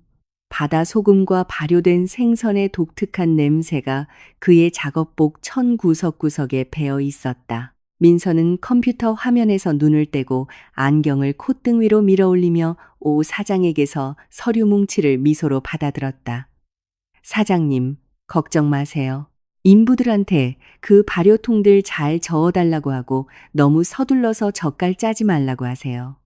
바다 소금과 발효된 생선의 독특한 냄새가 그의 작업복 천 구석구석에 배어 있었다. 민서는 컴퓨터 화면에서 눈을 떼고 안경을 콧등 위로 밀어올리며 오 사장에게서 서류 뭉치를 미소로 받아들었다. 사장님, 걱정 마세요. 인부들한테 그 발효통들 잘 저어달라고 하고 너무 서둘러서 젓갈 짜지 말라고 하세요.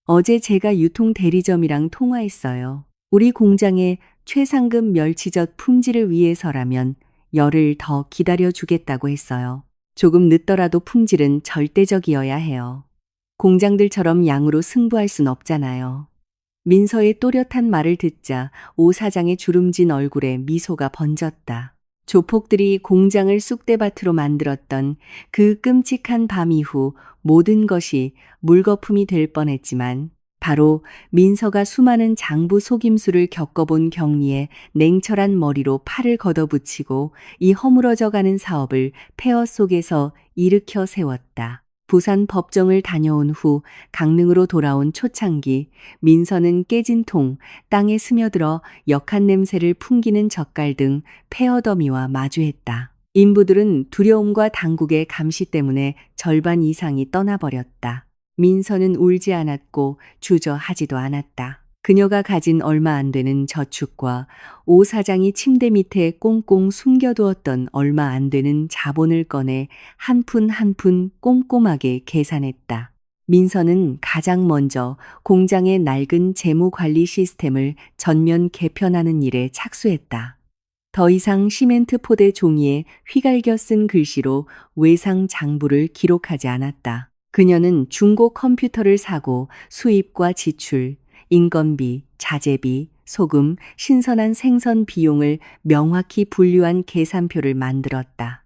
어제 제가 유통 대리점이랑 통화했어요. 우리 공장의 최상급 멸치젓 품질을 위해서라면 열흘 더 기다려주겠다고 했어요. 조금 늦더라도 품질은 절대적이어야 해요. 공장들처럼 양으로 승부할 순 없잖아요. 민서의 또렷한 말을 듣자 오 사장의 주름진 얼굴에 미소가 번졌다. 조폭들이 공장을 쑥대밭으로 만들었던 그 끔찍한 밤 이후 모든 것이 물거품이 될 뻔했지만 바로 민서가 수많은 장부 속임수를 겪어본 경리에 냉철한 머리로 팔을 걷어붙이고 이 허물어져가는 사업을 폐허 속에서 일으켜 세웠다. 부산 법정을 다녀온 후 강릉으로 돌아온 초창기, 민서는 깨진 통, 땅에 스며들어 역한 냄새를 풍기는 젓갈 등 폐허 더미와 마주했다. 인부들은 두려움과 당국의 감시 때문에 절반 이상이 떠나버렸다. 민서는 울지 않았고 주저하지도 않았다. 그녀가 가진 얼마 안 되는 저축과 오 사장이 침대 밑에 꽁꽁 숨겨두었던 얼마 안 되는 자본을 꺼내 한 푼 한 푼 꼼꼼하게 계산했다. 민서는 가장 먼저 공장의 낡은 재무 관리 시스템을 전면 개편하는 일에 착수했다. 더 이상 시멘트 포대 종이에 휘갈겨 쓴 글씨로 외상 장부를 기록하지 않았다. 그녀는 중고 컴퓨터를 사고 수입과 지출, 인건비, 자재비, 소금, 신선한 생선 비용을 명확히 분류한 계산표를 만들었다.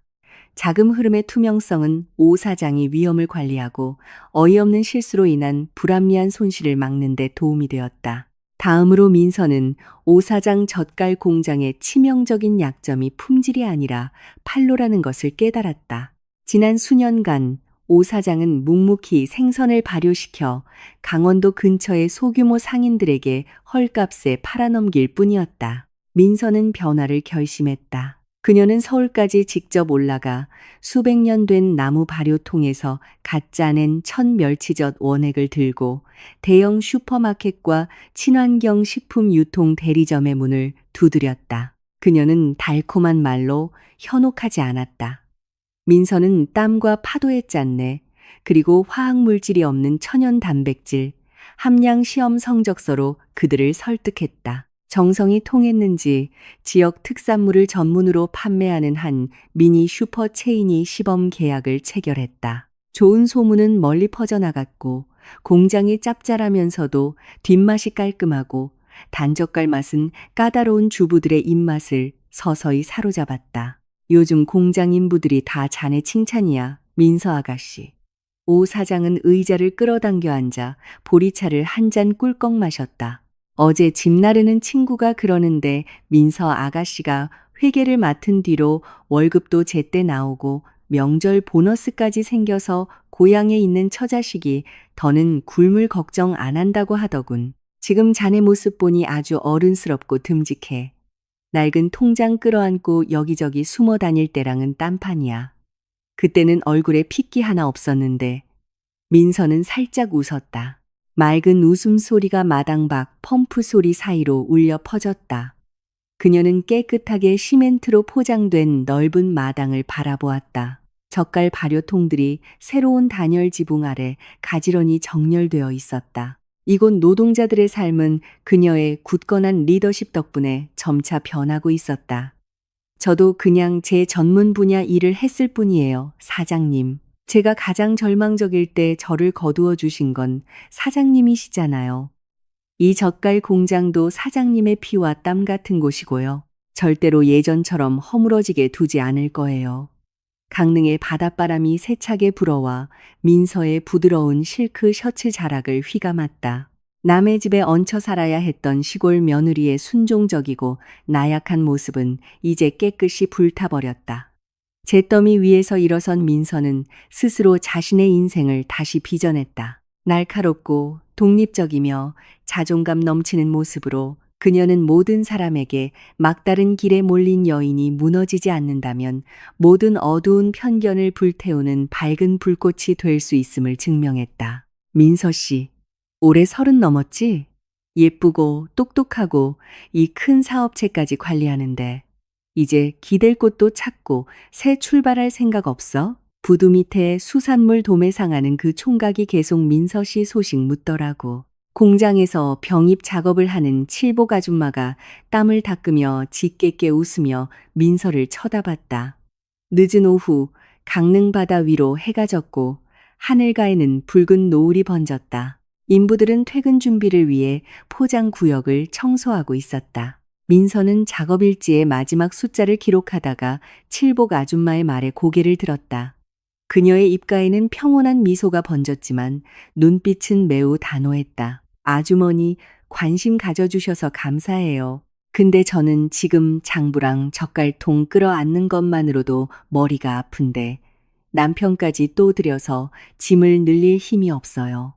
자금 흐름의 투명성은 오 사장이 위험을 관리하고 어이없는 실수로 인한 불합리한 손실을 막는 데 도움이 되었다. 다음으로 민서는 오 사장 젓갈 공장의 치명적인 약점이 품질이 아니라 판로라는 것을 깨달았다. 지난 수년간 오 사장은 묵묵히 생선을 발효시켜 강원도 근처의 소규모 상인들에게 헐값에 팔아넘길 뿐이었다. 민서는 변화를 결심했다. 그녀는 서울까지 직접 올라가 수백 년 된 나무 발효통에서 갓 짜낸 첫 멸치젓 원액을 들고 대형 슈퍼마켓과 친환경 식품 유통 대리점의 문을 두드렸다. 그녀는 달콤한 말로 현혹하지 않았다. 민서는 땀과 파도에 짰네. 그리고 화학물질이 없는 천연 단백질, 함량 시험 성적서로 그들을 설득했다. 정성이 통했는지 지역 특산물을 전문으로 판매하는 한 미니 슈퍼 체인이 시범 계약을 체결했다. 좋은 소문은 멀리 퍼져나갔고 공장이 짭짤하면서도 뒷맛이 깔끔하고 단젓갈 맛은 까다로운 주부들의 입맛을 서서히 사로잡았다. 요즘 공장 인부들이 다 자네 칭찬이야, 민서 아가씨. 오 사장은 의자를 끌어당겨 앉아 보리차를 한 잔 꿀꺽 마셨다. 어제 집 나르는 친구가 그러는데 민서 아가씨가 회계를 맡은 뒤로 월급도 제때 나오고 명절 보너스까지 생겨서 고향에 있는 처자식이 더는 굶을 걱정 안 한다고 하더군. 지금 자네 모습 보니 아주 어른스럽고 듬직해. 낡은 통장 끌어안고 여기저기 숨어 다닐 때랑은 딴판이야. 그때는 얼굴에 핏기 하나 없었는데 민서는 살짝 웃었다. 맑은 웃음소리가 마당 밖 펌프 소리 사이로 울려 퍼졌다. 그녀는 깨끗하게 시멘트로 포장된 넓은 마당을 바라보았다. 젓갈 발효통들이 새로운 단열 지붕 아래 가지런히 정렬되어 있었다. 이곳 노동자들의 삶은 그녀의 굳건한 리더십 덕분에 점차 변하고 있었다. 저도 그냥 제 전문 분야 일을 했을 뿐이에요, 사장님. 제가 가장 절망적일 때 저를 거두어 주신 건 사장님이시잖아요. 이 젓갈 공장도 사장님의 피와 땀 같은 곳이고요. 절대로 예전처럼 허물어지게 두지 않을 거예요. 강릉의 바닷바람이 세차게 불어와 민서의 부드러운 실크 셔츠 자락을 휘감았다. 남의 집에 얹혀 살아야 했던 시골 며느리의 순종적이고 나약한 모습은 이제 깨끗이 불타버렸다. 잿더미 위에서 일어선 민서는 스스로 자신의 인생을 다시 빚어냈다. 날카롭고 독립적이며 자존감 넘치는 모습으로 그녀는 모든 사람에게 막다른 길에 몰린 여인이 무너지지 않는다면 모든 어두운 편견을 불태우는 밝은 불꽃이 될 수 있음을 증명했다. 민서 씨, 올해 30 넘었지? 예쁘고 똑똑하고 이 큰 사업체까지 관리하는데 이제 기댈 곳도 찾고 새 출발할 생각 없어? 부두 밑에 수산물 도매상하는 그 총각이 계속 민서 씨 소식 묻더라고. 공장에서 병입 작업을 하는 칠복 아줌마가 땀을 닦으며 짓궂게 웃으며 민서를 쳐다봤다. 늦은 오후 강릉 바다 위로 해가 졌고 하늘가에는 붉은 노을이 번졌다. 인부들은 퇴근 준비를 위해 포장 구역을 청소하고 있었다. 민서는 작업일지의 마지막 숫자를 기록하다가 칠복 아줌마의 말에 고개를 들었다. 그녀의 입가에는 평온한 미소가 번졌지만 눈빛은 매우 단호했다. 아주머니, 관심 가져주셔서 감사해요. 근데 저는 지금 장부랑 젓갈통 끌어안는 것만으로도 머리가 아픈데 남편까지 또 들여서 짐을 늘릴 힘이 없어요.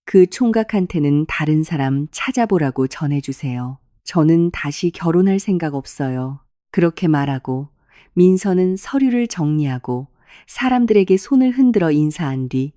그 총각한테는 다른 사람 찾아보라고 전해주세요. 저는 다시 결혼할 생각 없어요. 그렇게 말하고 민서는 서류를 정리하고 사람들에게 손을 흔들어 인사한 뒤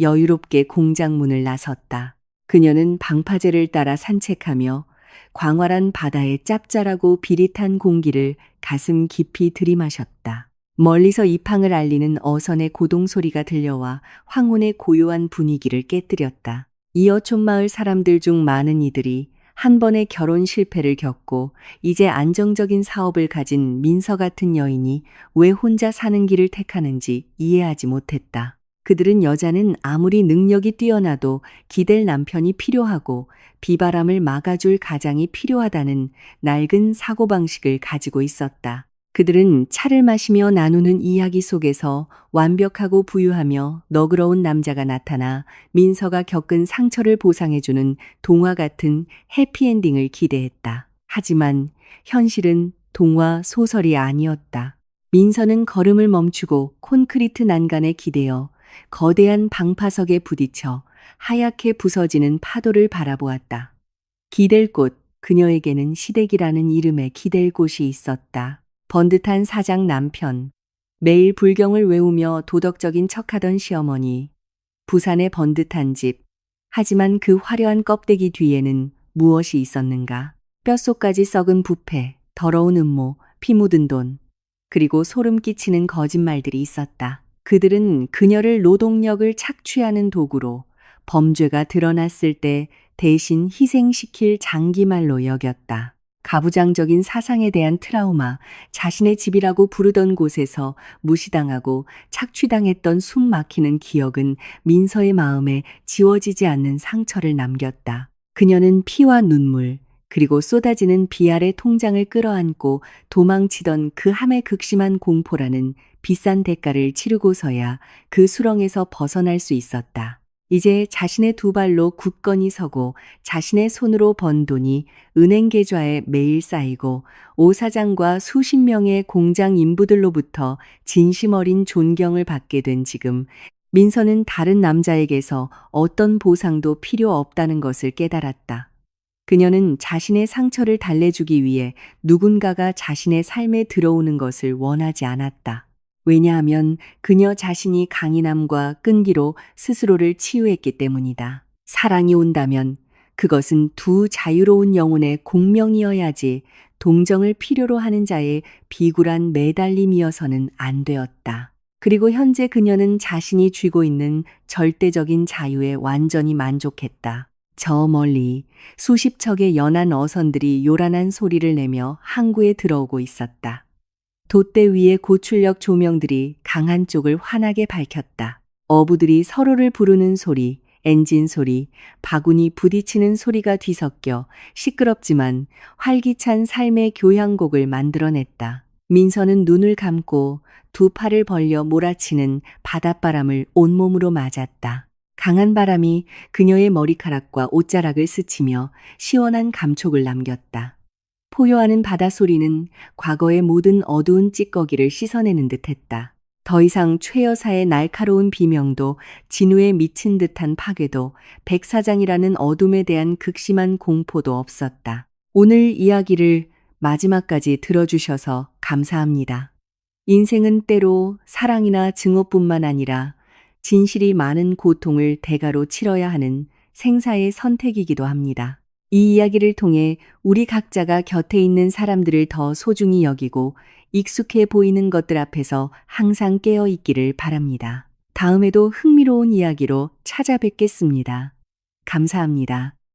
여유롭게 공장 문을 나섰다. 그녀는 방파제를 따라 산책하며 광활한 바다의 짭짤하고 비릿한 공기를 가슴 깊이 들이마셨다. 멀리서 이팡을 알리는 어선의 고동 소리가 들려와 황혼의 고요한 분위기를 깨뜨렸다. 이 어촌마을 사람들 중 많은 이들이 한 번의 결혼 실패를 겪고 이제 안정적인 사업을 가진 민서 같은 여인이 왜 혼자 사는 길을 택하는지 이해하지 못했다. 그들은 여자는 아무리 능력이 뛰어나도 기댈 남편이 필요하고 비바람을 막아줄 가장이 필요하다는 낡은 사고방식을 가지고 있었다. 그들은 차를 마시며 나누는 이야기 속에서 완벽하고 부유하며 너그러운 남자가 나타나 민서가 겪은 상처를 보상해주는 동화 같은 해피엔딩을 기대했다. 하지만 현실은 동화 소설이 아니었다. 민서는 걸음을 멈추고 콘크리트 난간에 기대어 거대한 방파석에 부딪혀 하얗게 부서지는 파도를 바라보았다. 기댈 곳, 그녀에게는 시댁이라는 이름의 기댈 곳이 있었다. 번듯한 사장 남편, 매일 불경을 외우며 도덕적인 척하던 시어머니, 부산의 번듯한 집. 하지만 그 화려한 껍데기 뒤에는 무엇이 있었는가? 뼛속까지 썩은 부패, 더러운 음모, 피 묻은 돈, 그리고 소름 끼치는 거짓말들이 있었다. 그들은 그녀를 노동력을 착취하는 도구로 범죄가 드러났을 때 대신 희생시킬 장기말로 여겼다. 가부장적인 사상에 대한 트라우마, 자신의 집이라고 부르던 곳에서 무시당하고 착취당했던 숨 막히는 기억은 민서의 마음에 지워지지 않는 상처를 남겼다. 그녀는 피와 눈물, 그리고 쏟아지는 비 아래 통장을 끌어안고 도망치던 그 함의 극심한 공포라는 비싼 대가를 치르고서야 그 수렁에서 벗어날 수 있었다. 이제 자신의 두 발로 굳건히 서고 자신의 손으로 번 돈이 은행 계좌에 매일 쌓이고 오 사장과 수십 명의 공장 인부들로부터 진심 어린 존경을 받게 된 지금 민서는 다른 남자에게서 어떤 보상도 필요 없다는 것을 깨달았다. 그녀는 자신의 상처를 달래주기 위해 누군가가 자신의 삶에 들어오는 것을 원하지 않았다. 왜냐하면 그녀 자신이 강인함과 끈기로 스스로를 치유했기 때문이다. 사랑이 온다면 그것은 두 자유로운 영혼의 공명이어야지 동정을 필요로 하는 자의 비굴한 매달림이어서는 안 되었다. 그리고 현재 그녀는 자신이 쥐고 있는 절대적인 자유에 완전히 만족했다. 저 멀리 수십 척의 연한 어선들이 요란한 소리를 내며 항구에 들어오고 있었다. 돛대 위의 고출력 조명들이 강한 쪽을 환하게 밝혔다. 어부들이 서로를 부르는 소리, 엔진 소리, 바구니 부딪히는 소리가 뒤섞여 시끄럽지만 활기찬 삶의 교향곡을 만들어냈다. 민서는 눈을 감고 두 팔을 벌려 몰아치는 바닷바람을 온몸으로 맞았다. 강한 바람이 그녀의 머리카락과 옷자락을 스치며 시원한 감촉을 남겼다. 포효하는 바다소리는 과거의 모든 어두운 찌꺼기를 씻어내는 듯했다. 더 이상 최 여사의 날카로운 비명도 진우에 미친 듯한 파괴도 백사장이라는 어둠에 대한 극심한 공포도 없었다. 오늘 이야기를 마지막까지 들어주셔서 감사합니다. 인생은 때로 사랑이나 증오뿐만 아니라 진실이 많은 고통을 대가로 치러야 하는 생사의 선택이기도 합니다. 이 이야기를 통해 우리 각자가 곁에 있는 사람들을 더 소중히 여기고 익숙해 보이는 것들 앞에서 항상 깨어 있기를 바랍니다. 다음에도 흥미로운 이야기로 찾아뵙겠습니다. 감사합니다.